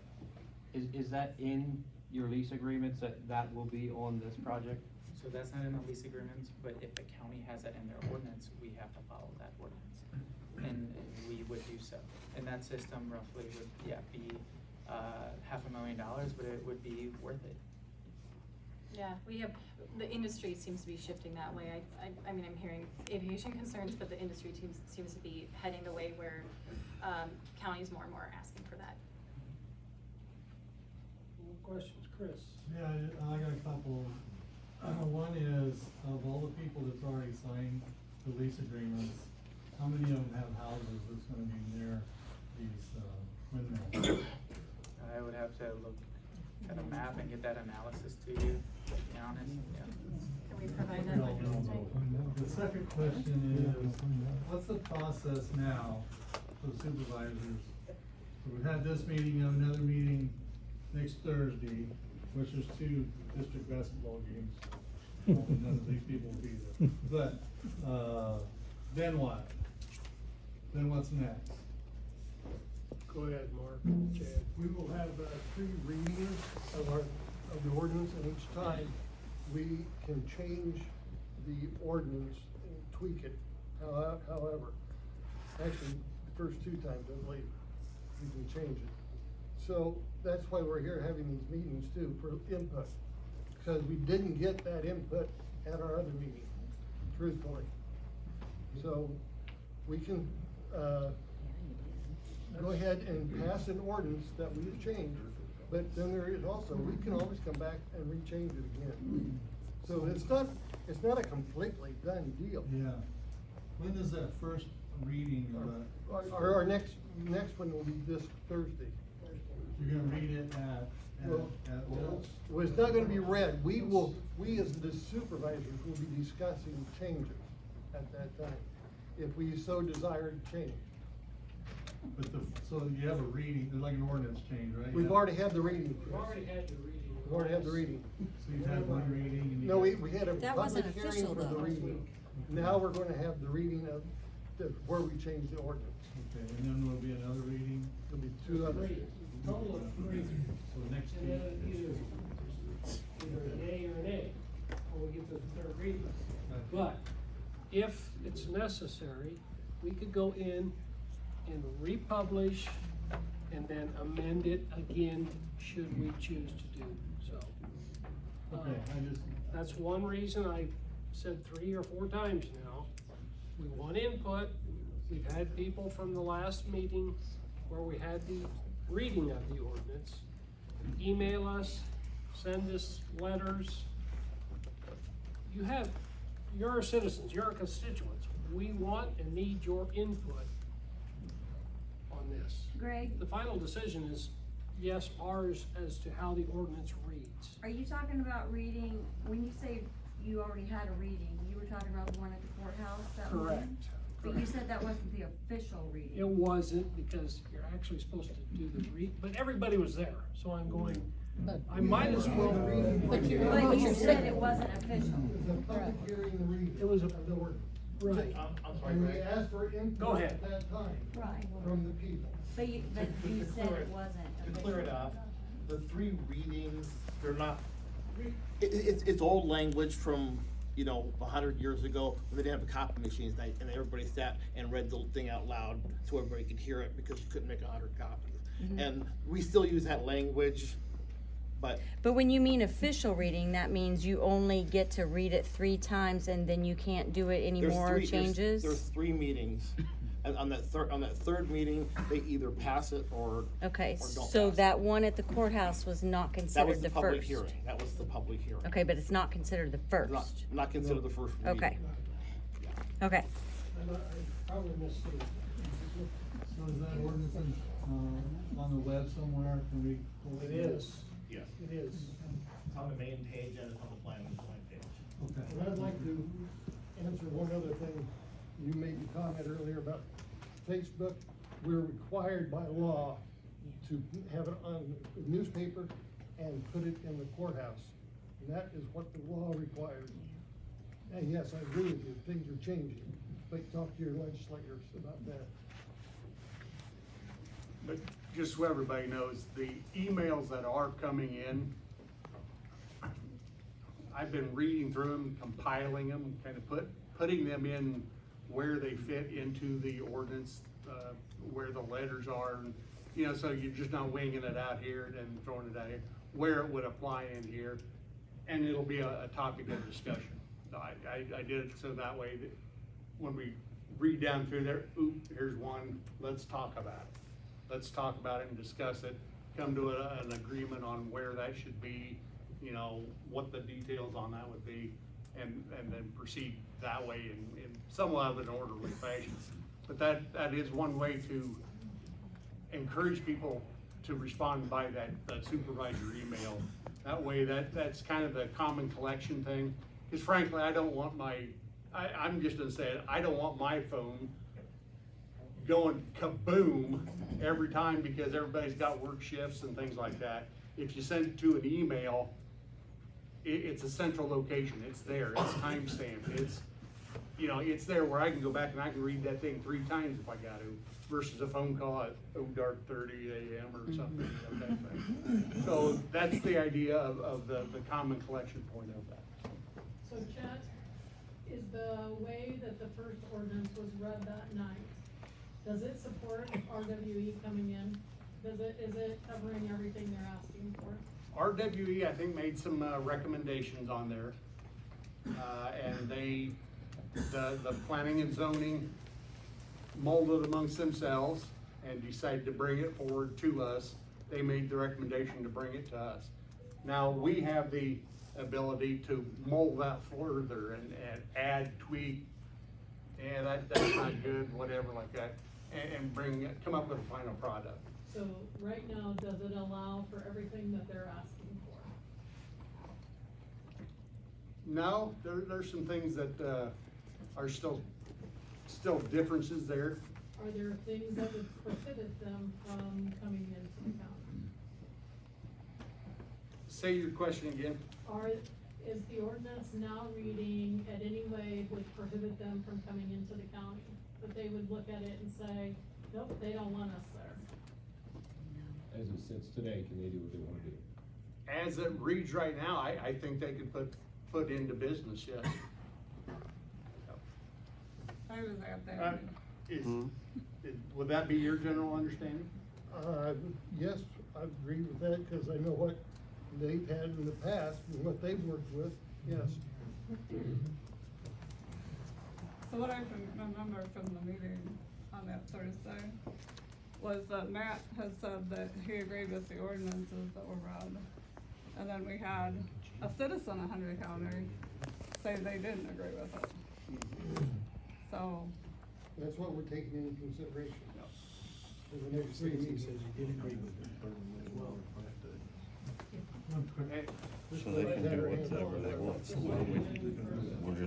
S11: is that in your lease agreements that will be on this project?
S2: So that's not in the lease agreement, but if the county has it in their ordinance, we have to follow that ordinance. And we would do so. And that system roughly would, be $500,000, but it would be worth it.
S5: Yeah, the industry seems to be shifting that way. I mean, I'm hearing aviation concerns, but the industry seems to be heading the way where counties more and more are asking for that.
S3: Questions, Chris?
S14: Yeah, I got a couple. One is, of all the people that's already signed the lease agreements, how many of them have houses that's gonna be near these windmills?
S2: I would have to look at a map and get that analysis to you, to be honest, yeah.
S5: Can we provide that with you?
S14: The second question is, what's the process now for the supervisors? So we've had this meeting, have another meeting next Thursday, which is 2 district basketball games. None of these people will be there. But, then what? Then what's next?
S3: Go ahead, Mark, Chad.
S23: We will have 3 readings of the ordinance, and each time we can change the ordinance and tweak it. However, actually, the first 2 times, I believe, we can change it. So that's why we're here having these meetings too, for input, because we didn't get that input at our other meeting, truthfully. So we can, go ahead and pass an ordinance that we have changed, but then there is also, we can always come back and rechange it again. So it's not a completely done deal.
S14: Yeah. When is that first reading of that?
S23: Our next one will be this Thursday.
S14: You're gonna read it at Lowell's?
S23: Well, it's not gonna be read. We as the supervisors will be discussing changes at that time, if we so desire to change.
S14: But so you have a reading, like an ordinance change, right?
S23: We've already had the reading.
S3: We've already had the reading.
S23: We've already had the reading.
S14: So you've had one reading and you.
S23: No, we had a
S21: That
S23: public
S21: wasn't
S23: hearing
S21: official,
S23: for the
S21: though.
S23: reading. Now we're gonna have the reading of where we changed the ordinance.
S14: Okay, and then there'll be another reading?
S23: There'll be 2 others.
S3: Total of 3.
S14: So next
S3: And then
S14: week.
S3: either a yay or an A, when we get to the 3rd reading. But if it's necessary, we could go in and republish and then amend it again, should we choose to do so.
S14: Okay,
S3: That's one reason I said 3 or 4 times now. We want input. We've had people from the last meeting where we had the reading of the ordinance email us, send us letters. You're our citizens, you're our constituents. We want and need your input on this.
S18: Greg?
S3: The final decision is, yes, ours as to how the ordinance reads.
S18: Are you talking about reading, when you say you already had a reading, you were talking about the one at the courthouse, that one?
S3: Correct.
S18: But you said that wasn't the official reading.
S3: It wasn't, because you're actually supposed to do the read, but everybody was there, so I'm going, I might as well.
S18: But you said it wasn't official.
S23: It was a public hearing reading.
S3: It was a,
S23: of the ordinance.
S3: right.
S12: I'm sorry,
S23: And we
S12: Greg.
S23: asked for input
S3: Go ahead.
S23: at that time.
S18: Right.
S23: From the people.
S18: But you said it wasn't official.
S12: To clear it up, the 3 readings, they're not, it's old language from, 100 years ago, when they didn't have copy machines, and everybody sat and read the thing out loud so everybody could hear it, because you couldn't make 100 copies.
S24: Mhm.
S12: And we still use that language, but
S24: But when you mean official reading, that means you only get to read it 3 times and then you can't do it anymore, changes?
S12: There's 3 meetings, and on that third meeting, they either pass it or
S24: Okay,
S12: or don't
S24: so
S12: pass it.
S24: that one at the courthouse was not
S12: That was
S24: considered
S12: the
S24: the
S12: public
S24: first?
S12: hearing, that was the public hearing.
S24: Okay, but it's not considered the first.
S12: Not considered the first reading.
S24: Okay. Okay.
S3: I probably missed it.
S14: So is that ordinance on the web somewhere? Can we?
S3: It is.
S12: Yes.
S3: It is.
S12: It's on the main page and it's on the planning page.
S14: Okay.
S23: And I'd like to answer one other thing. You made the comment earlier about Facebook. We're required by law to have it on the newspaper and put it in the courthouse. And that is what the law requires. And yes, I agree with you, things are changing, but talk to your legislators about that.
S7: But just so everybody knows, the emails that are coming in, I've been reading through them, compiling them, kind of putting them in where they fit into the ordinance, where the letters are, and, you know, so you're just not winging it out here and throwing it out here, where it would apply in here, and it'll be a topic of discussion. I did it so that way that when we read down through there, here's one, let's talk about it. Let's talk about it and discuss it, come to an agreement on where that should be, you know, what the details on that would be, and then proceed that way in somewhat of an orderly fashion. But that is one way to encourage people to respond by that supervisor email. That way, that's kind of the common collection thing. Because frankly, I don't want I'm just gonna say it, I don't want my phone going kaboom every time because everybody's got work shifts and things like that. If you send it to an email, it's a central location, it's there, it's timestamped, it's, you know, it's there where I can go back and I can read that thing 3 times if I got to, versus a phone call at 30 a.m. or something, you know, that thing. So that's the idea of the common collection point of that.
S8: So Chet, is the way that the first ordinance was read that night, does it support RWE coming in? Is it covering everything they're asking for?
S7: RWE, I think, made some recommendations on there. And the planning and zoning molded amongst themselves and decided to bring it forward to us. They made the recommendation to bring it to us. Now, we have the ability to mold that further and add, tweak, and that's not good, whatever like that, and come up with a final product.
S8: So right now, does it allow for everything that they're asking for?
S7: No, there's some things that are still differences there.
S8: Are there things that would prohibit them from coming into the county?
S7: Say your question again.
S8: Is the ordinance now reading at any way would prohibit them from coming into the county? That they would look at it and say, nope, they don't want us there.
S13: As it sits today, can they do what they wanna do?
S7: As it reads right now, I think they could put into business, yes.
S17: I was out there.
S7: Would that be your general understanding?
S23: Yes, I agree with that, cause I know what they've had in the past and what they've worked with, yes.
S17: So what I can remember from the meeting on that Thursday was that Matt had said that he agreed with the ordinances that were read. And then we had a citizen of Henry County say they didn't agree with it. So.
S23: That's what we're taking into consideration for the next 3 meetings.
S19: Says you did agree with it as well.
S23: So they can do whatever they want, so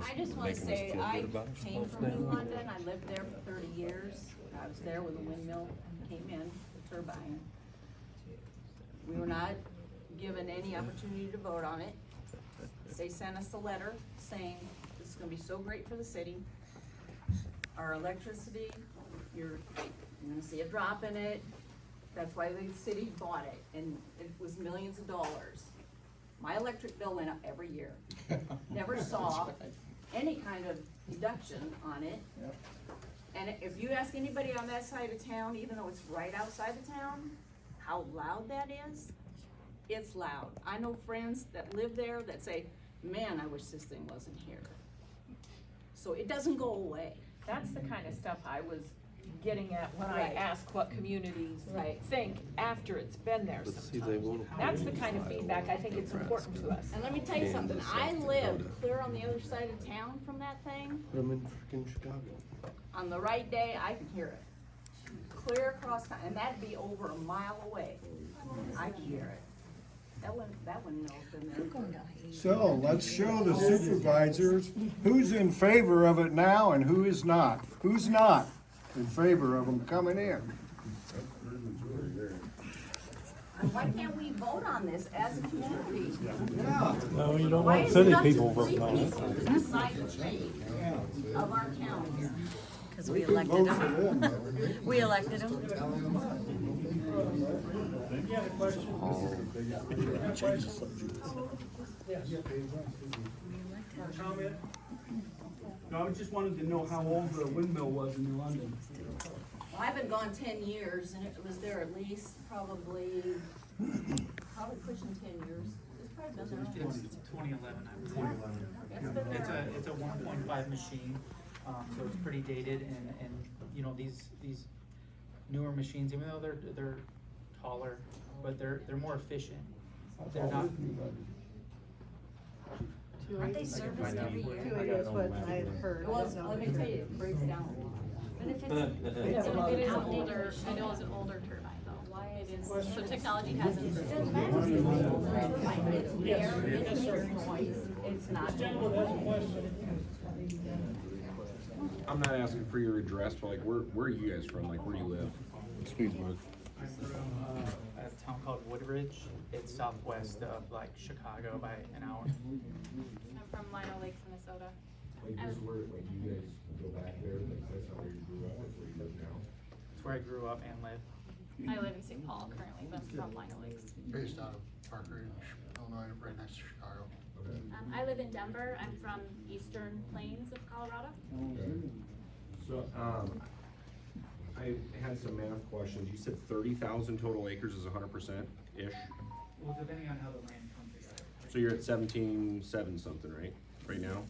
S24: I just wanna say, I came from New London, I lived there for 30 years. I was there when the windmill came in, the turbine. We were not given any opportunity to vote on it. They sent us a letter saying, this is gonna be so great for the city. Our electricity, you're gonna see a drop in it. That's why the city bought it, and it was millions of dollars. My electric bill went up every year. Never saw any kind of deduction on it.
S19: Yep.
S24: And if you ask anybody on that side of town, even though it's right outside the town, how loud that is, it's loud. I know friends that live there that say, man, I wish this thing wasn't here. So it doesn't go away. That's the kind of stuff I was
S1: getting at when I
S21: Right.
S1: ask what communities
S21: Right.
S1: think after it's been there sometimes. That's the kind of feedback I think it's important to us.
S9: And let me tell you something, I live clear on the other side of town from that thing.
S22: I'm in freaking Chicago.
S9: On the right day, I can hear it. Clear across town, and that'd be over a mile away. I can hear it. That one knows been there.
S19: So let's show the supervisors who's in favor of it now and who is not. Who's not in favor of them coming in?
S9: And why can't we vote on this as a community?
S14: No, you don't
S9: Why
S14: want
S9: is
S14: city
S9: it up to
S14: people
S9: three
S14: voting on it.
S9: people to decide the fate of our county?
S24: Cause we elected them. We elected them.
S3: You have a question? Yes. Comment?
S6: No, I just wanted to know how old the windmill was in New London.
S9: Well, I've been gone 10 years, and it was there at least probably pushing 10 years. It's probably been there.
S2: It's 2011, I would say. It's a 1.5 machine, so it's pretty dated, and you know, these newer machines, even though they're taller, but they're more efficient. They're not.
S24: Aren't they serviced every year?
S9: Is what I've heard. Well, let me tell you, it breaks down a lot.
S24: But if
S5: It is an older, I know it's an older turbine though. Why it is, the technology hasn't.
S9: It's there, it hears noise, it's not.
S13: I'm not asking for your address, but like, where are you guys from? Like, where do you live?
S22: Speedsburg.
S2: I'm from a town called Woodridge. It's southwest of like Chicago by an hour.
S5: I'm from Lino Lakes, Minnesota.
S13: Like, this is where, like, you guys go back there, like, that's not where you grew up, that's where you live now?
S2: It's where I grew up and live.
S5: I live in St. Paul currently, but I'm from Lino Lakes.
S16: Based out of Park Ridge, Illinois, right next to Chicago.
S9: I live in Denver, I'm from eastern plains of Colorado.
S13: So, I had some math questions. You said 30,000 total acres is 100%-ish?
S2: Well, depending on how the land comes together.
S13: So you're at 17.7 something, right now?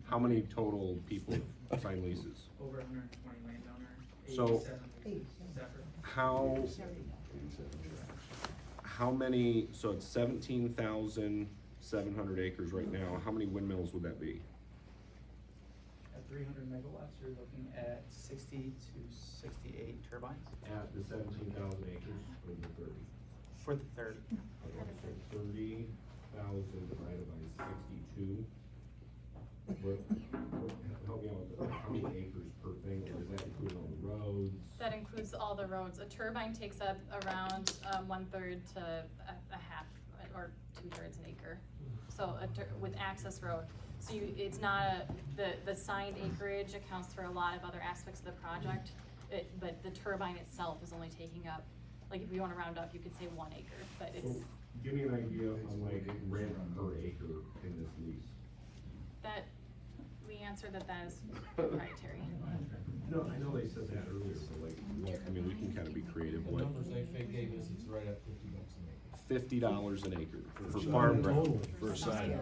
S13: How many total people sign leases?
S2: Over 120 landowner.
S13: So,
S2: 87 separate.
S13: how many, so it's 17,700 acres right now, how many windmills would that be?
S2: At 300 megawatts, you're looking at 60 to 68 turbines.
S13: At the 17,000 acres or the 30?
S2: For the 30.
S13: Okay, so 30,000 divided by 62. Help me out with how many acres per thing, or does that include all the roads?
S5: That includes all the roads. A turbine takes up around 1/3 to a half or 2/3 an acre. So with access road, so it's not the signed acreage accounts for a lot of other aspects of the project. But the turbine itself is only taking up, like if you want to round up, you could say 1 acre, but it's.
S13: So, give me an idea on like rent per acre in this lease.
S5: That, we answered that is proprietary.
S13: No, I know they said that earlier, but like, what, I mean, we can kind of be creative,
S20: The
S13: what?
S20: numbers they gave us, it's right at $50 an acre.
S13: $50 an acre for farm ground.
S10: For a side.
S2: You're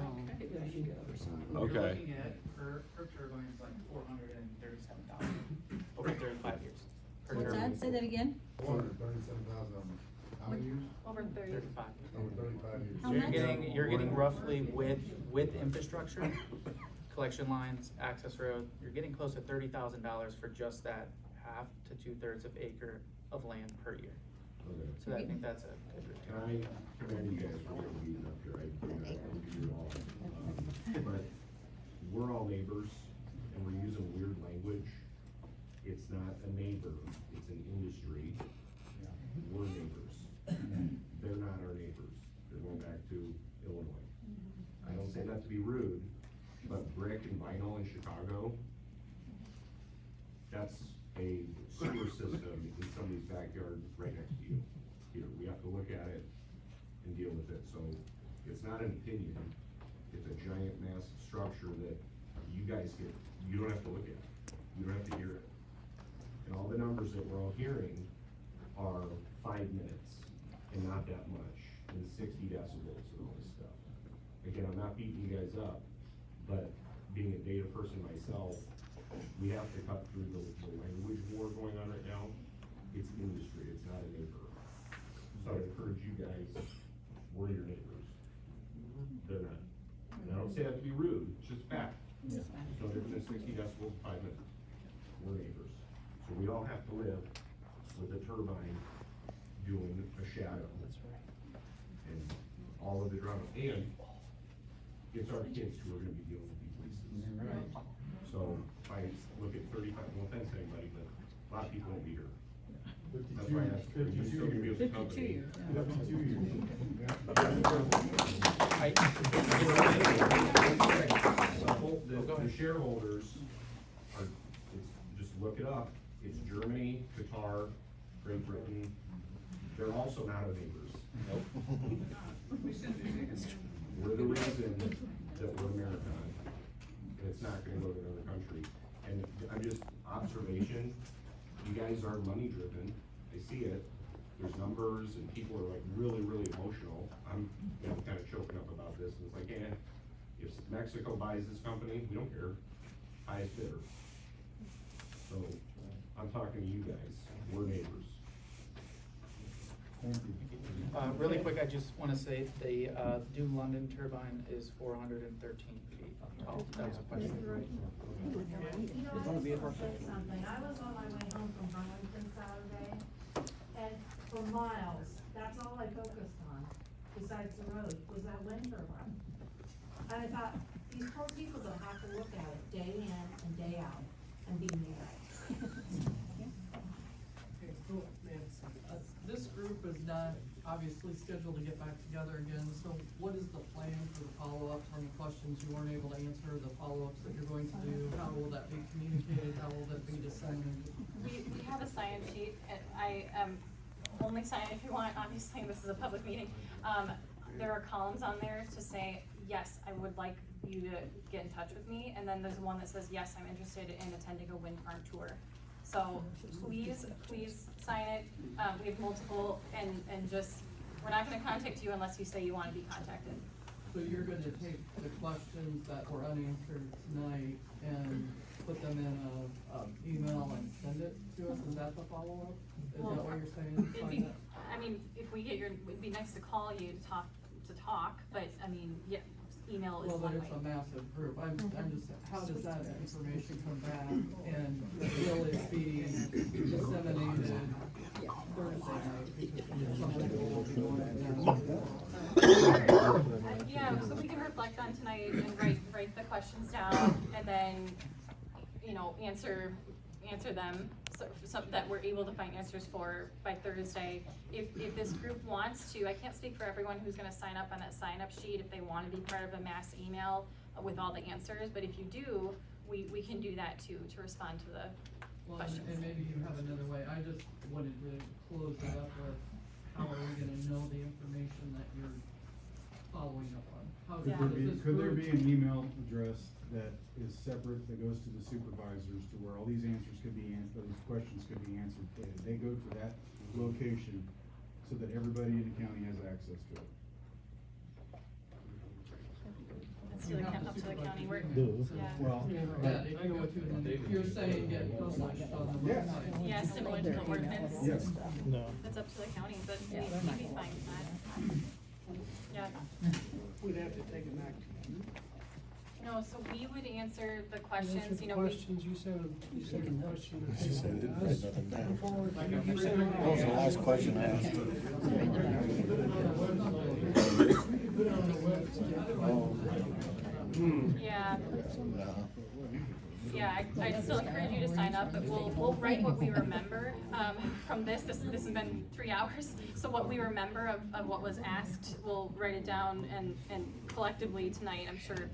S13: Okay.
S2: looking at per turbine is like $437,000 over 35 years. Per
S21: What's
S2: turbine.
S21: that? Say that again?
S16: 437,000, how many years?
S5: Over 30.
S2: 35.
S16: Over 35 years.
S2: So you're getting roughly with infrastructure, collection lines, access road, you're getting close to $30,000 for just that half to 2/3 of acre of land per year.
S13: Okay.
S2: So I think that's a good return.
S13: Can I commend you guys for getting beaten up here, I don't do it all. But we're all neighbors, and we're using weird language. It's not a neighbor, it's an industry. We're neighbors. They're not our neighbors, they're going back to Illinois. I don't say that to be rude, but brick and vinyl in Chicago, that's a sewer system in somebody's backyard right next to you. Here, we have to look at it and deal with it, so it's not an opinion, it's a giant mass structure that you guys get, you don't have to look at, you don't have to hear it. And all the numbers that we're all hearing are 5 minutes, and not that much, and 60 decibels and all this stuff. Again, I'm not beating you guys up, but being a data person myself, we have to cut through the language war going on right now. It's industry, it's not a neighbor. So I encourage you guys, we're your neighbors. They're not. And I don't say that to be rude, it's just fact. It's no different than 60 decibels, 5 minutes. We're neighbors. So we all have to live with a turbine doing a shadow. That's right. And all of the drama. And it's our kids who are gonna be dealing with these leases.
S22: Right.
S13: So if I look at 35, no offense to anybody, but a lot of people won't be here. That's
S14: 52
S13: why I asked, are you still gonna be with the company?
S14: 52 years.
S13: The shareholders are, just look it up, it's Germany, Qatar, Great Britain, they're also not our neighbors. We're the reason that we're America, and it's not gonna go to another country. And I'm just, observation, you guys are money driven, I see it, there's numbers and people are like really, really emotional. I'm, kind of choking up about this, and it's like, if Mexico buys this company, we don't care, highest bidder. So, I'm talking to you guys, we're neighbors.
S2: Really quick, I just wanna say the, Dune London turbine is 413 feet tall. That was a question.
S8: You know, I just wanna say something, I was on my way home from Burlington Saturday, and for miles, that's all I focused on, besides the road, was that wind turbine. And I thought, these poor people that have to look at it day in and day out, and be mad.
S4: Okay, cool, this group is not obviously scheduled to get back together again, so what is the plan for the follow-ups on the questions you weren't able to answer, the follow-ups that you're going to do? How will that be communicated? How will that be disseminated?
S5: We have a sign-in sheet, and I, only sign if you want, obviously, this is a public meeting. There are columns on there to say, yes, I would like you to get in touch with me, and then there's one that says, yes, I'm interested in attending a wind farm tour. So please sign it. We have multiple, and just, we're not gonna contact you unless you say you wanna be contacted.
S4: So you're gonna take the questions that were unanswered tonight and put them in a email and send it to us? Is that the follow-up? Is that what you're saying?
S5: It'd be, I mean, if we get it'd be nice to call you to talk, but I mean, yeah, email is
S4: Well,
S5: one
S4: but
S5: way.
S4: it's a massive group. I'm just, how does that information come back, and will it be disseminated Thursday night? Because some people will be going
S5: Yeah, so we can reflect on tonight and write the questions down, and then, answer them, so that we're able to find answers for by Thursday. If this group wants to, I can't speak for everyone who's gonna sign up on that sign-up sheet, if they wanna be part of a mass email with all the answers, but if you do, we can do that too, to respond to the questions.
S4: And maybe you have another way. I just wanted to close it up with, how are we gonna know the information that you're following up on? How does this
S22: Could there
S4: group-
S22: be an email address that is separate, that goes to the supervisors, to where all these answers could be answered, these questions could be answered? They go to that location so that everybody in the county has access to it.
S5: Up to the county, we're,
S22: Well,
S4: Yeah, they can go to, you're saying get published on the
S22: Yes.
S4: website.
S5: yeah, similar to the ordinance.
S22: Yes.
S5: That's up to the county, but we'd be fine with that. Yeah.
S3: We'd have to take it back to you.
S5: No, so we would answer the
S3: Answer
S5: questions,
S3: the
S5: we.
S3: questions, you sent a question.
S19: She said, didn't write nothing down.
S3: Forward,
S19: That
S3: you sent it.
S19: was the last question I asked.
S5: Yeah. Yeah, I'd still encourage you to sign up, but we'll write what we remember, from this has been 3 hours. So what we remember of what was asked, we'll write it down, and collectively tonight, I'm sure,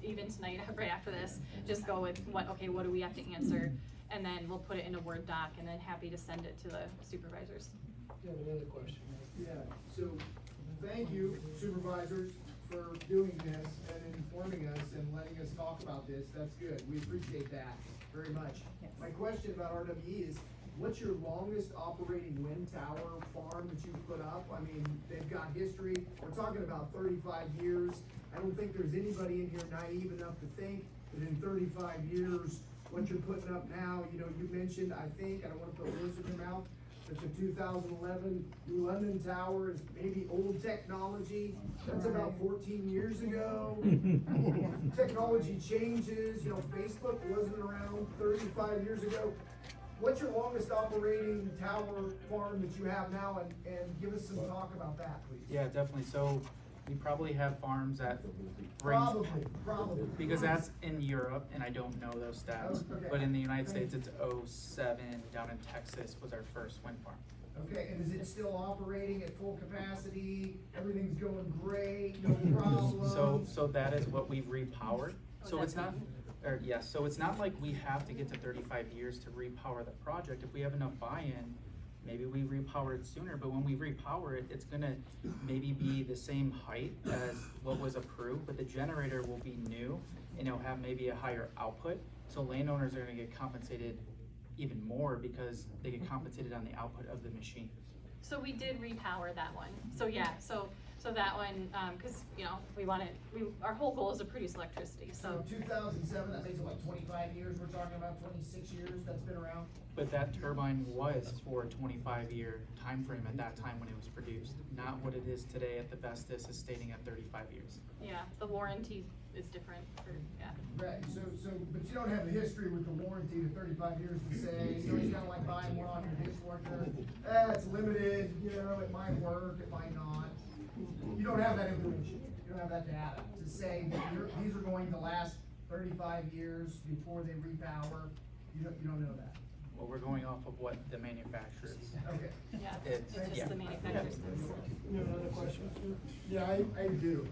S5: even tonight, right after this, just go with what do we have to answer? And then we'll put it in a Word doc, and then happy to send it to the supervisors.
S3: You have another question.
S11: Yeah, so thank you supervisors for doing this and informing us and letting us talk about this. That's good. We appreciate that very much. My question about RWE is, what's your longest operating wind tower farm that you've put up? I mean, they've got history. We're talking about 35 years. I don't think there's anybody in here naive enough to think that in 35 years, what you're putting up now. You know, you mentioned, I think, I don't wanna put words in your mouth, that the 2011 New London Tower is maybe old technology. That's about 14 years ago. Technology changes, you know, Facebook wasn't around 35 years ago. What's your longest operating tower farm that you have now, and give us some talk about that, please?
S2: Yeah, definitely. So we probably have farms that bring.
S11: Probably.
S2: Because that's in Europe, and I don't know those stats,
S11: Okay.
S2: but in the United States, it's 07, down in Texas was our first wind farm.
S11: Okay, and is it still operating at full capacity? Everything's going great, no problems?
S2: So that is what we've repowered. So it's not, so it's not like we have to get to 35 years to repower the project. If we have enough buy-in, maybe we repower it sooner, but when we repower it, it's gonna maybe be the same height as what was approved, but the generator will be new and it'll have maybe a higher output. So landowners are gonna get compensated even more because they get compensated on the output of the machine.
S5: So we did repower that one. So yeah, so that one, cause you know, our whole goal is to produce electricity, so.
S11: 2007, that makes it what, 25 years? We're talking about 26 years that's been around?
S2: But that turbine was for a 25-year time frame at that time when it was produced, not what it is today at the Vestas is stating at 35 years.
S5: Yeah, the warranty is different for, yeah.
S11: Right, so, but you don't have a history with the warranty to 35 years to say, you know, it's kinda like buying one on your dishwasher. It's limited, you know, it might work, it might not. You don't have that information, you don't have that data to say that these are going to last 35 years before they repower. You don't know that.
S2: Well, we're going off of what the manufacturers.
S11: Okay.
S5: Yeah,
S2: It's-
S5: it's
S2: yeah.
S5: just the manufacturers.
S3: You have another question?
S16: Yeah, I do.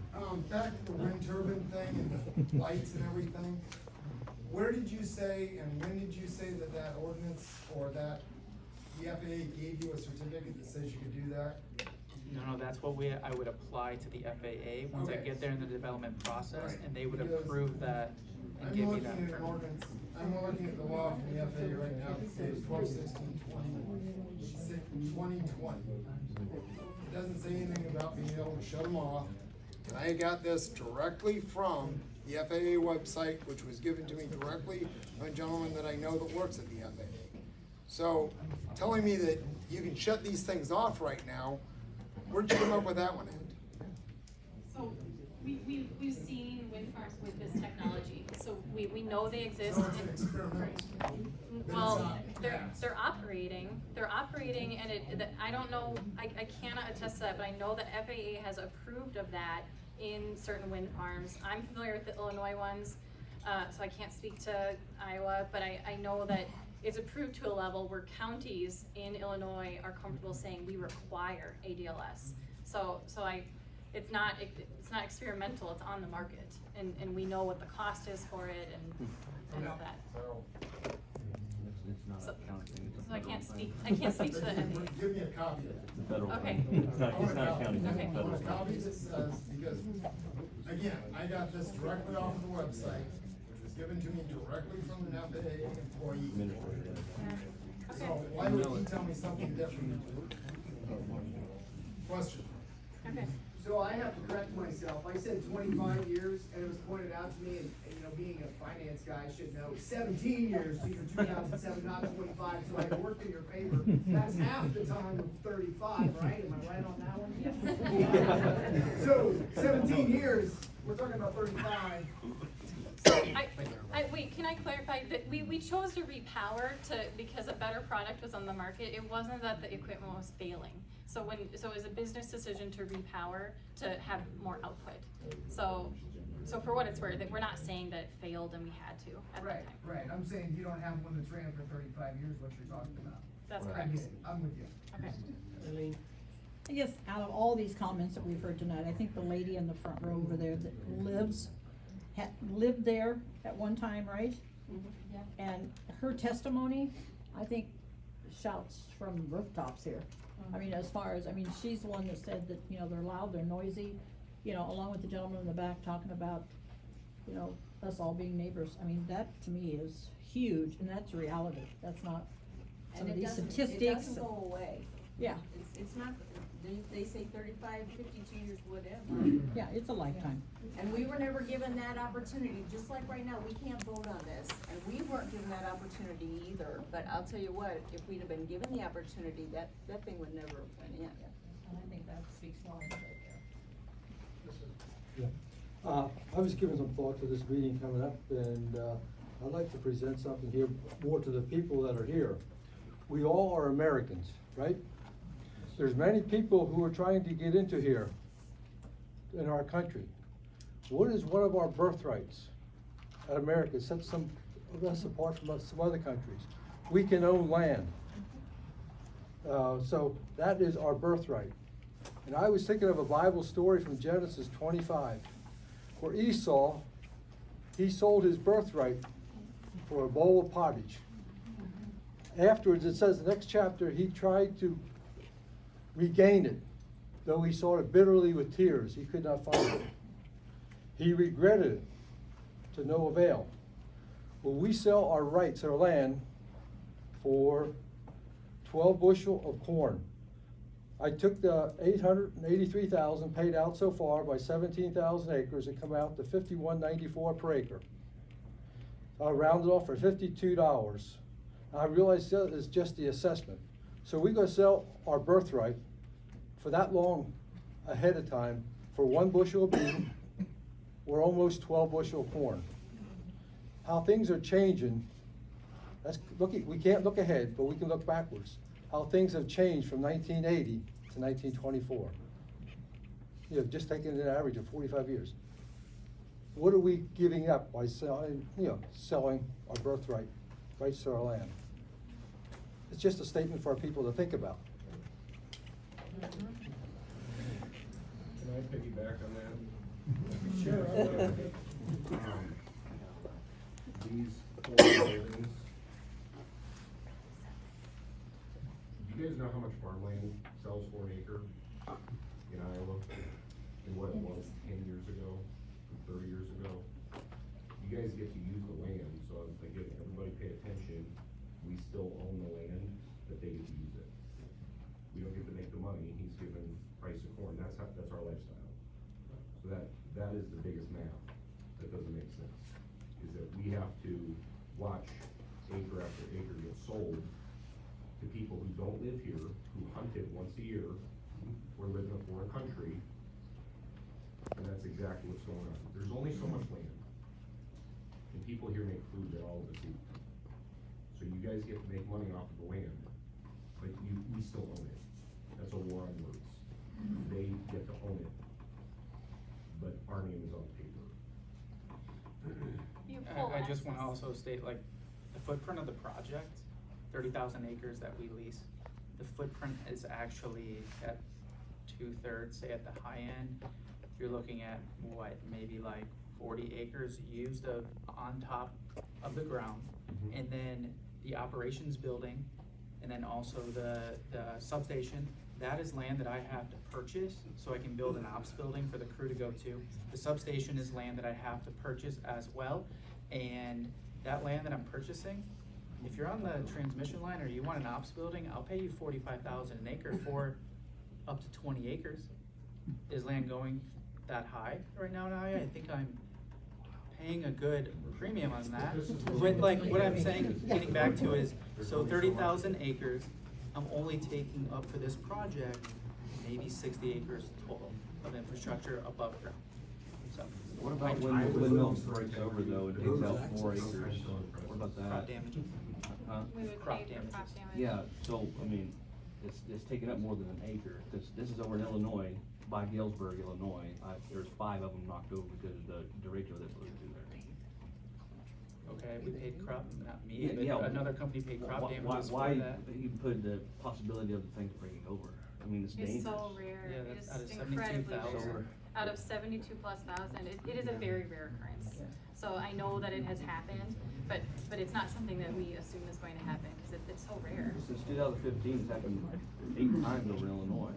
S16: Back to the wind turbine thing and the lights and everything. Where did you say and when did you say that ordinance or that the FAA gave you a certificate that says you could do that?
S2: No, that's what I would apply to the FAA once I
S16: Okay.
S2: get there in the development process,
S16: Right.
S2: and they would
S16: Because
S2: approve that and
S16: I'm
S2: give me
S16: looking
S2: that.
S16: at an
S2: permit.
S16: ordinance, I'm looking at the law from the FAA right now, that says 12/16/2020. It doesn't say anything about being able to shut them off. And I got this directly from the FAA website, which was given to me directly by a gentleman that I know that works at the FAA. So, telling me that you can shut these things off right now, where'd you come up with that one, Ed?
S5: So we've seen wind farms with this technology, so we know they exist.
S16: So it's an experiment.
S5: Well, they're operating, and I don't know, I cannot attest to that, but I know that FAA has approved of that in certain wind farms. I'm familiar with the Illinois ones, so I can't speak to Iowa, but I know that it's approved to a level where counties in Illinois are comfortable saying we require ADLS. So it's not experimental, it's on the market, and we know what the cost is for it and all that.
S20: It's not
S5: So-
S20: a county thing.
S5: So I can't speak to the FAA.
S16: Give me a copy of it.
S20: It's a federal
S5: Okay.
S20: thing. It's not a county thing, it's
S5: Okay.
S20: a federal
S16: I want a copy
S20: thing.
S16: that says, because, again, I got this directly off of the website, which was given to me directly from an FAA employee.
S20: Administrator.
S16: So why would he tell me something different? Question.
S5: Okay.
S11: So I have to correct myself. I said 25 years, and it was pointed out to me, and you know, being a finance guy, I should know, 17 years, so you're 2007, not 25, so I worked in your favor. That's half the time of 35, right? Am I right on that one? So 17 years, we're talking about 35.
S5: So wait, can I clarify that we chose to repower because a better product was on the market. It wasn't that the equipment was failing. So it was a business decision to repower to have more output. So for what it's worth, we're not saying that it failed and we had to at that time.
S11: Right. I'm saying you don't have one that's ran for 35 years, what you're talking about.
S5: That's
S11: I
S5: correct.
S11: get it. I'm with you.
S5: Okay.
S21: I guess out of all these comments that we've heard tonight, I think the lady in the front row over there that lived there at one time, right?
S5: Yeah.
S21: And her testimony, I think, shouts from rooftops here. I mean, she's the one that said that, you know, they're loud, they're noisy, you know, along with the gentleman in the back talking about, you know, us all being neighbors. I mean, that to me is huge, and that's reality. That's not some of these statistics.
S24: It doesn't go away.
S21: Yeah.
S24: It's not, they say 35, 52 years, whatever.
S21: Yeah, it's a lifetime.
S24: And we were never given that opportunity, just like right now, we can't vote on this, and we weren't given that opportunity either. But I'll tell you what, if we'd have been given the opportunity, that thing would never have went in.
S21: And I think that speaks volumes right there.
S7: Yeah. I was giving some thought to this meeting coming up, and I'd like to present something here more to the people that are here. We all are Americans, right? There's many people who are trying to get into here in our country. What is one of our birthrights at America sets some of us apart from some other countries? We can own land. So that is our birthright. And I was thinking of a Bible story from Genesis 25, where Esau, he sold his birthright for a bowl of pottage. Afterwards, it says the next chapter, he tried to regain it, though he sought it bitterly with tears. He could not find it. He regretted it to no avail. Well, we sell our rights, our land, for 12 bushel of corn. I took the 883,000 paid out so far by 17,000 acres and come out to 51.94 per acre. I rounded off for $52. I realized that is just the assessment. So we're gonna sell our birthright for that long ahead of time for 1 bushel of bean or almost 12 bushel of corn. How things are changing, we can't look ahead, but we can look backwards. How things have changed from 1980 to 1924. You know, just taking an average of 45 years. What are we giving up by selling our birthright, rights to our land? It's just a statement for our people to think about.
S13: Can I piggyback on that?
S3: Sure.
S13: These 4 buildings. Do you guys know how much farmland sells for an acre in Iowa? And what it was 10 years ago, 30 years ago? You guys get to use the land, so again, everybody pay attention. We still own the land, but they get to use it. We don't get to make the money. He's given price of corn. That's our lifestyle. So that is the biggest math that doesn't make sense. Is that we have to watch acre after acre get sold to people who don't live here, who hunt it once a year, or live in a foreign country, and that's exactly what's going on. There's only so much land, and people here make food that all of us eat. So you guys get to make money off of the land, but we still own it. That's a war on words. They get to own it, but our name is on paper.
S2: I just wanna also state, like, the footprint of the project, 30,000 acres that we lease, the footprint is actually at 2/3, say at the high end, you're looking at what, maybe like 40 acres used on top of the ground. And then the operations building, and then also the substation, that is land that I have to purchase, so I can build an ops building for the crew to go to. The substation is land that I have to purchase as well, and that land that I'm purchasing, if you're on the transmission line or you want an ops building, I'll pay you $45,000 an acre for up to 20 acres. Is land going that high right now in Iowa? I think I'm paying a good premium on that. But like, what I'm saying, getting back to is, so 30,000 acres, I'm only taking up for this project, maybe 60 acres total of infrastructure above ground. So.
S20: What about when the windmill breaks over though and takes out 4 acres? What about that?
S2: Crop damage.
S5: We would
S2: Crop
S5: pay for
S2: damage.
S5: crop damage.
S20: Yeah, so, I mean, it's taking up more than an acre, this is over in Illinois, by Galesburg, Illinois. There's 5 of them knocked over because of the derecho that blew through there.
S2: Okay, we paid crop, not me,
S20: Yeah,
S2: but
S20: yeah.
S2: another company paid crop damages for
S20: Why
S2: that.
S20: you put the possibility of the things breaking over? I mean, it's dangerous.
S5: It's so rare,
S2: Yeah,
S5: it
S2: that's out of
S5: is incredibly
S2: 72,000.
S5: rare. Out of 72,000+, it is a very rare occurrence. So I know that it has happened, but it's not something that we assume is going to happen, because it's so rare.
S20: Since 2015, it's happened 8 times over in Illinois.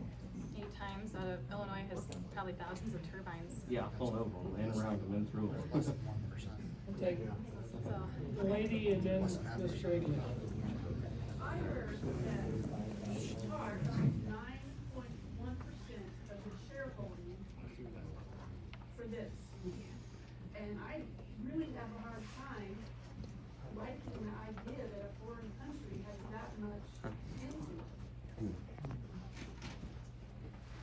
S5: 8 times out of Illinois has probably thousands of turbines.
S20: Yeah, flown over them, and around them, and through them.
S3: Okay.
S5: So.
S3: The lady and then Ms. Reagan.
S8: I heard that we charge 9.1 really have a hard time liking the idea that a foreign country has that much influence.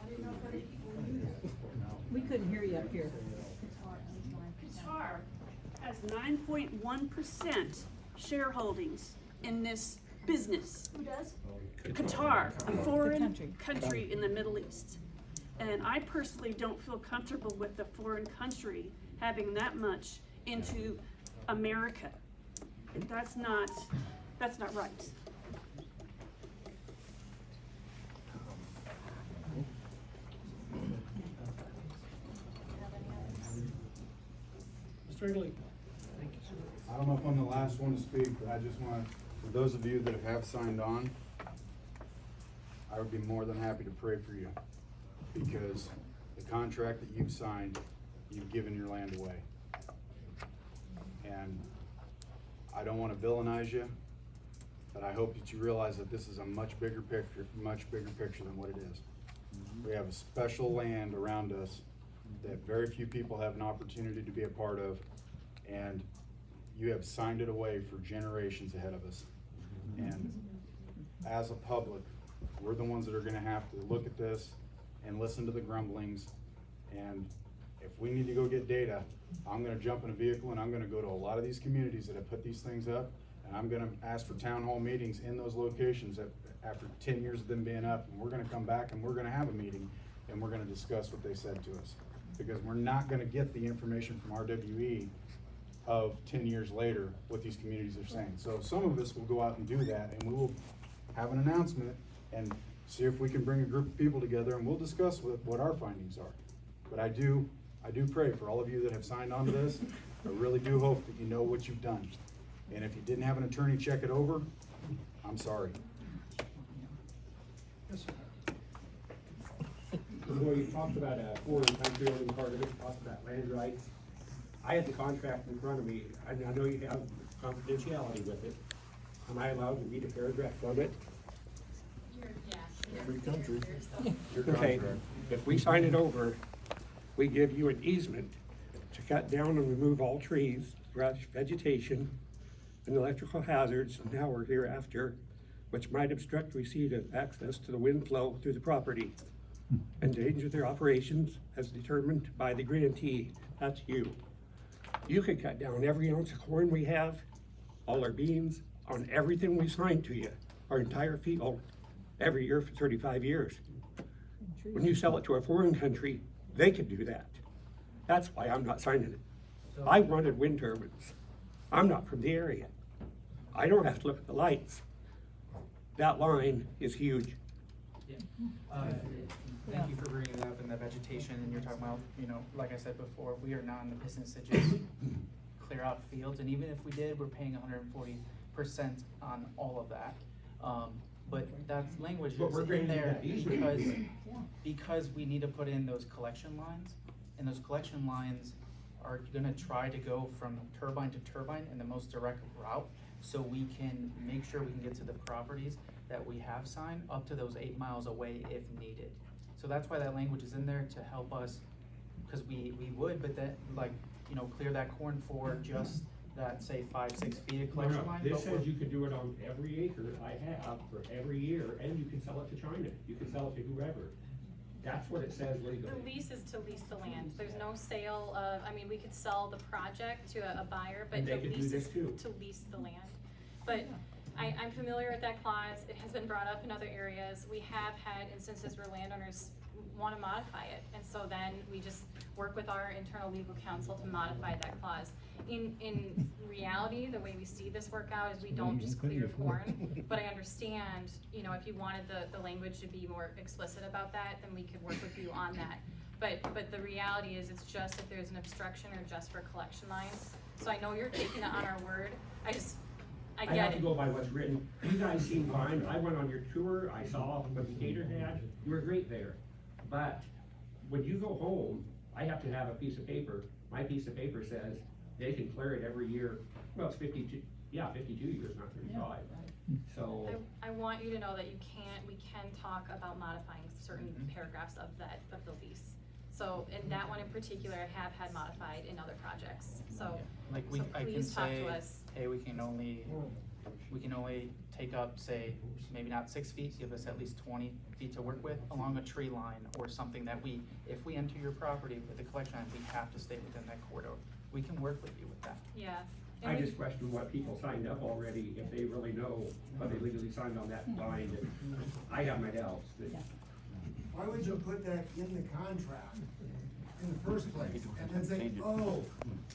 S8: I didn't know if other people knew that.
S21: We couldn't hear you up here.
S12: Qatar has 9.1% shareholdings in this business. Who does? Qatar, a foreign country in the Middle East. And I personally don't feel comfortable with the foreign country having that much into America. That's not right.
S3: Mr. Eagley? Thank you, sir.
S22: I don't know if I'm the last one to speak, but I just want, for those of you that have signed on, I would be more than happy to pray for you, because the contract that you've signed, you've given your land away. And I don't want to villainize you, but I hope that you realize that this is a much bigger picture than what it is. We have a special land around us that very few people have an opportunity to be a part of, and you have signed it away for generations ahead of us. And as a public, we're the ones that are gonna have to look at this and listen to the grumblings. And if we need to go get data, I'm gonna jump in a vehicle and I'm gonna go to a lot of these communities that have put these things up, and I'm gonna ask for town hall meetings in those locations that after 10 years of them being up, and we're gonna come back and we're gonna have a meeting and we're gonna discuss what they said to us. Because we're not gonna get the information from RWE of 10 years later what these communities are saying. So some of us will go out and do that, and we will have an announcement and see if we can bring a group of people together, and we'll discuss what our findings are. But I do pray for all of you that have signed on to this. I really do hope that you know what you've done. And if you didn't have an attorney check it over, I'm sorry.
S3: Yes, sir.
S15: Well, you talked about a foreign country owning part of it, you talked about land rights. I had the contract in front of me, and I know you have confidentiality with it. Am I allowed to read a paragraph from it?
S19: Free country.
S15: Okay, if we sign it over, we give you an easement to cut down and remove all trees, brush, vegetation, and electrical hazards now or hereafter, which might obstruct receipt of access to the wind flow through the property, endanger their operations as determined by the grantee. That's you. You could cut down every ounce of corn we have, all our beans, on everything we signed to you, our entire field, every year for 35 years. When you sell it to a foreign country, they could do that. That's why I'm not signing it. I wanted wind turbines. I'm not from the area. I don't have to look at the lights. That line is huge.
S2: Thank you for bringing it up in the vegetation, and you're talking about, like I said before, we are not in the business to just clear out fields, and even if we did, we're paying 140% on all of that. But that language
S15: But we're
S2: is in
S15: granting
S2: there
S15: that easement.
S2: because we need to put in those collection lines, and those collection lines are gonna try to go from turbine to turbine in the most direct route, so we can make sure we can get to the properties that we have signed up to those 8 miles away if needed. So that's why that language is in there, to help us, because we would, but that, clear that corn for just that, say, 5-6 feet of collection line.
S15: This
S2: but
S15: says you can do it on every acre I have for every year, and you can sell it to China, you can sell it to whoever. That's what it says legally.
S5: The lease is to lease the land. There's no sale of, we could sell the project to a buyer, but
S15: And
S5: the
S15: they could do
S5: lease
S15: this
S5: is
S15: too.
S5: to lease the land. But I'm familiar with that clause. It has been brought up in other areas. We have had instances where landowners want to modify it, and so then we just work with our internal legal counsel to modify that clause. In reality, the way we see this work out is we don't just clear corn, but I understand, if you wanted the language to be more explicit about that, then we could work with you on that. But the reality is, it's just if there's an obstruction or just for collection lines. So I know you're taking it on our word. I get
S15: have to
S5: it.
S15: go by what's written. You guys seem fine. I went on your tour. I saw what the Gator had. You were great there. But when you go home, I have to have a piece of paper. My piece of paper says they can clear it every year. Well, it's 52 years, not 35. So
S5: I want you to know that we can talk about modifying certain paragraphs of the lease. So, in that one in particular, I have had modified in other projects. So,
S2: Like
S5: So
S2: I can
S5: please talk to
S2: say,
S5: us.
S2: hey, we can only take up, say, maybe not 6 feet, give us at least 20 feet to work with along a tree line or something that if we enter your property with a collection line, we have to stay within that corridor. We can work with you with that.
S5: Yeah.
S15: I just question what people signed up already, if they really know what they legally signed on that line. I have my doubts.
S16: Why would you put that in the contract in the first place, and then say, oh,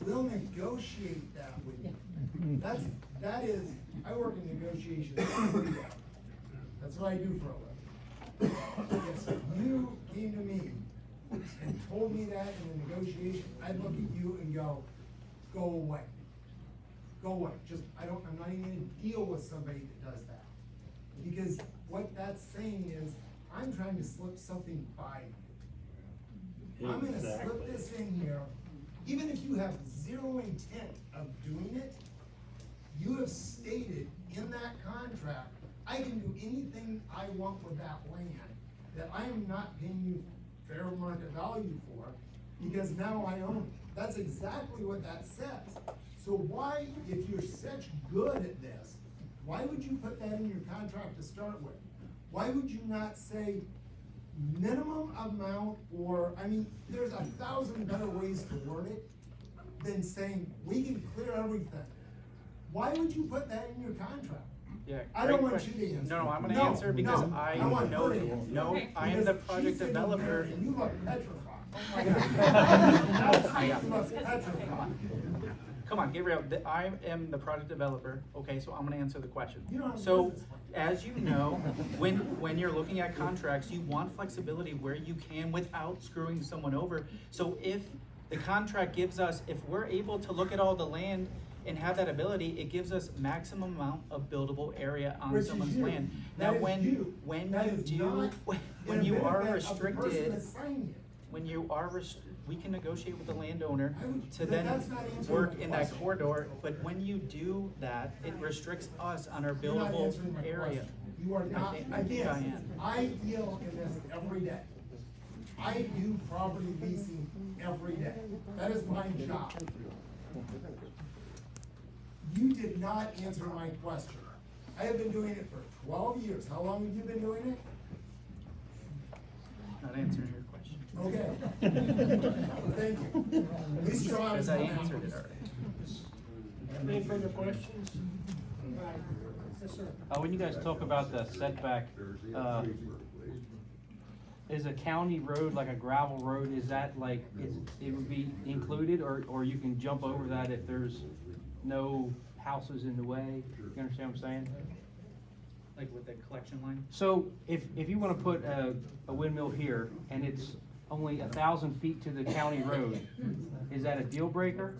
S16: we'll negotiate that with you? That is, I work in negotiations every day. That's what I do for a living. If you came to me and told me that in a negotiation, I'd look at you and go away. Go away. I'm not even gonna deal with somebody that does that. Because what that's saying is, I'm trying to slip something by you. I'm gonna slip this in here, even if you have zero intent of doing it, you have stated in that contract, I can do anything I want with that land that I am not paying you fair market value for, because now I own it. That's exactly what that says. So why, if you're such good at this, why would you put that in your contract to start with? Why would you not say minimum amount, or, I mean, there's 1,000 better ways to word it than saying, we can clear everything. Why would you put that in your contract?
S2: Yeah,
S16: I don't
S2: great
S16: want you
S2: question.
S16: to answer.
S2: No, I'm gonna answer because I
S16: want
S2: know
S16: her to
S2: you.
S16: answer.
S2: No, I am the
S16: Because
S2: project
S16: she's sitting
S2: developer.
S16: here and you look petrified.
S2: Oh my God.
S16: You look petrified.
S2: Come on, get real. I am the project developer, okay, so I'm gonna answer the question.
S16: You don't have a
S2: So,
S16: business plan.
S2: as you know, when you're looking at contracts, you want flexibility where you can without screwing someone over. So if the contract gives us, if we're able to look at all the land and have that ability, it gives us maximum amount of buildable area on
S16: Which is
S2: someone's
S16: you.
S2: land.
S16: That
S2: Now,
S16: is you.
S2: when
S16: That
S2: you
S16: is
S2: do,
S16: not
S2: when
S16: in
S2: you
S16: the
S2: are
S16: benefit of the person
S2: restricted,
S16: that signed it.
S2: when you are we can negotiate with the landowner to
S16: but
S2: then
S16: that's not answering
S2: work
S16: my
S2: in that
S16: question.
S2: corridor, but when you do that, it restricts us on our
S16: You're not
S2: buildable
S16: answering my
S2: area.
S16: question. You are not,
S2: I think I
S16: again,
S2: am.
S16: I deal in this every day. I do property leasing every day. That is my job. You did not answer my question. I have been doing it for 12 years. How long have you been doing it?
S2: Not answering your question.
S16: Okay. Thank you. At least you're honest
S2: Because I
S16: on that.
S2: answered it already.
S3: Any further questions? Yes, sir.
S20: When you guys talk about the setback, is a county road, like a gravel road, is that like, it would be included, or you can jump over that if there's no houses in the way? You understand what I'm saying?
S2: Like with the collection line?
S20: So if you wanna put a windmill here and it's only 1,000 feet to the county road, is that a deal breaker?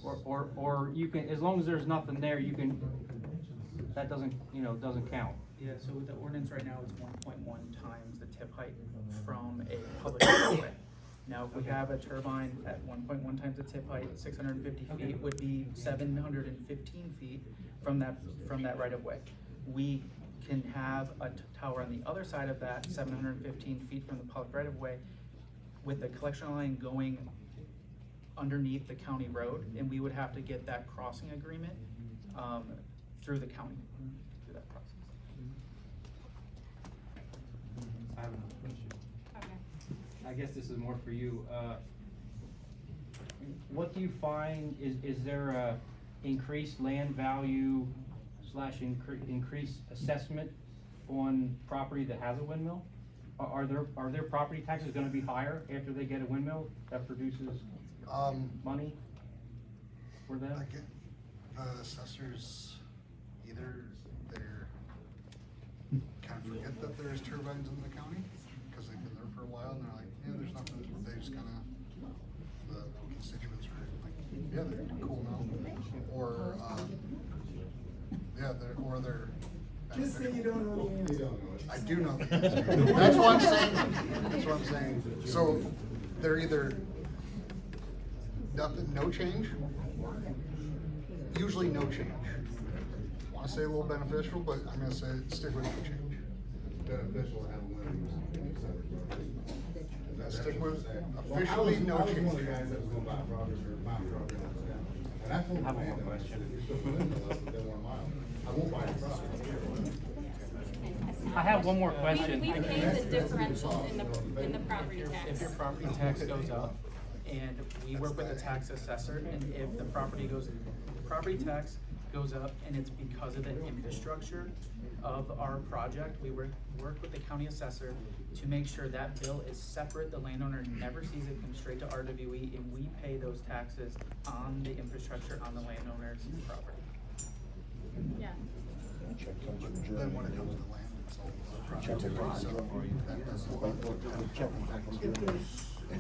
S20: Or you can, as long as there's nothing there, you can, that doesn't count?
S2: Yeah, so with the ordinance right now, it's 1.1 times the tip height from a public right of way. Now, if we have a turbine at 1.1 times the tip height, 650 feet would be 715 feet from that right of way. We can have a tower on the other side of that, 715 feet from the public right of way, with the collection line going underneath the county road, and we would have to get that crossing agreement through the county, through that process.
S1: I have another question.
S5: Okay.
S20: I guess this is more for you. What do you find, is there a increased land value / increased assessment on property that has a windmill? Are their property taxes gonna be higher after they get a windmill that produces money for them?
S17: Assessors, either they're kind of forget that there's turbines in the county, because they've been there for a while, and they're like, yeah, there's nothing, they just kind of, the constituents are like, yeah, they're cool now, or, they're.
S16: Just say you don't know the answer.
S17: I do know the answer. That's what I'm saying. That's what I'm saying. So they're either nothing, no change, usually no change. I want to say a little beneficial, but I'm going to say stick with no change.
S13: Beneficial to have one.
S17: Stick with officially no change.
S13: I'm one of the guys that was going to buy property or buy property. And
S20: I have one more question. I have one more question.
S5: We pay the differential in the property tax.
S2: If your property tax goes up, and we work with the tax assessor, and if the property tax goes up, and it's because of the infrastructure of our project, we work with the county assessor to make sure that bill is separate, the landowner never sees it come straight to RWE, and we pay those taxes on the infrastructure on the landowner's property.
S5: Yeah.
S17: Then when it comes to land, it's all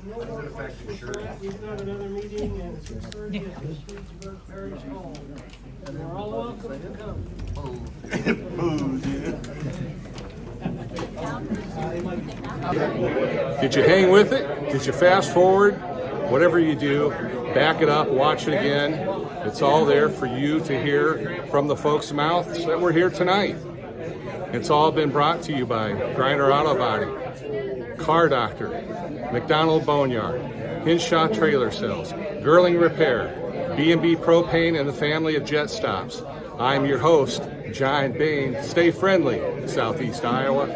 S3: No more questions tonight. We've got another meeting at 6:30 at the Streetsburg Parish Hall. And we're all welcome to come.
S6: Did you hang with it? Did you fast forward? Whatever you do, back it up, watch it again. It's all there for you to hear from the folks' mouths that were here tonight. It's all been brought to you by Grinder Auto Body, Car Doctor, McDonald Boneyard, Hinshaw Trailer Sales, Girling Repair, B&B Propane, and the family of Jet Stops. I'm your host, John Bain. Stay friendly, Southeast Iowa.